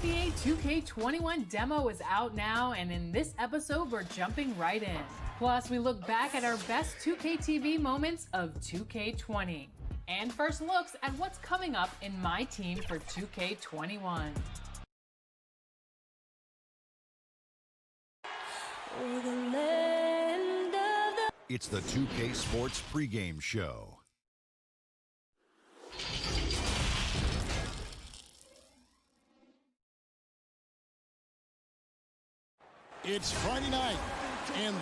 NBA 2K21 demo is out now, and in this episode, we're jumping right in. Plus, we look back at our best 2K TV moments of 2K20. And first looks at what's coming up in my team for 2K21. It's the 2K Sports pregame show. It's Friday night, and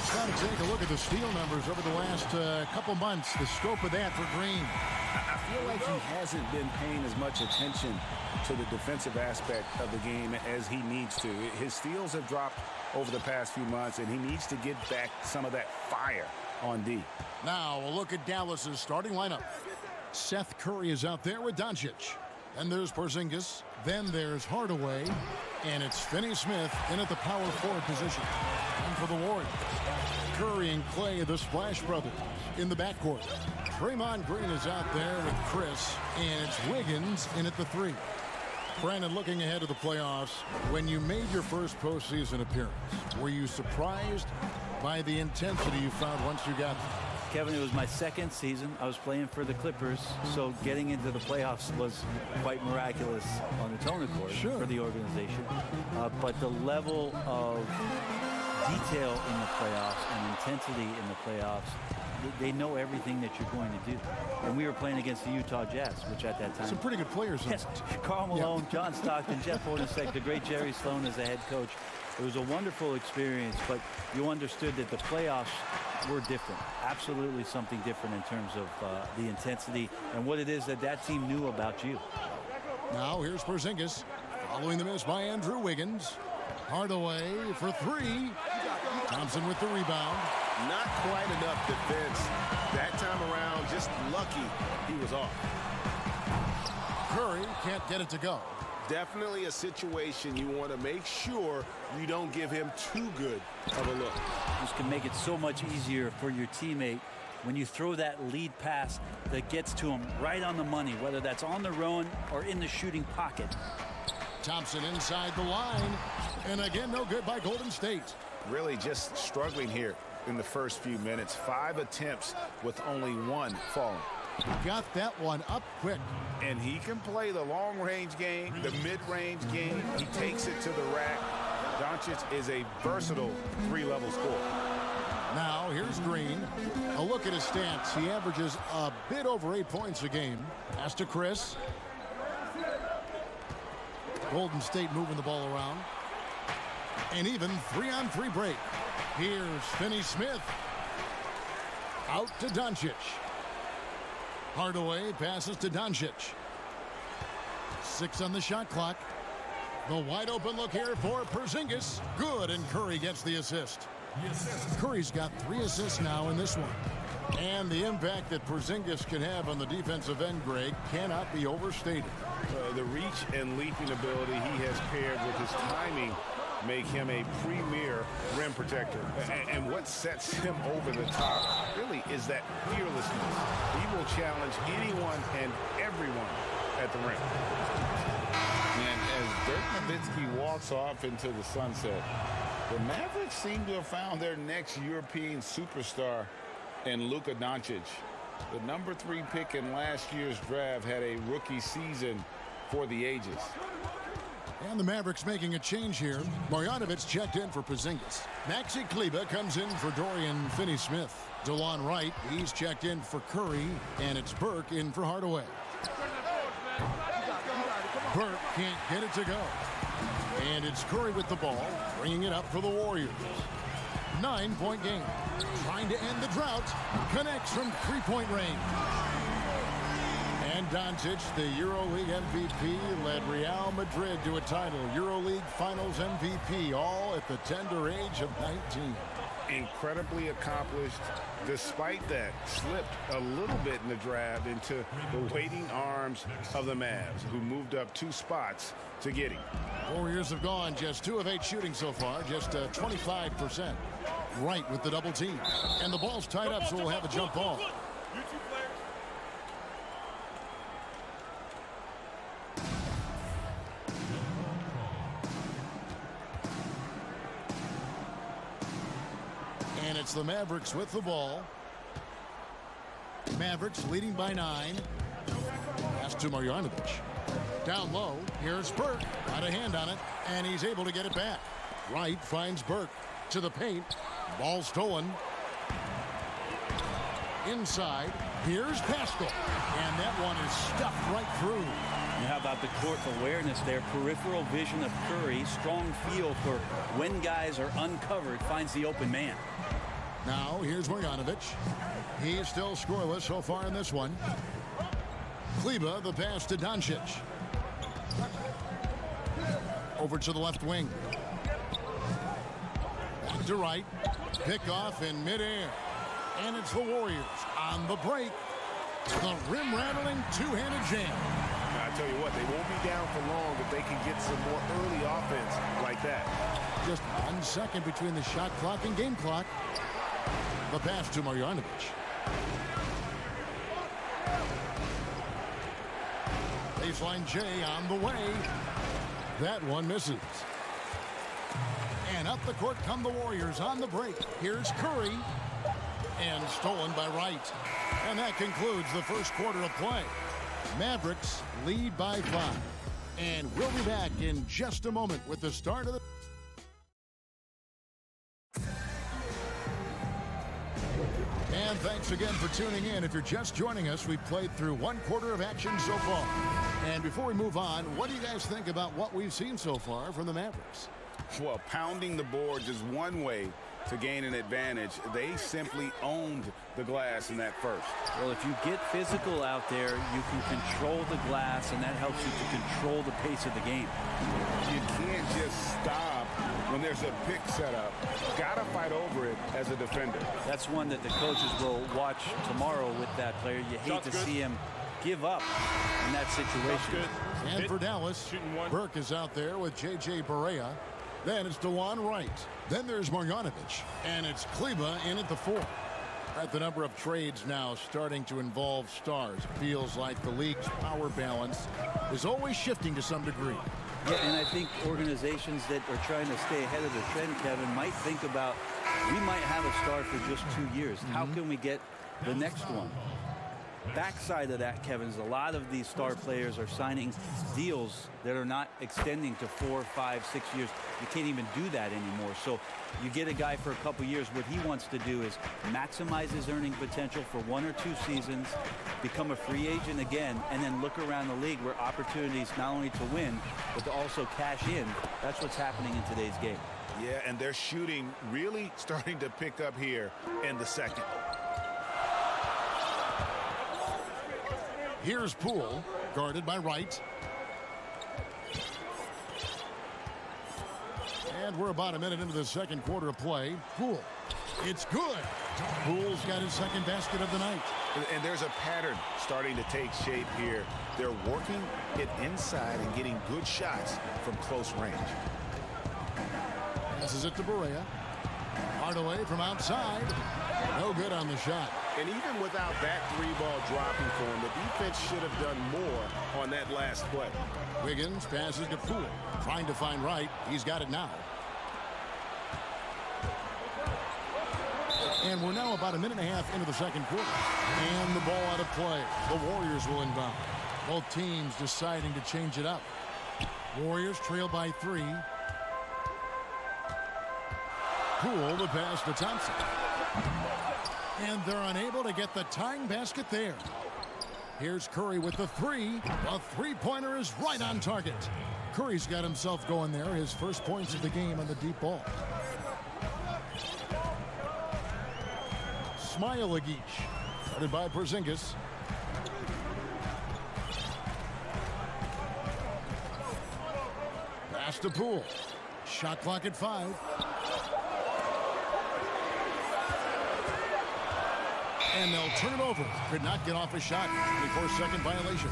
trying to take a look at the steal numbers over the last couple months. The scope of that for Green. I feel like he hasn't been paying as much attention to the defensive aspect of the game as he needs to. His steals have dropped over the past few months, and he needs to get back some of that fire on D. Now a look at Dallas's starting lineup. Seth Curry is out there with Doncic. And there's Porzingis. Then there's Hardaway. And it's Finney-Smith in at the power forward position. And for the Warriors, Curry and Clay, the Splash Brothers, in the backcourt. Draymond Green is out there with Chris. And it's Wiggins in at the 3. Brandon, looking ahead to the playoffs, when you made your first postseason appearance, were you surprised by the intensity you found once you got there? Kevin, it was my second season. I was playing for the Clippers, so getting into the playoffs was quite miraculous on its own accord for the organization. But the level of detail in the playoffs and intensity in the playoffs, they know everything that you're going to do. And we were playing against the Utah Jazz, which at that time... Some pretty good players. Yes, Karl Malone, John Stockton, Jeff Hornacek, the great Jerry Sloan as the head coach. It was a wonderful experience, but you understood that the playoffs were different. Absolutely something different in terms of the intensity and what it is that that team knew about you. Now here's Porzingis, following the miss by Andrew Wiggins. Hardaway for 3. Thompson with the rebound. Not quite enough defense. That time around, just lucky he was off. Curry can't get it to go. Definitely a situation you want to make sure you don't give him too good of a look. This can make it so much easier for your teammate when you throw that lead pass that gets to him right on the money, whether that's on the run or in the shooting pocket. Thompson inside the line, and again, no good by Golden State. Really just struggling here in the first few minutes. 5 attempts with only 1 falling. Got that one up quick. And he can play the long-range game, the mid-range game. He takes it to the rack. Doncic is a versatile 3-level scorer. Now, here's Green. A look at his stats. He averages a bit over 8 points a game. Pass to Chris. Golden State moving the ball around. And even 3-on-3 break. Here's Finney-Smith. Out to Doncic. Hardaway passes to Doncic. 6 on the shot clock. The wide open look here for Porzingis. Good, and Curry gets the assist. Curry's got 3 assists now in this one. And the impact that Porzingis can have on the defensive end, Greg, cannot be overstated. The reach and leaping ability he has paired with his timing make him a premier rim protector. And what sets him over the top really is that fearlessness. He will challenge anyone and everyone at the rim. And as Dirk Nowitzki walks off into the sunset, the Mavericks seem to have found their next European superstar in Luka Doncic. The number 3 pick in last year's draft had a rookie season for the ages. And the Mavericks making a change here. Marjanovic checked in for Porzingis. Maxi Kleber comes in for Dorian Finney-Smith. DeLon Wright, he's checked in for Curry. And it's Burke in for Hardaway. Burke can't get it to go. And it's Curry with the ball, bringing it up for the Warriors. 9-point game. Trying to end the drought. Connects from 3-point range. And Doncic, the EuroLeague MVP, led Real Madrid to a title. EuroLeague Finals MVP, all at the tender age of 19. Incredibly accomplished. Despite that, slipped a little bit in the draft into the waiting arms of the Mavs, who moved up 2 spots to get him. Warriors have gone just 2 of 8 shooting so far, just 25%. Right with the double team. And the ball's tied up, so we'll have a jump ball. And it's the Mavericks with the ball. Mavericks leading by 9. Pass to Marjanovic. Down low, here's Burke. Got a hand on it, and he's able to get it back. Wright finds Burke to the paint. Ball stolen. Inside, here's Pascal. And that one is stuffed right through. And how about the court awareness there? Peripheral vision of Curry. Strong feel for when guys are uncovered, finds the open man. Now, here's Marjanovic. He's still scoreless so far in this one. Kleber, the pass to Doncic. Over to the left wing. Back to Wright. Pick off in midair. And it's the Warriors on the break. The rim-rattling two-handed jam. I tell you what, they won't be down for long if they can get some more early offense like that. Just 1 second between the shot clock and game clock. The pass to Marjanovic. Baseline J on the way. That one misses. And up the court come the Warriors on the break. Here's Curry. And stolen by Wright. And that concludes the first quarter of play. Mavericks lead by 5. And we'll be back in just a moment with the start of the... And thanks again for tuning in. If you're just joining us, we've played through 1 quarter of action so far. And before we move on, what do you guys think about what we've seen so far from the Mavericks? Well, pounding the boards is one way to gain an advantage. They simply owned the glass in that first. Well, if you get physical out there, you can control the glass, and that helps you to control the pace of the game. You can't just stop when there's a pick set up. Gotta fight over it as a defender. That's one that the coaches will watch tomorrow with that player. You hate to see him give up in that situation. And for Dallas, Burke is out there with J.J. Barea. Then it's DeLon Wright. Then there's Marjanovic. And it's Kleber in at the 4. At the number of trades now starting to involve stars. It feels like the league's power balance is always shifting to some degree. Yeah, and I think organizations that are trying to stay ahead of the trend, Kevin, might think about, we might have a star for just 2 years. How can we get the next one? Backside of that, Kevin, is a lot of these star players are signing deals that are not extending to 4, 5, 6 years. You can't even do that anymore. So you get a guy for a couple years. What he wants to do is maximize his earning potential for 1 or 2 seasons, become a free agent again, and then look around the league where opportunities not only to win, but to also cash in. That's what's happening in today's game. Yeah, and their shooting really starting to pick up here in the second. Here's Poole, guarded by Wright. And we're about a minute into the second quarter of play. Poole, it's good. Poole's got his second basket of the night. And there's a pattern starting to take shape here. They're working it inside and getting good shots from close range. Passes it to Barea. Hardaway from outside. No good on the shot. And even without that 3-ball dropping for him, the defense should have done more on that last play. Wiggins passes to Poole. Trying to find Wright. He's got it now. And we're now about a minute and a half into the second quarter. And the ball out of play. The Warriors will inbound. Both teams deciding to change it up. Warriors trail by 3. Poole the pass to Thompson. And they're unable to get the tying basket there. Here's Curry with the 3. A three-pointer is right on target. Curry's got himself going there. His first points of the game on the deep ball. Smailagic, guarded by Porzingis. Pass to Poole. Shot clock at 5. And they'll turn it over. Could not get off a shot. 24-second violation.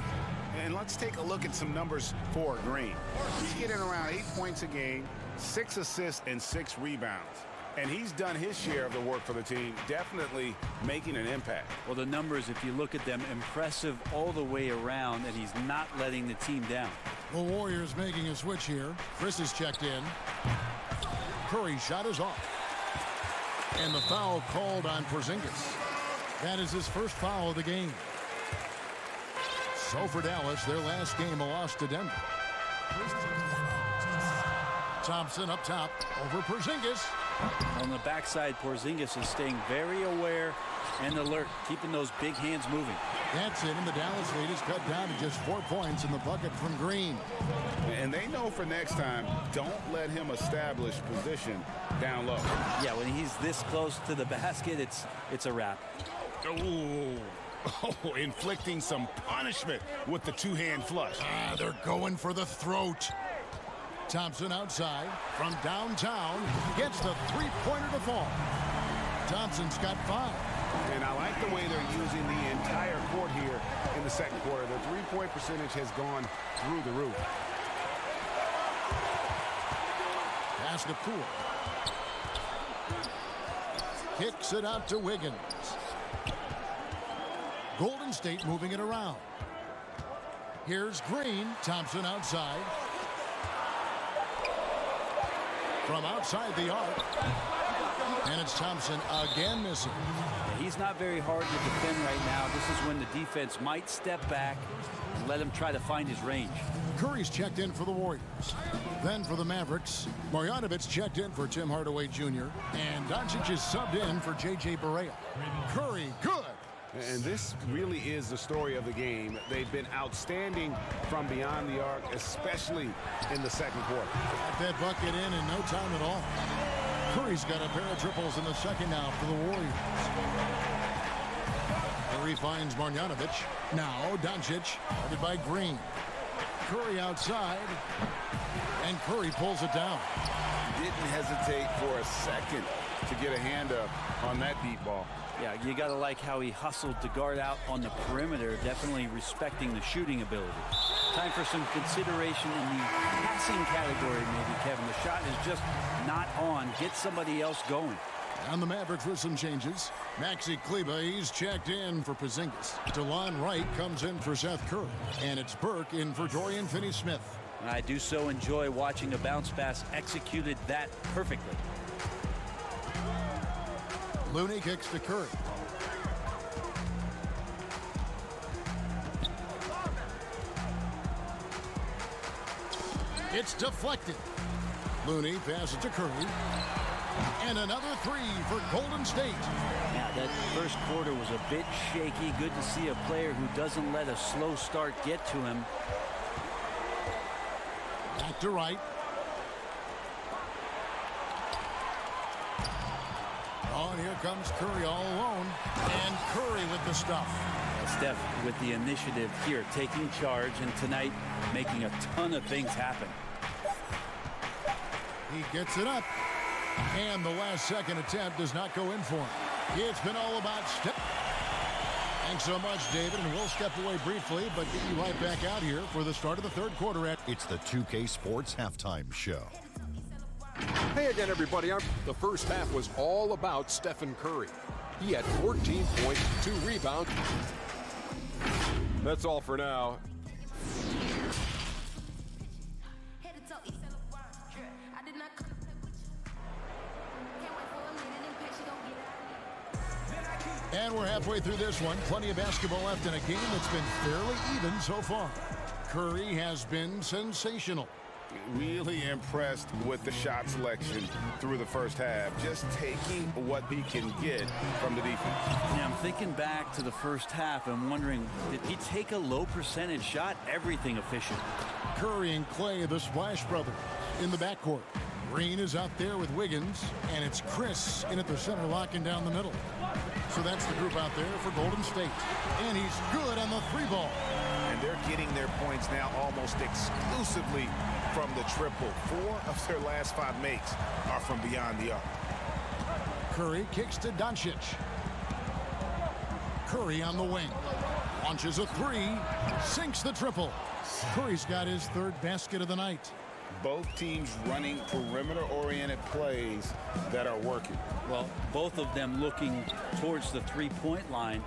And let's take a look at some numbers for Green. He's getting around 8 points a game, 6 assists, and 6 rebounds. And he's done his share of the work for the team, definitely making an impact. Well, the numbers, if you look at them, impressive all the way around, and he's not letting the team down. The Warriors making a switch here. Chris is checked in. Curry's shot is off. And the foul called on Porzingis. That is his first foul of the game. So for Dallas, their last game, a loss to Denver. Thompson up top over Porzingis. On the backside, Porzingis is staying very aware and alert, keeping those big hands moving. That's it, and the Dallas lead is cut down to just 4 points in the bucket from Green. And they know for next time, don't let him establish position down low. Yeah, when he's this close to the basket, it's a wrap. Oh, inflicting some punishment with the two-hand flush. They're going for the throat. Thompson outside from downtown gets the three-pointer to fall. Thompson's got 5. And I like the way they're using the entire court here in the second quarter. Their three-point percentage has gone through the roof. Pass to Poole. Kicks it out to Wiggins. Golden State moving it around. Here's Green. Thompson outside. From outside the arc. And it's Thompson again missing. He's not very hard to defend right now. This is when the defense might step back and let him try to find his range. Curry's checked in for the Warriors. Then for the Mavericks, Marjanovic checked in for Tim Hardaway Jr. And Doncic is subbed in for J.J. Barea. Curry, good. And this really is the story of the game. They've been outstanding from beyond the arc, especially in the second quarter. Got that bucket in no time at all. Curry's got a pair of triples in the second now for the Warriors. Curry finds Marjanovic. Now Doncic, guarded by Green. Curry outside, and Curry pulls it down. Didn't hesitate for a second to get a hand up on that deep ball. Yeah, you got to like how he hustled to guard out on the perimeter, definitely respecting the shooting ability. Time for some consideration in the passing category, maybe, Kevin. The shot is just not on. Get somebody else going. And the Mavericks with some changes. Maxi Kleber, he's checked in for Porzingis. DeLon Wright comes in for Seth Curry. And it's Burke in for Dorian Finney-Smith. I do so enjoy watching a bounce pass executed that perfectly. Looney kicks to Curry. It's deflected. Looney passes to Curry. And another 3 for Golden State. Yeah, that first quarter was a bit shaky. Good to see a player who doesn't let a slow start get to him. Back to Wright. Oh, and here comes Curry all alone. And Curry with the stuff. Steph with the initiative here, taking charge, and tonight making a ton of things happen. He gets it up. And the last second attempt does not go in for him. It's been all about Steph. Thanks so much, David, and we'll step away briefly, but get you right back out here for the start of the third quarter. It's the 2K Sports Halftime Show. Hey again, everybody. The first half was all about Stephen Curry. He had 14 points, 2 rebounds. That's all for now. And we're halfway through this one. Plenty of basketball left in a game that's been fairly even so far. Curry has been sensational. Really impressed with the shot selection through the first half. Just taking what he can get from the defense. Yeah, I'm thinking back to the first half and wondering, did he take a low percentage shot? Everything efficient. Curry and Clay, the Splash Brothers, in the backcourt. Green is out there with Wiggins, and it's Chris in at the center, locking down the middle. So that's the group out there for Golden State. And he's good on the 3-ball. And they're getting their points now almost exclusively from the triple. 4 of their last 5 makes are from beyond the arc. Curry kicks to Doncic. Curry on the wing. Launches a 3. Sinks the triple. Curry's got his 3rd basket of the night. Both teams running perimeter-oriented plays that are working. Well, both of them looking towards the 3-point line,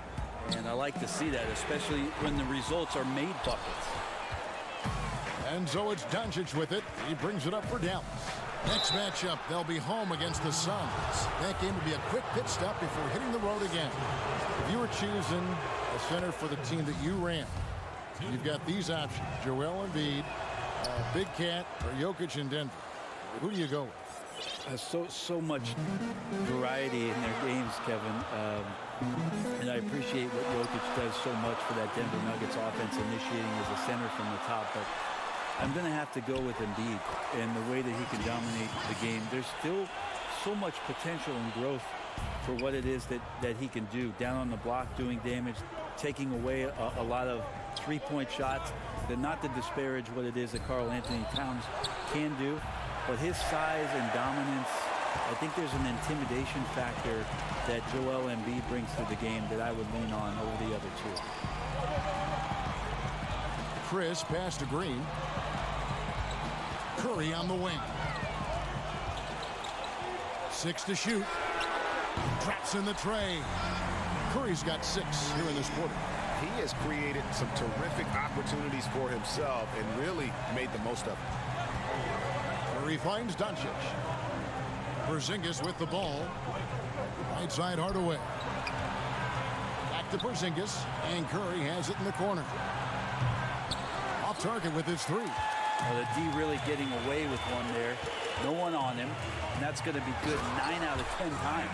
and I like to see that, especially when the results are made buckets. And so it's Doncic with it. He brings it up for Dallas. Next matchup, they'll be home against the Suns. That game will be a quick pit stop before hitting the road again. If you were choosing a center for the team that you ran, you've got these options: Joel Embiid, Big Cat, or Jokic in Denver. Who do you go with? So much variety in their games, Kevin. And I appreciate what Jokic does so much for that Denver Nuggets offense, initiating as a center from the top. But I'm going to have to go with Embiid and the way that he can dominate the game. There's still so much potential and growth for what it is that he can do. Down on the block, doing damage, taking away a lot of three-point shots. Not to disparage what it is that Karl Anthony Towns can do, but his size and dominance, I think there's an intimidation factor that Joel Embiid brings to the game that I would lean on over the other two. Chris pass to Green. Curry on the wing. 6 to shoot. Traps in the tray. Curry's got 6 here in this quarter. He has created some terrific opportunities for himself and really made the most of it. Curry finds Doncic. Porzingis with the ball. Right side Hardaway. Back to Porzingis, and Curry has it in the corner. Off target with his 3. Well, the D really getting away with one there. No one on him, and that's going to be good 9 out of 10 times.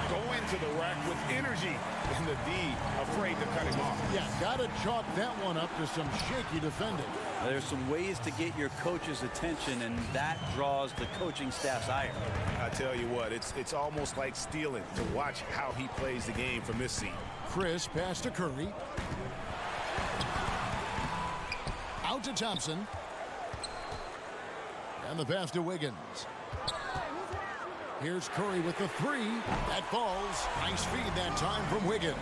Go into the rack with energy, and the D afraid to cut him off. Yeah, got to chalk that one up to some shaky defending. There's some ways to get your coach's attention, and that draws the coaching staff's ire. I tell you what, it's almost like stealing to watch how he plays the game from this seat. Chris pass to Curry. Out to Thompson. And the pass to Wiggins. Here's Curry with the 3. That falls. Nice feed that time from Wiggins.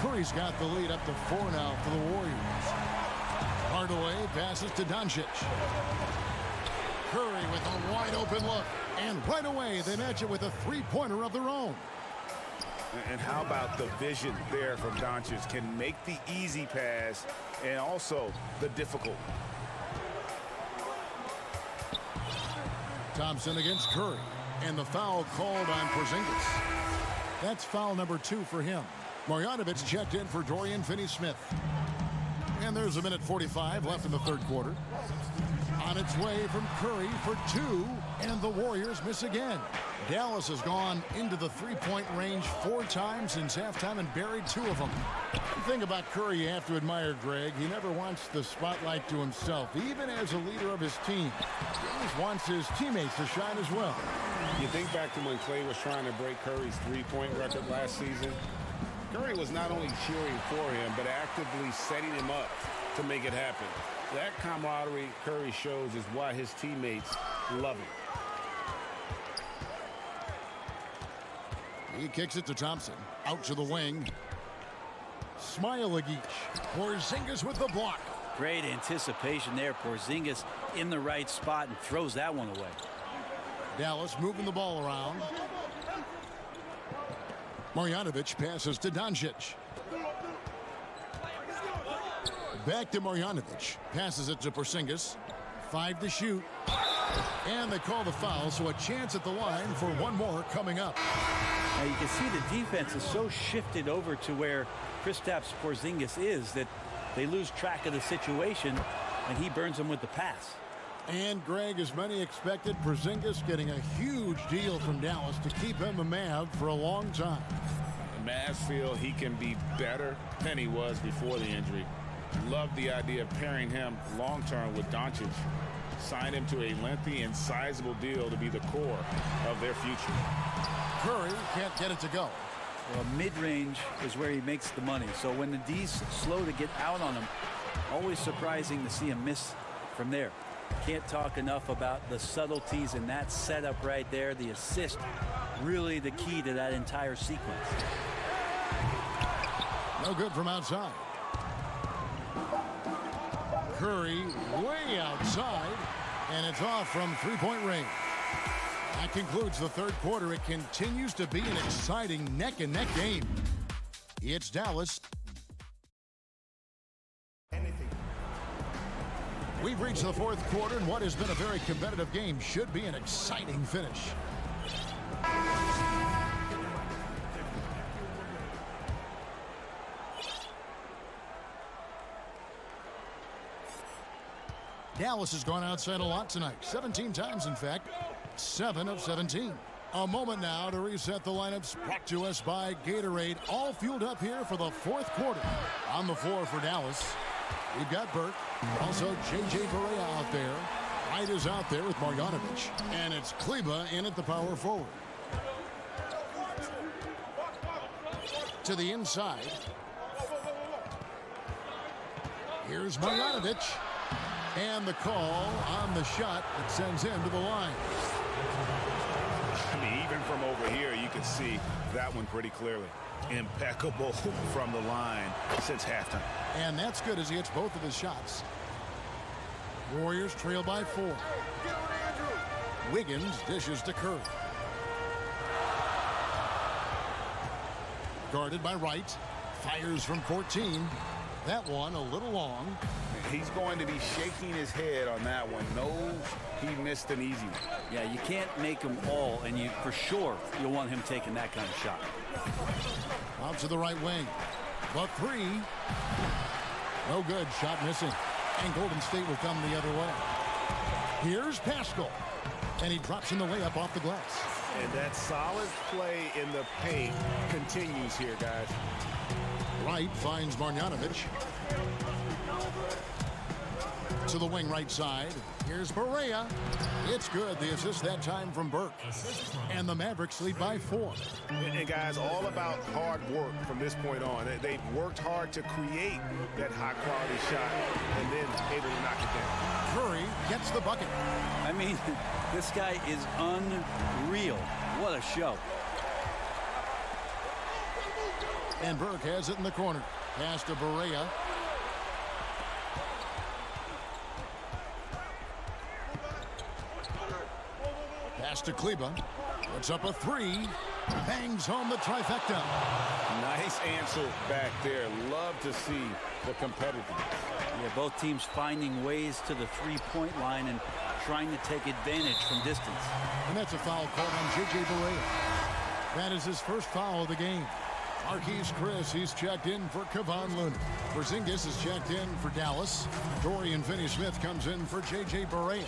Curry's got the lead up to 4 now for the Warriors. Hardaway passes to Doncic. Curry with a wide open look. And right away they match it with a 3-pointer of their own. And how about the vision there from Doncic? Can make the easy pass and also the difficult. Thompson against Curry. And the foul called on Porzingis. That's foul number 2 for him. Marjanovic checked in for Dorian Finney-Smith. And there's a minute 45 left in the third quarter. On its way from Curry for 2, and the Warriors miss again. Dallas has gone into the 3-point range 4 times since halftime and buried 2 of them. The thing about Curry you have to admire, Greg, he never wants the spotlight to himself. Even as a leader of his team, he always wants his teammates to shine as well. You think back to when Clay was trying to break Curry's 3-point record last season. Curry was not only cheering for him, but actively setting him up to make it happen. That camaraderie Curry shows is why his teammates love him. He kicks it to Thompson. Out to the wing. Smailagic. Porzingis with the block. Great anticipation there. Porzingis in the right spot and throws that one away. Dallas moving the ball around. Marjanovic passes to Doncic. Back to Marjanovic. Passes it to Porzingis. 5 to shoot. And they call the foul, so a chance at the line for one more coming up. Now you can see the defense is so shifted over to where Kristaps Porzingis is that they lose track of the situation, and he burns them with the pass. And Greg, as many expected, Porzingis getting a huge deal from Dallas to keep him a Mav for a long time. The Mavs feel he can be better than he was before the injury. Love the idea of pairing him long-term with Doncic. Sign him to a lengthy and sizable deal to be the core of their future. Curry can't get it to go. Well, mid-range is where he makes the money. So when the D's slow to get out on him, always surprising to see him miss from there. Can't talk enough about the subtleties in that setup right there. The assist, really the key to that entire sequence. No good from outside. Curry way outside, and it's off from 3-point range. That concludes the third quarter. It continues to be an exciting neck-and-neck game. It's Dallas. We've reached the fourth quarter, and what has been a very competitive game should be an exciting finish. Dallas has gone outside a lot tonight. 17 times, in fact. 7 of 17. A moment now to reset the lineups, brought to us by Gatorade. All fueled up here for the fourth quarter. On the floor for Dallas, we've got Burke. Also J.J. Barea out there. Wright is out there with Marjanovic. And it's Kleber in at the power forward. To the inside. Here's Marjanovic. And the call on the shot that sends him to the line. I mean, even from over here, you can see that one pretty clearly. Impeccable from the line since halftime. And that's good as he hits both of his shots. Warriors trail by 4. Wiggins dishes to Curry. Guarded by Wright. Fires from 14. That one a little long. He's going to be shaking his head on that one. Knows he missed an easy one. Yeah, you can't make them all, and you for sure you'll want him taking that kind of shot. Out to the right wing. The 3. No good. Shot missing. And Golden State will come the other way. Here's Pascal. And he drops in the layup off the glass. And that solid play in the paint continues here, guys. Wright finds Marjanovic. To the wing right side. Here's Barea. It's good. The assist that time from Burke. And the Mavericks lead by 4. And guys, all about hard work from this point on. They've worked hard to create that high-quality shot and then able to knock it down. Curry gets the bucket. I mean, this guy is unreal. What a show. And Burke has it in the corner. Pass to Barea. Pass to Kleber. Puts up a 3. Bangs home the trifecta. Nice answer back there. Love to see the competitiveness. Yeah, both teams finding ways to the three-point line and trying to take advantage from distance. And that's a foul called on J.J. Barea. That is his first foul of the game. Marquise Chris, he's checked in for Kevon Looney. Porzingis is checked in for Dallas. Dorian Finney-Smith comes in for J.J. Barea.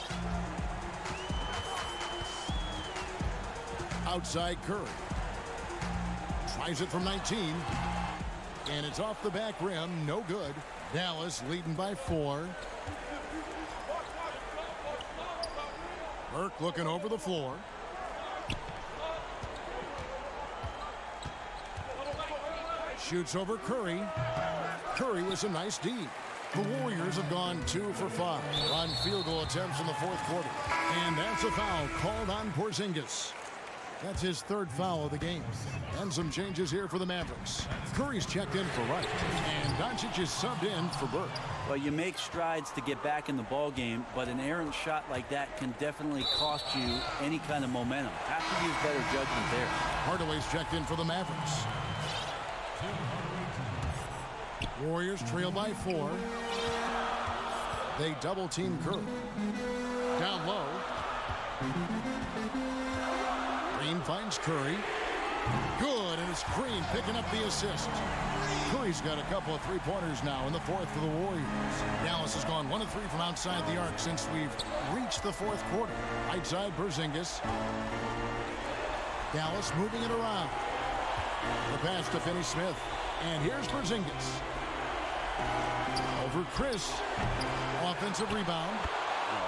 Outside Curry. Tries it from 19. And it's off the back rim. No good. Dallas leading by 4. Burke looking over the floor. Shoots over Curry. Curry with a nice D. The Warriors have gone 2 for 5 on field goal attempts in the fourth quarter. And that's a foul called on Porzingis. That's his 3rd foul of the game. And some changes here for the Mavericks. Curry's checked in for Wright. And Doncic is subbed in for Burke. Well, you make strides to get back in the ball game, but an errant shot like that can definitely cost you any kind of momentum. Have to use better judgment there. Hardaway's checked in for the Mavericks. Warriors trail by 4. They double team Curry. Down low. Green finds Curry. Good, and it's Green picking up the assist. Curry's got a couple of three-pointers now in the fourth for the Warriors. Dallas has gone 1 of 3 from outside the arc since we've reached the fourth quarter. Right side, Porzingis. Dallas moving it around. The pass to Finney-Smith. And here's Porzingis. Over Chris. Offensive rebound.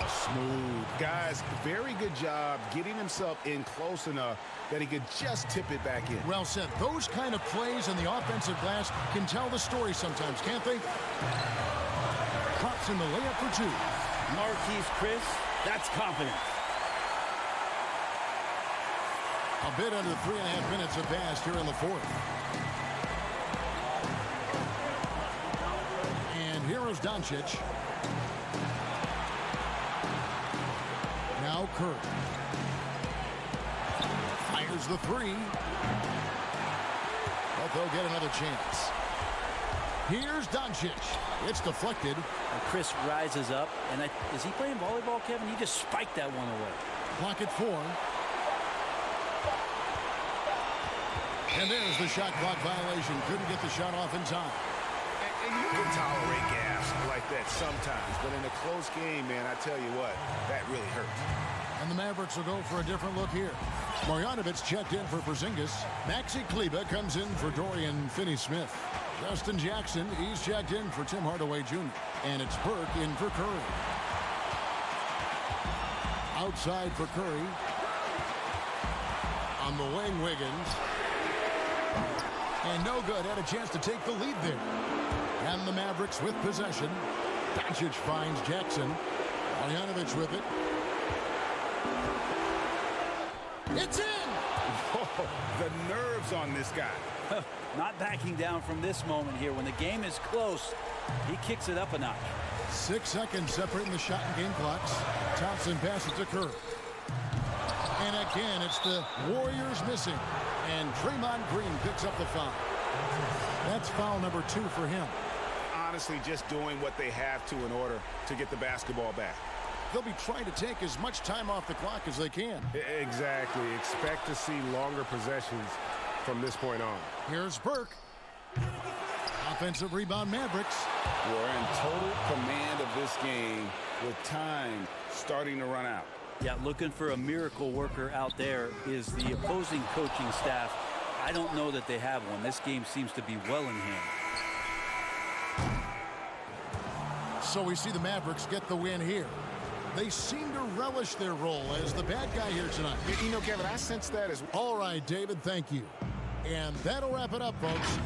Smooth. Guys, very good job getting himself in close enough that he could just tip it back in. Well said. Those kind of plays in the offensive glass can tell the story sometimes, can't they? Drops in the layup for 2. Marquise Chris, that's confidence. A bit under 3.5 minutes have passed here in the fourth. And here is Doncic. Now Curry. Fires the 3. But they'll get another chance. Here's Doncic. It's deflected. And Chris rises up. And is he playing volleyball, Kevin? He just spiked that one away. Clock at 4. And there's the shot clock violation. Couldn't get the shot off in time. And you can tolerate gas like that sometimes. But in a close game, man, I tell you what, that really hurts. And the Mavericks will go for a different look here. Marjanovic checked in for Porzingis. Maxi Kleber comes in for Dorian Finney-Smith. Justin Jackson, he's checked in for Tim Hardaway Jr. And it's Burke in for Curry. Outside for Curry. On the wing, Wiggins. And no good. Had a chance to take the lead there. And the Mavericks with possession. Doncic finds Jackson. Marjanovic with it. It's in! Oh, the nerves on this guy. Not backing down from this moment here. When the game is close, he kicks it up a notch. 6 seconds separating the shot and game clocks. Thompson passes to Kerr. And again, it's the Warriors missing. And Draymond Green picks up the foul. That's foul number 2 for him. Honestly, just doing what they have to in order to get the basketball back. They'll be trying to take as much time off the clock as they can. Exactly. Expect to see longer possessions from this point on. Here's Burke. Offensive rebound, Mavericks. We're in total command of this game with time starting to run out. Yeah, looking for a miracle worker out there is the opposing coaching staff. I don't know that they have one. This game seems to be well in hand. So we see the Mavericks get the win here. They seem to relish their role as the bad guy here tonight. You know, Kevin, I sense that as well. All right, David, thank you. And that'll wrap it up, folks.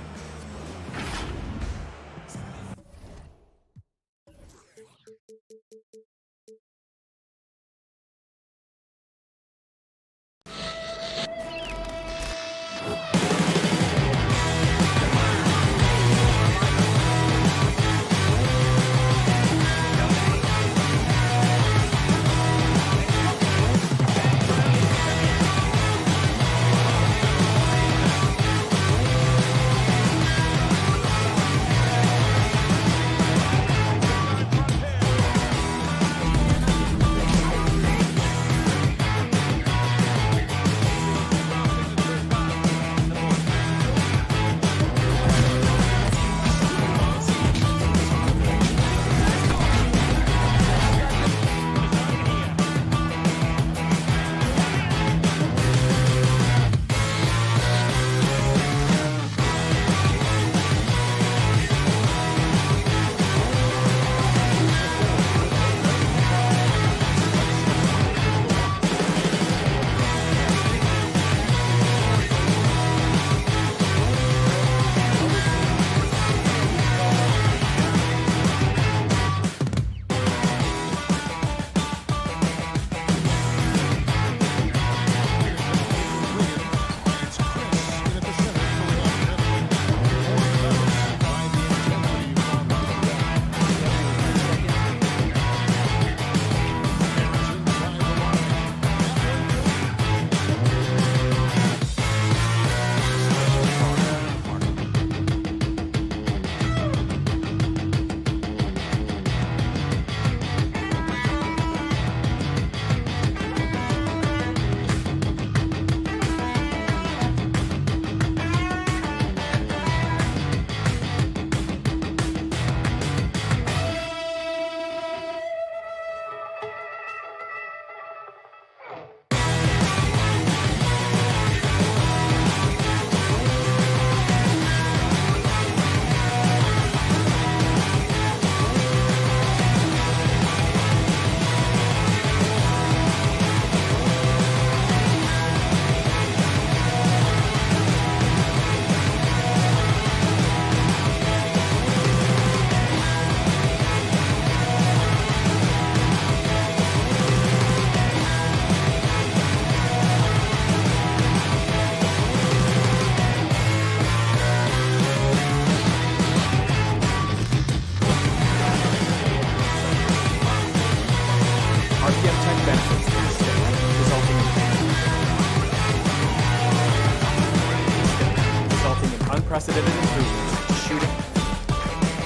unprecedented improvements to shooting,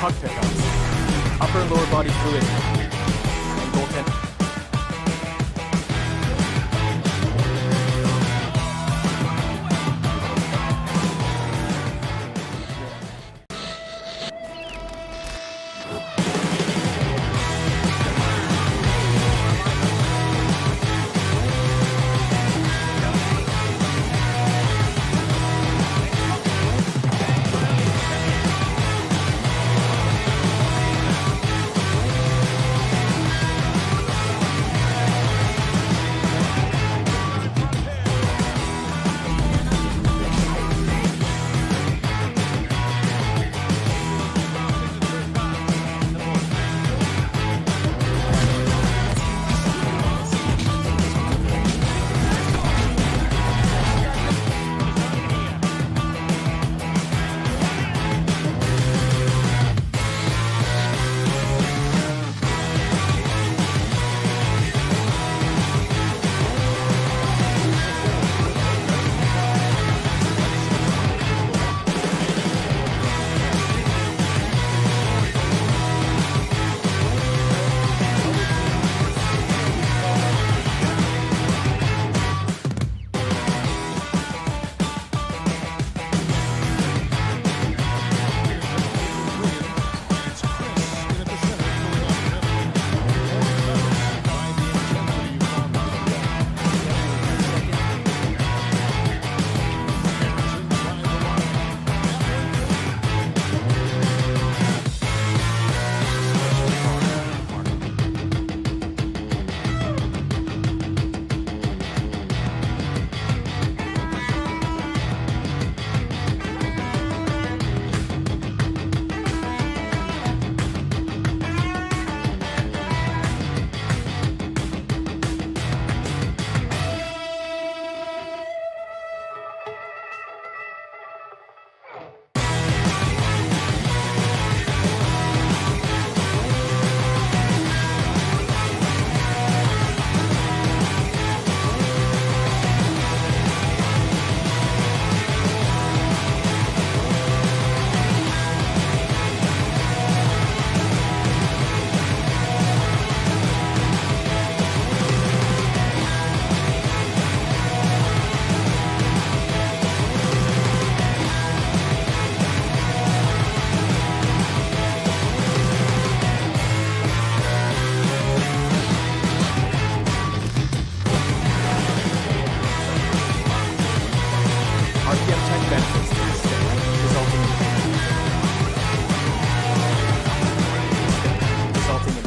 puck pickups, upper and lower body fluidity, and goaltending.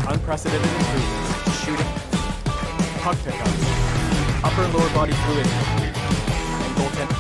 Unprecedented improvements to shooting, puck pickups, upper and lower body fluidity, and goaltending.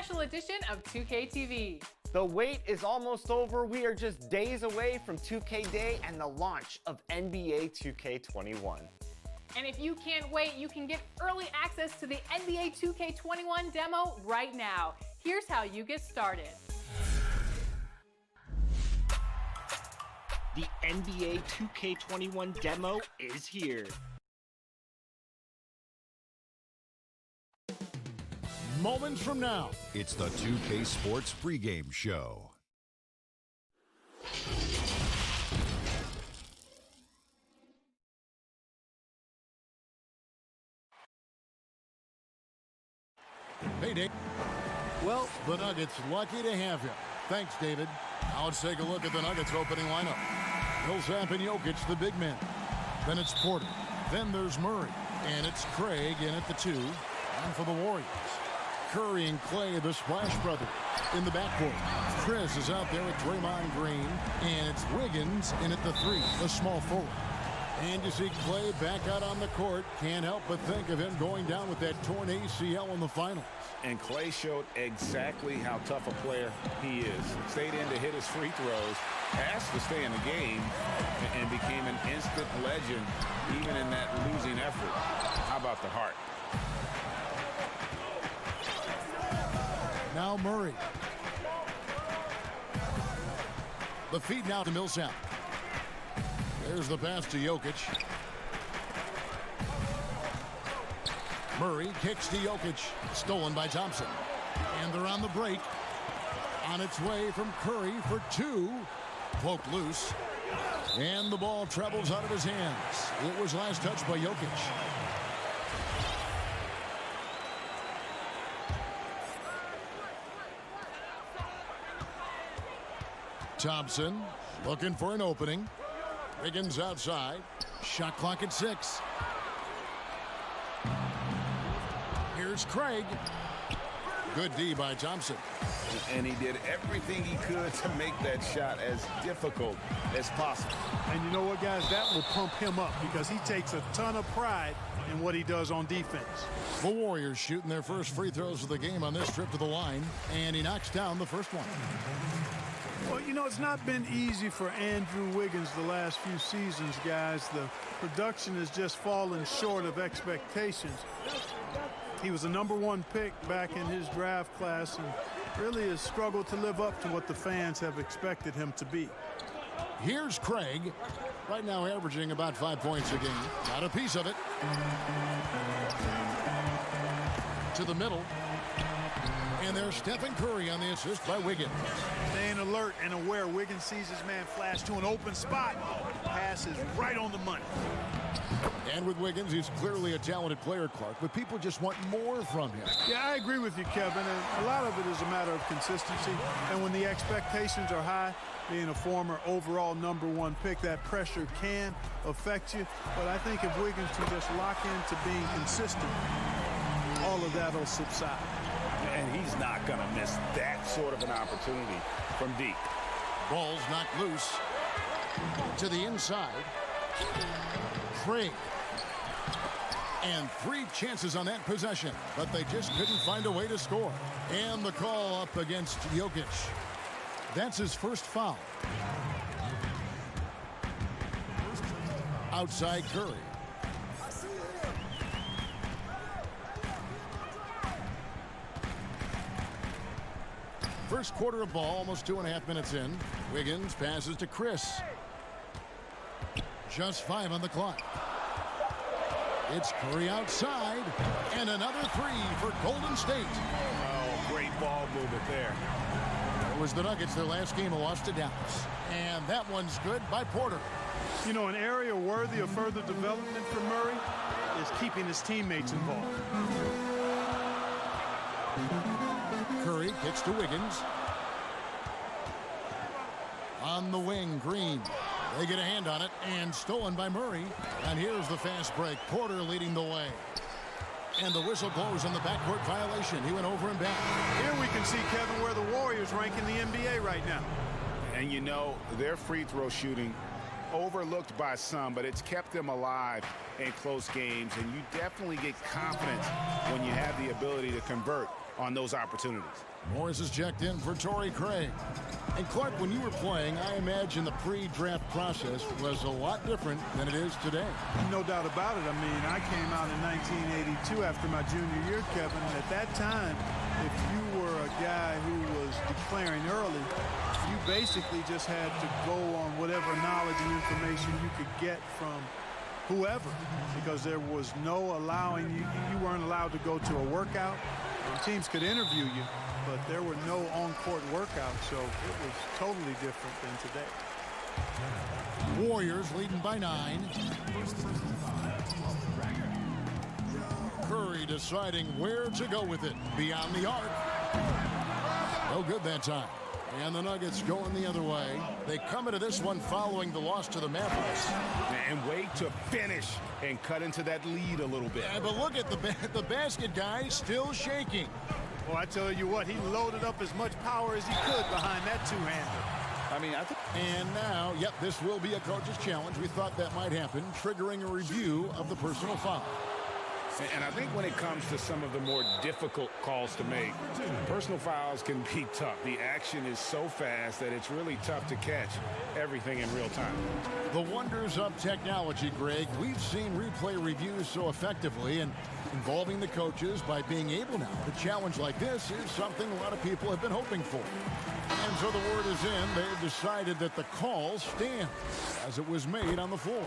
special edition of 2K TV. The wait is almost over. We are just days away from 2K Day and the launch of NBA 2K21. And if you can't wait, you can get early access to the NBA 2K21 demo right now. Here's how you get started. The NBA 2K21 demo is here. Moments from now, it's the 2K Sports pregame show. Hey, Dave. Well, the Nuggets lucky to have him. Thanks, David. Now let's take a look at the Nuggets opening lineup. Millsap and Jokic, the big men. Then it's Porter. Then there's Murray. And it's Craig in at the 2. And for the Warriors, Curry and Clay, the Splash Brothers, in the backcourt. Chris is out there with Draymond Green. And it's Wiggins in at the 3, the small forward. And you see Clay back out on the court. Can't help but think of him going down with that torn ACL in the finals. And Clay showed exactly how tough a player he is. Stayed in to hit his free throws, asked to stay in the game, and became an instant legend even in that losing effort. How about the heart? Now Murray. The feed now to Millsap. There's the pass to Jokic. Murray kicks to Jokic. Stolen by Thompson. And they're on the break. On its way from Curry for 2. Poked loose. And the ball travels out of his hands. It was last touched by Jokic. Thompson looking for an opening. Wiggins outside. Shot clock at 6. Here's Craig. Good D by Thompson. And he did everything he could to make that shot as difficult as possible. And you know what, guys? That will pump him up because he takes a ton of pride in what he does on defense. The Warriors shooting their first free throws of the game on this trip to the line. And he knocks down the first one. Well, you know, it's not been easy for Andrew Wiggins the last few seasons, guys. The production has just fallen short of expectations. He was a #1 pick back in his draft class and really has struggled to live up to what the fans have expected him to be. Here's Craig. Right now averaging about 5 points a game. Got a piece of it. To the middle. And there's Stephen Curry on the assist by Wiggins. Staying alert and aware. Wiggins sees his man flash to an open spot. Pass is right on the money. And with Wiggins, he's clearly a talented player, Clark, but people just want more from him. Yeah, I agree with you, Kevin. And a lot of it is a matter of consistency. And when the expectations are high, being a former overall #1 pick, that pressure can affect you. But I think if Wiggins can just lock into being consistent, all of that will subside. And he's not going to miss that sort of an opportunity from deep. Ball's knocked loose. To the inside. Craig. And 3 chances on that possession, but they just couldn't find a way to score. And the call up against Jokic. That's his first foul. Outside Curry. First quarter of ball, almost 2.5 minutes in. Wiggins passes to Chris. Just 5 on the clock. It's Curry outside, and another 3 for Golden State. Oh, great ball movement there. It was the Nuggets, their last game, lost to Dallas. And that one's good by Porter. You know, an area worthy of further development for Murray is keeping his teammates involved. Curry kicks to Wiggins. On the wing, Green. They get a hand on it, and stolen by Murray. And here's the fast break. Porter leading the way. And the whistle blows on the backcourt violation. He went over and back. Here we can see, Kevin, where the Warriors rank in the NBA right now. And you know, their free throw shooting, overlooked by some, but it's kept them alive in close games. And you definitely get confidence when you have the ability to convert on those opportunities. Morris is checked in for Torrey Craig. And Clark, when you were playing, I imagine the pre-draft process was a lot different than it is today. No doubt about it. I mean, I came out in 1982 after my junior year, Kevin. And at that time, if you were a guy who was declaring early, you basically just had to go on whatever knowledge and information you could get from whoever, because there was no allowing you. You weren't allowed to go to a workout. And teams could interview you, but there were no on-court workouts, so it was totally different than today. Warriors leading by 9. Curry deciding where to go with it. Beyond the arc. No good that time. And the Nuggets going the other way. They come into this one following the loss to the Mavericks. And wait to finish and cut into that lead a little bit. Yeah, but look at the basket guy still shaking. Well, I tell you what, he loaded up as much power as he could behind that two-hander. I mean, I think. And now, yep, this will be a coach's challenge. We thought that might happen, triggering a review of the personal foul. And I think when it comes to some of the more difficult calls to make, personal fouls can be tough. The action is so fast that it's really tough to catch everything in real time. The wonders of technology, Greg. We've seen replay reviews so effectively, and involving the coaches by being able now to challenge like this is something a lot of people have been hoping for. And so the word is in. They've decided that the call stands as it was made on the floor.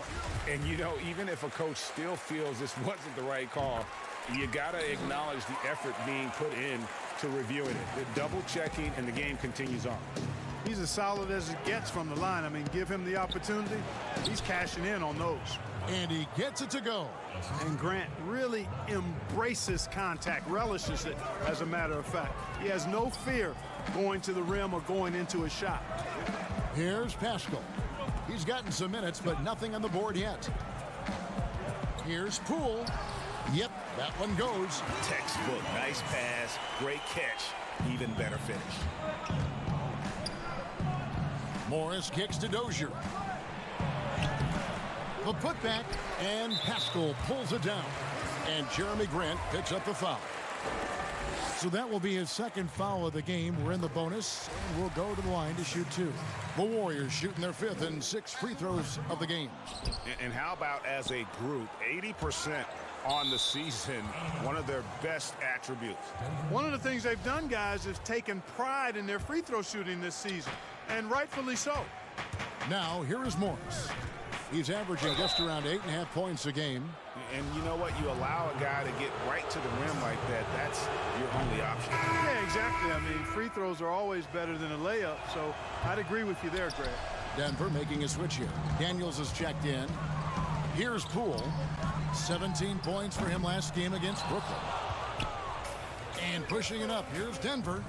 And, you know, even if a coach still feels this wasn't the right call, you got to acknowledge the effort being put in to reviewing it. The double checking, and the game continues on. He's as solid as it gets from the line. I mean, give him the opportunity. He's cashing in on those. And he gets it to go. And Grant really embraces contact, relishes it, as a matter of fact. He has no fear going to the rim or going into a shot. Here's Pascal. He's gotten some minutes, but nothing on the board yet. Here's Poole. Yep, that one goes. Textbook. Nice pass. Great catch. Even better finish. Morris kicks to Dozier. The putback, and Pascal pulls it down. And Jeremy Grant picks up the foul. So that will be his second foul of the game. We're in the bonus, and we'll go to the line to shoot 2. The Warriors shooting their 5th and 6th free throws of the game. And how about as a group, 80% on the season, one of their best attributes. One of the things they've done, guys, is taken pride in their free throw shooting this season, and rightfully so. Now, here is Morris. He's averaging just around 8.5 points a game. And you know what? You allow a guy to get right to the rim like that. That's your only option. Yeah, exactly. I mean, free throws are always better than a layup, so I'd agree with you there, Greg. Denver making a switch here. Daniels is checked in. Here's Poole. 17 points for him last game against Brooklyn. And pushing it up, here's Denver.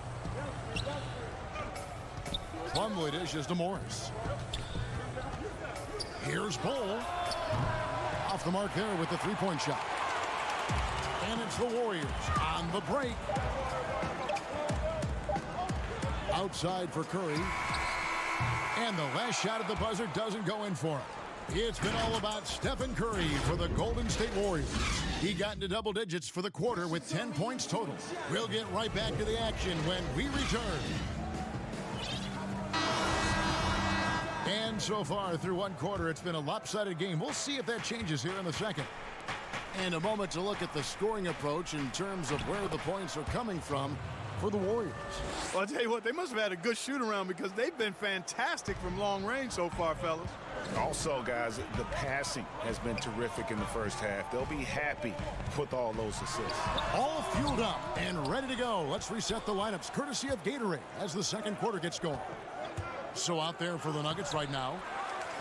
Plumlee dishes to Morris. Here's Bull. Off the mark there with the three-point shot. And it's the Warriors on the break. Outside for Curry. And the last shot at the buzzer doesn't go in for him. It's been all about Stephen Curry for the Golden State Warriors. He got into double digits for the quarter with 10 points total. We'll get right back to the action when we return. And so far through one quarter, it's been a lopsided game. We'll see if that changes here in the second. And a moment to look at the scoring approach in terms of where the points are coming from for the Warriors. Well, I'll tell you what, they must have had a good shoot-around because they've been fantastic from long range so far, fellas. Also, guys, the passing has been terrific in the first half. They'll be happy with all those assists. All fueled up and ready to go. Let's reset the lineups courtesy of Gatorade as the second quarter gets going. So out there for the Nuggets right now,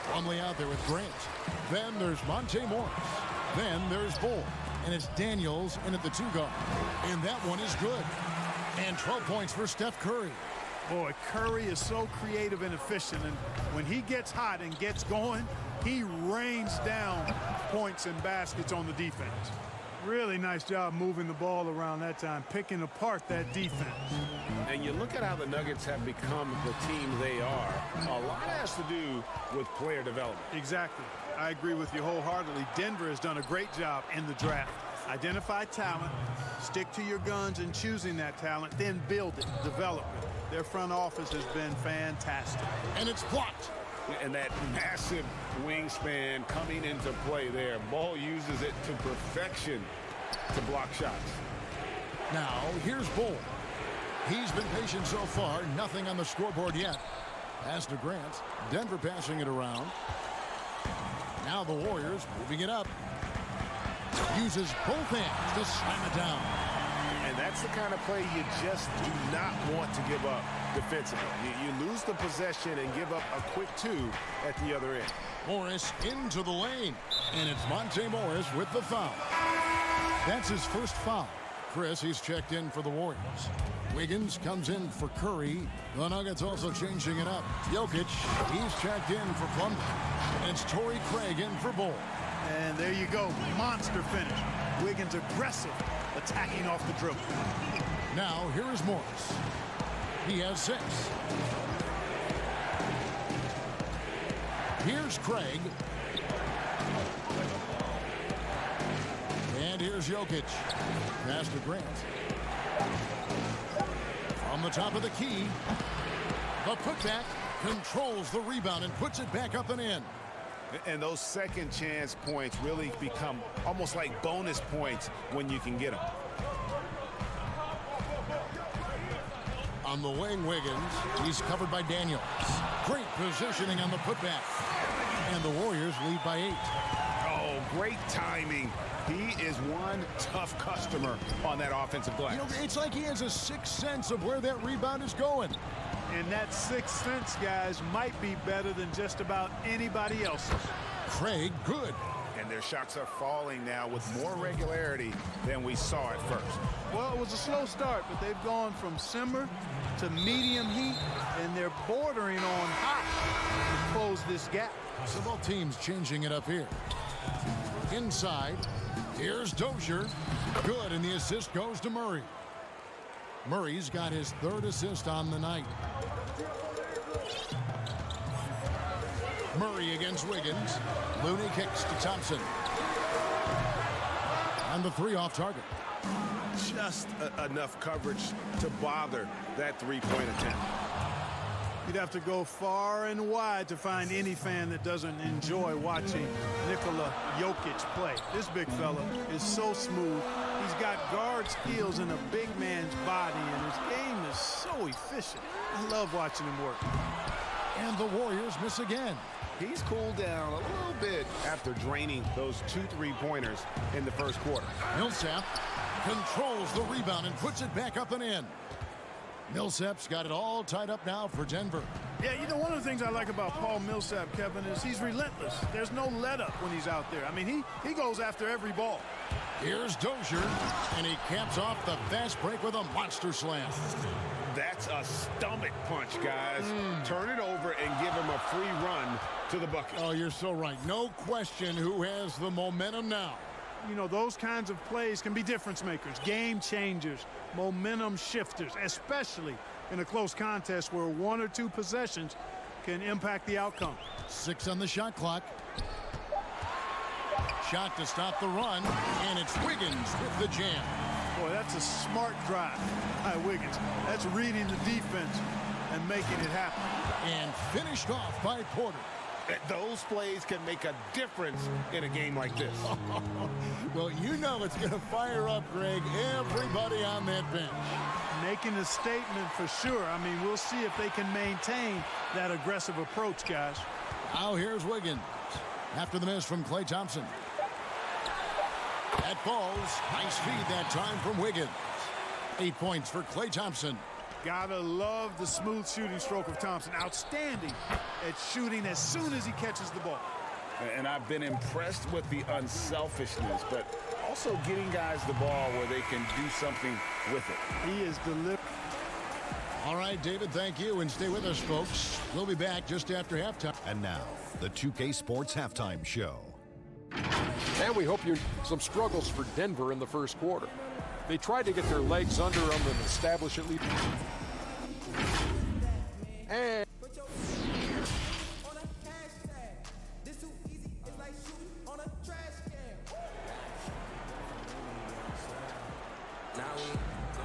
Plumlee out there with Grant. Then there's Monte Morris. Then there's Bull. And it's Daniels in at the 2 guard. And that one is good. And 12 points for Steph Curry. Boy, Curry is so creative and efficient. And when he gets hot and gets going, he rains down points and baskets on the defense. Really nice job moving the ball around that time, picking apart that defense. And you look at how the Nuggets have become the team they are. A lot has to do with player development. Exactly. I agree with you wholeheartedly. Denver has done a great job in the draft. Identify talent, stick to your guns in choosing that talent, then build it, develop it. Their front office has been fantastic. And it's blocked. And that massive wingspan coming into play there. Ball uses it to perfection to block shots. Now, here's Bull. He's been patient so far. Nothing on the scoreboard yet. Pass to Grant. Denver passing it around. Now the Warriors moving it up. Uses both hands to slam it down. And that's the kind of play you just do not want to give up defensively. You lose the possession and give up a quick two at the other end. Morris into the lane. And it's Monte Morris with the foul. That's his first foul. Chris, he's checked in for the Warriors. Wiggins comes in for Curry. The Nuggets also changing it up. Jokic, he's checked in for Plumlee. And it's Torrey Craig in for Bull. And there you go, monster finish. Wiggins aggressive, attacking off the dribble. Now here is Morris. He has 6. Here's Craig. And here's Jokic. Pass to Grant. From the top of the key. The putback controls the rebound and puts it back up and in. And those second chance points really become almost like bonus points when you can get them. On the wing, Wiggins. He's covered by Daniels. Great positioning on the putback. And the Warriors lead by 8. Oh, great timing. He is one tough customer on that offensive glass. You know, it's like he has a sixth sense of where that rebound is going. And that sixth sense, guys, might be better than just about anybody else's. Craig, good. And their shots are falling now with more regularity than we saw at first. Well, it was a slow start, but they've gone from simmer to medium heat, and they're bordering on hot to close this gap. So both teams changing it up here. Inside, here's Dozier. Good, and the assist goes to Murray. Murray's got his 3rd assist on the night. Murray against Wiggins. Looney kicks to Thompson. And the 3 off target. Just enough coverage to bother that three-point attempt. You'd have to go far and wide to find any fan that doesn't enjoy watching Nikola Jokic play. This big fella is so smooth. He's got guard skills in a big man's body, and his game is so efficient. I love watching him work. And the Warriors miss again. He's cooled down a little bit after draining those 2 3-pointers in the first quarter. Millsap controls the rebound and puts it back up and in. Millsap's got it all tied up now for Denver. Yeah, you know, one of the things I like about Paul Millsap, Kevin, is he's relentless. There's no let-up when he's out there. I mean, he goes after every ball. Here's Dozier, and he caps off the fast break with a monster slam. That's a stomach punch, guys. Turn it over and give him a free run to the bucket. Oh, you're so right. No question who has the momentum now. You know, those kinds of plays can be difference makers, game changers, momentum shifters, especially in a close contest where 1 or 2 possessions can impact the outcome. 6 on the shot clock. Shot to stop the run, and it's Wiggins with the jam. Boy, that's a smart drive by Wiggins. That's reading the defense and making it happen. And finished off by Porter. Those plays can make a difference in a game like this. Well, you know it's going to fire up, Greg, everybody on that bench. Making a statement for sure. I mean, we'll see if they can maintain that aggressive approach, guys. Now here's Wiggins. After the miss from Klay Thompson. That falls. Nice feed that time from Wiggins. 8 points for Klay Thompson. Gotta love the smooth shooting stroke of Thompson. Outstanding at shooting as soon as he catches the ball. And I've been impressed with the unselfishness, but also getting guys the ball where they can do something with it. He is deliberate. All right, David, thank you, and stay with us, folks. We'll be back just after halftime. And now, the 2K Sports Halftime Show. And we hope you some struggles for Denver in the first quarter. They tried to get their legs under them and establish at least. And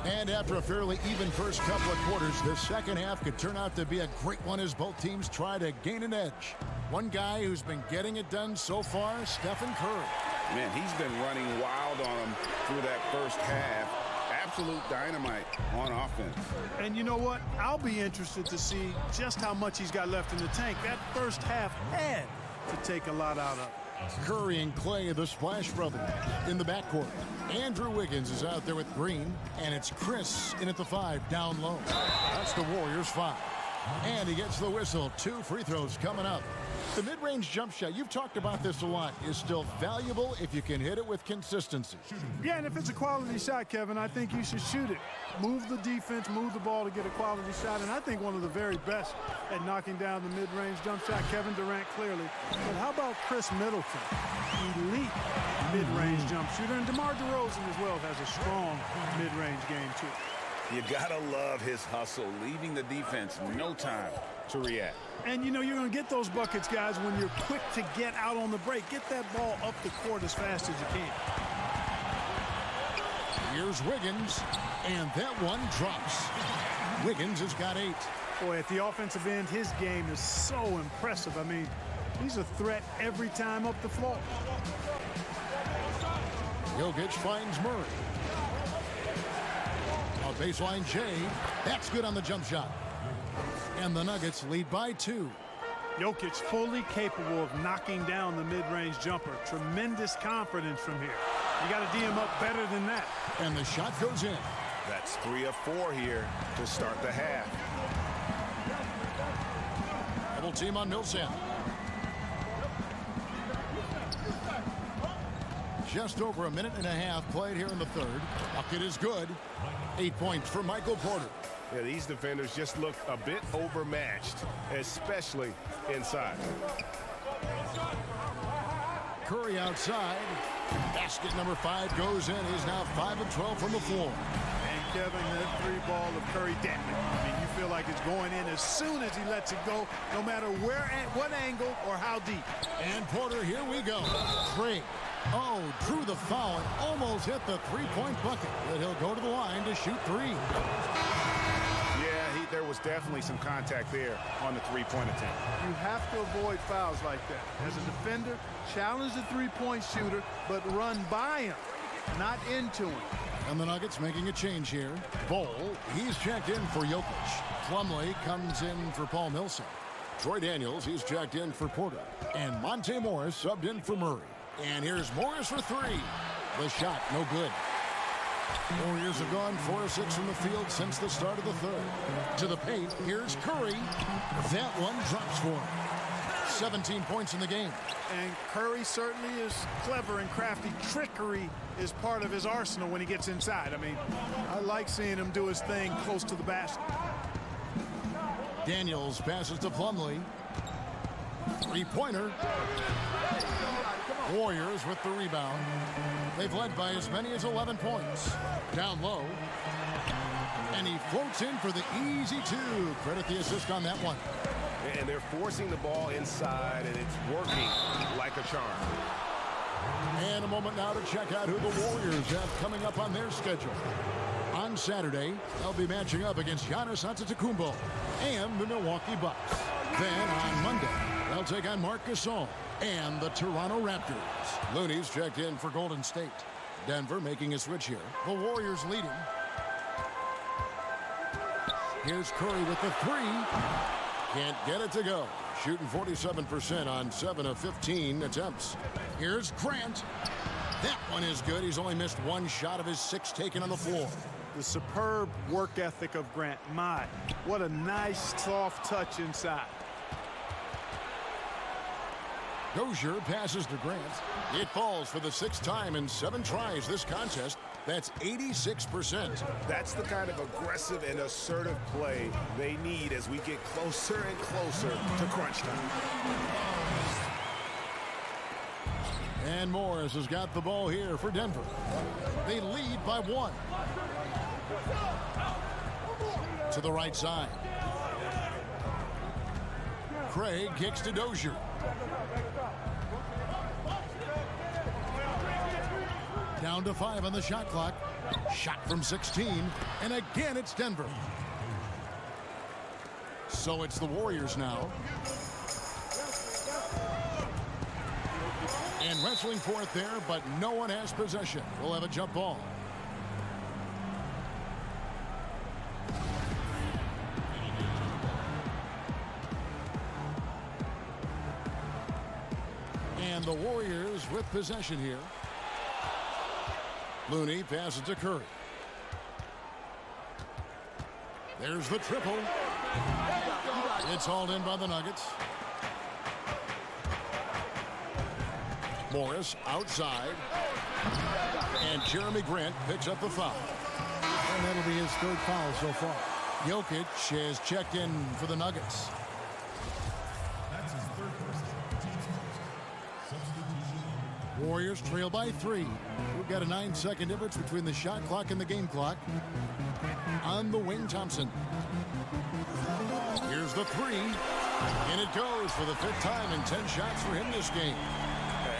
And after a fairly even first couple of quarters, the second half could turn out to be a great one as both teams try to gain an edge. One guy who's been getting it done so far, Stephen Curry. Man, he's been running wild on him through that first half. Absolute dynamite on offense. And you know what? I'll be interested to see just how much he's got left in the tank. That first half had to take a lot out of it. Curry and Clay, the Splash Brothers, in the backcourt. Andrew Wiggins is out there with Green, and it's Chris in at the 5 down low. That's the Warriors' 5. And he gets the whistle. 2 free throws coming up. The mid-range jump shot, you've talked about this a lot, is still valuable if you can hit it with consistency. Yeah, and if it's a quality shot, Kevin, I think you should shoot it. Move the defense, move the ball to get a quality shot, and I think one of the very best at knocking down the mid-range jump shot, Kevin Durant clearly. But how about Chris Middleton? Elite mid-range jump shooter, and DeMar DeRozan as well has a strong mid-range game too. You gotta love his hustle, leaving the defense no time to react. And you know you're going to get those buckets, guys, when you're quick to get out on the break. Get that ball up the court as fast as you can. Here's Wiggins, and that one drops. Wiggins has got 8. Boy, at the offensive end, his game is so impressive. I mean, he's a threat every time up the floor. Jokic finds Murray. A baseline J. That's good on the jump shot. And the Nuggets lead by 2. Jokic fully capable of knocking down the mid-range jumper. Tremendous confidence from here. You got to D him up better than that. And the shot goes in. That's 3 of 4 here to start the half. Double team on Millsap. Just over a minute and a half played here in the third. Bucket is good. 8 points for Michael Porter. Yeah, these defenders just look a bit overmatched, especially inside. Curry outside. Basket number 5 goes in. He's now 5 of 12 from the floor. And Kevin, that 3-ball of Curry deadly. I mean, you feel like it's going in as soon as he lets it go, no matter where, at what angle, or how deep. And Porter, here we go. Craig. Oh, drew the foul and almost hit the 3-point bucket. But he'll go to the line to shoot 3. Yeah, there was definitely some contact there on the 3-point attempt. You have to avoid fouls like that. As a defender, challenge the 3-point shooter, but run by him, not into him. And the Nuggets making a change here. Bol, he's checked in for Jokic. Plumlee comes in for Paul Millsap. Troy Daniels, he's checked in for Porter. And Monte Morris subbed in for Murray. And here's Morris for 3. The shot, no good. Warriors have gone 4 of 6 from the field since the start of the third. To the paint, here's Curry. That one drops for him. 17 points in the game. And Curry certainly is clever and crafty. Trickery is part of his arsenal when he gets inside. I mean, I like seeing him do his thing close to the basket. Daniels passes to Plumlee. 3-pointer. Warriors with the rebound. They've led by as many as 11 points. Down low. And he floats in for the easy 2. Credit the assist on that one. And they're forcing the ball inside, and it's working like a charm. And a moment now to check out who the Warriors have coming up on their schedule. On Saturday, they'll be matching up against Giannis Antetokounmpo and the Milwaukee Bucks. Then on Monday, they'll take on Marc Gasol and the Toronto Raptors. Looney's checked in for Golden State. Denver making a switch here. The Warriors leading. Here's Curry with the 3. Can't get it to go. Shooting 47% on 7 of 15 attempts. Here's Grant. That one is good. He's only missed 1 shot of his 6 taken on the floor. The superb work ethic of Grant. My, what a nice, soft touch inside. Dozier passes to Grant. It falls for the 6th time in 7 tries this contest. That's 86%. That's the kind of aggressive and assertive play they need as we get closer and closer to crunch time. And Morris has got the ball here for Denver. They lead by 1. To the right side. Craig kicks to Dozier. Down to 5 on the shot clock. Shot from 16. And again, it's Denver. So it's the Warriors now. And wrestling for it there, but no one has possession. We'll have a jump ball. And the Warriors with possession here. Looney passes to Curry. There's the triple. It's hauled in by the Nuggets. Morris outside. And Jeremy Grant picks up the foul. And that'll be his third foul so far. Jokic has checked in for the Nuggets. That's his third Warriors trail by 3. We've got a 9-second difference between the shot clock and the game clock. On the wing, Thompson. Here's the 3. And it goes for the 5th time in 10 shots for him this game.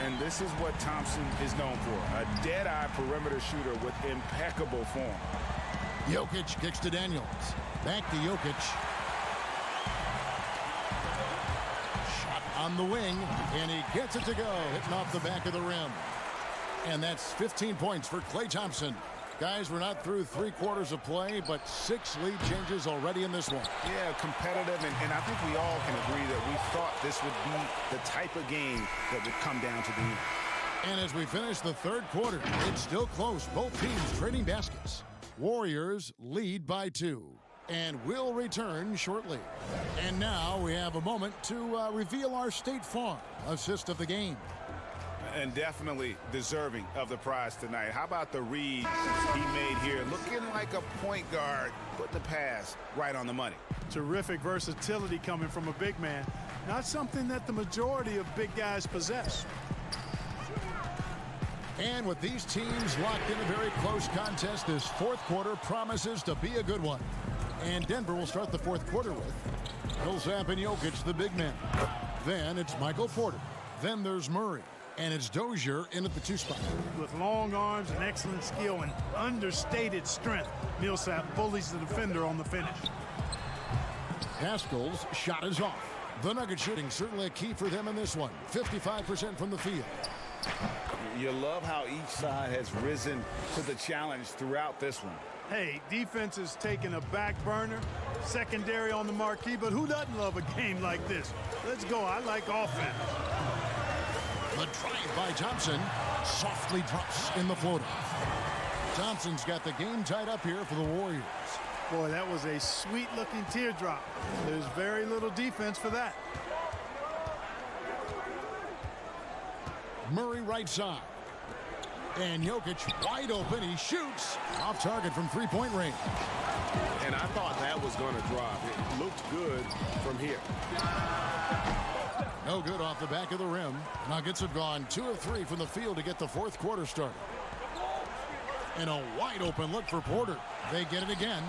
And this is what Thompson is known for. A dead-eye perimeter shooter with impeccable form. Jokic kicks to Daniels. Back to Jokic. Shot on the wing, and he gets it to go, hitting off the back of the rim. And that's 15 points for Klay Thompson. Guys, we're not through 3 quarters of play, but 6 lead changes already in this one. Yeah, competitive, and I think we all can agree that we thought this would be the type of game that would come down to the end. And as we finish the 3rd quarter, it's still close. Both teams trading baskets. Warriors lead by 2. And we'll return shortly. And now we have a moment to reveal our State Farm assist of the game. And definitely deserving of the prize tonight. How about the read he made here? Looking like a point guard. Put the pass right on the money. Terrific versatility coming from a big man. Not something that the majority of big guys possess. And with these teams locked in a very close contest, this 4th quarter promises to be a good one. And Denver will start the 4th quarter with Millsap and Jokic, the big men. Then it's Michael Porter. Then there's Murray. And it's Dozier in at the 2 spot. With long arms and excellent skill and understated strength, Millsap bullies the defender on the finish. Haskell's shot is off. The Nuggets shooting certainly a key for them in this one. 55% from the field. You love how each side has risen to the challenge throughout this one. Hey, defense is taking a back burner, secondary on the marquee, but who doesn't love a game like this? Let's go. I like offense. The drive by Thompson softly drops in the floater. Thompson's got the game tied up here for the Warriors. Boy, that was a sweet-looking teardrop. There's very little defense for that. Murray right side. And Jokic wide open. He shoots off target from 3-point range. And I thought that was going to drop. It looked good from here. No good off the back of the rim. Nuggets have gone 2 of 3 from the field to get the 4th quarter started. And a wide open look for Porter. They get it again.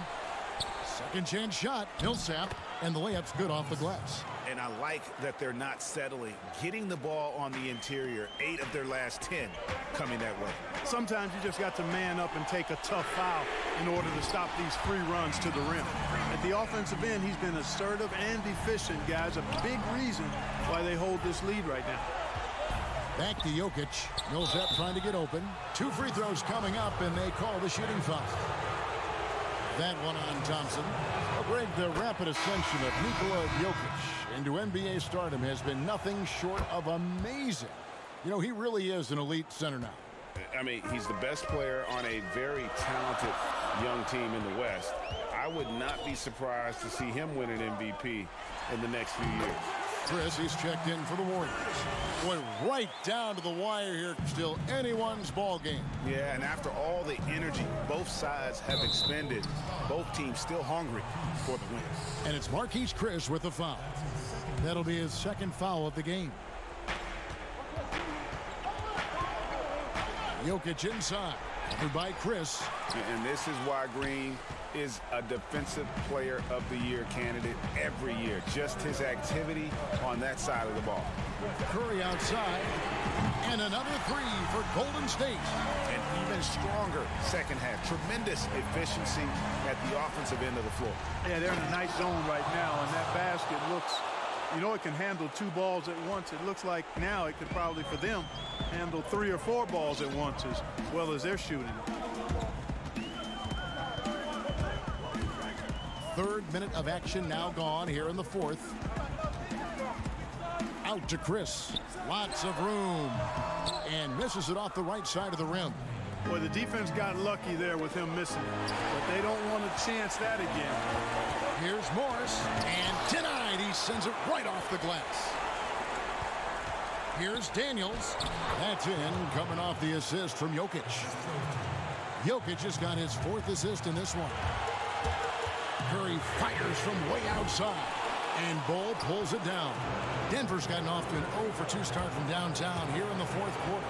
Second chance shot. Millsap. And the layup's good off the glass. And I like that they're not settling. Getting the ball on the interior. 8 of their last 10 coming that way. Sometimes you just got to man up and take a tough foul in order to stop these free runs to the rim. At the offensive end, he's been assertive and efficient, guys. A big reason why they hold this lead right now. Back to Jokic. Millsap trying to get open. 2 free throws coming up, and they call the shooting foul. That one on Thompson. Greg, the rapid ascension of Nikola Jokic into NBA stardom has been nothing short of amazing. You know, he really is an elite center now. I mean, he's the best player on a very talented young team in the West. I would not be surprised to see him win an MVP in the next few years. Chris, he's checked in for the Warriors. Went right down to the wire here. Still anyone's ball game. Yeah, and after all the energy both sides have expended, both teams still hungry for the win. And it's Marquise Chris with the foul. That'll be his 2nd foul of the game. Jokic inside. Covered by Chris. And this is why Green is a defensive player of the year candidate every year. Just his activity on that side of the ball. Curry outside. And another three for Golden State. And even stronger second half. Tremendous efficiency at the offensive end of the floor. Yeah, they're in a nice zone right now, and that basket looks, you know, it can handle 2 balls at once. It looks like now it could probably, for them, handle 3 or 4 balls at once as well as they're shooting. Third minute of action now gone here in the fourth. Out to Chris. Lots of room. And misses it off the right side of the rim. Well, the defense got lucky there with him missing it, but they don't want to chance that again. Here's Morris. And denied. He sends it right off the glass. Here's Daniels. That's in, coming off the assist from Jokic. Jokic has got his 4th assist in this one. Curry fires from way outside. And Bull pulls it down. Denver's gotten off to an 0-for-2 start from downtown here in the 4th quarter.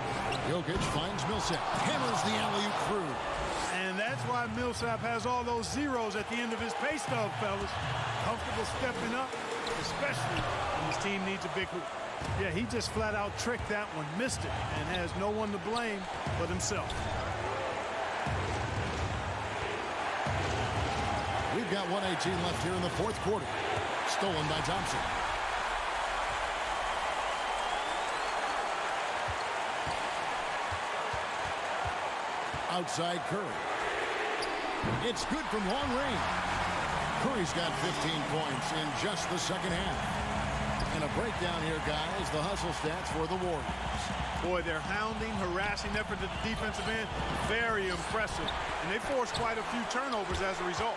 Jokic finds Millsap. Hammers the alley-oop through. And that's why Millsap has all those zeros at the end of his pay stub, fellas. Comfortable stepping up, especially when his team needs a big hoop. Yeah, he just flat out tricked that one, missed it, and has no one to blame but himself. We've got 1:18 left here in the 4th quarter. Stolen by Thompson. Outside Curry. It's good from long range. Curry's got 15 points in just the second half. And a breakdown here, guys. The hustle stats for the Warriors. Boy, they're hounding, harassing effort at the defensive end. Very impressive. And they forced quite a few turnovers as a result.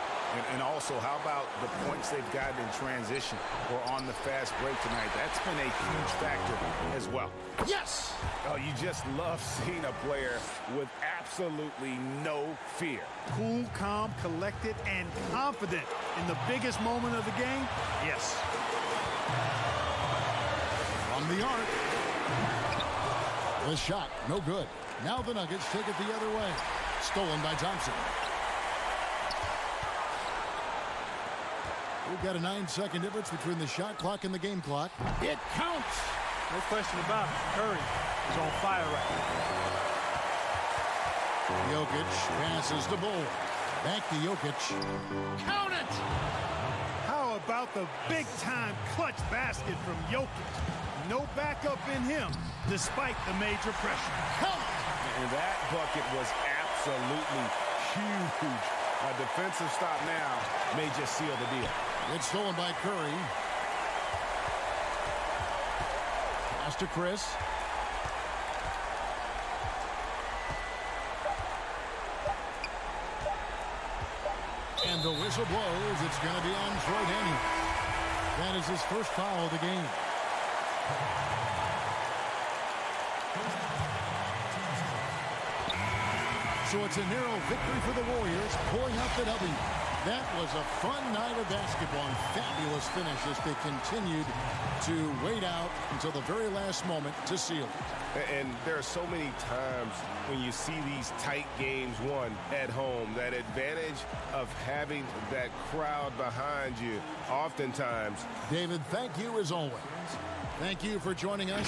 And also, how about the points they've gotten in transition or on the fast break tonight? That's been a huge factor as well. Yes! Oh, you just love seeing a player with absolutely no fear. Cool, calm, collected, and confident in the biggest moment of the game. Yes. From the arc. The shot, no good. Now the Nuggets take it the other way. Stolen by Thompson. We've got a 9-second difference between the shot clock and the game clock. It counts. No question about it. Curry is on fire right now. Jokic passes to Bull. Back to Jokic. Count it! How about the big-time clutch basket from Jokic? No backup in him, despite the major pressure. Count it! And that bucket was absolutely huge. A defensive stop now may just seal the deal. It's stolen by Curry. Pass to Chris. And the whistle blows. It's going to be on Troy Daniels. That is his first foul of the game. So it's a narrow victory for the Warriors, pulling out the W. That was a fun night of basketball and fabulous finish as they continued to wait out until the very last moment to seal it. And there are so many times when you see these tight games won at home, that advantage of having that crowd behind you oftentimes. David, thank you as always. Thank you for joining us.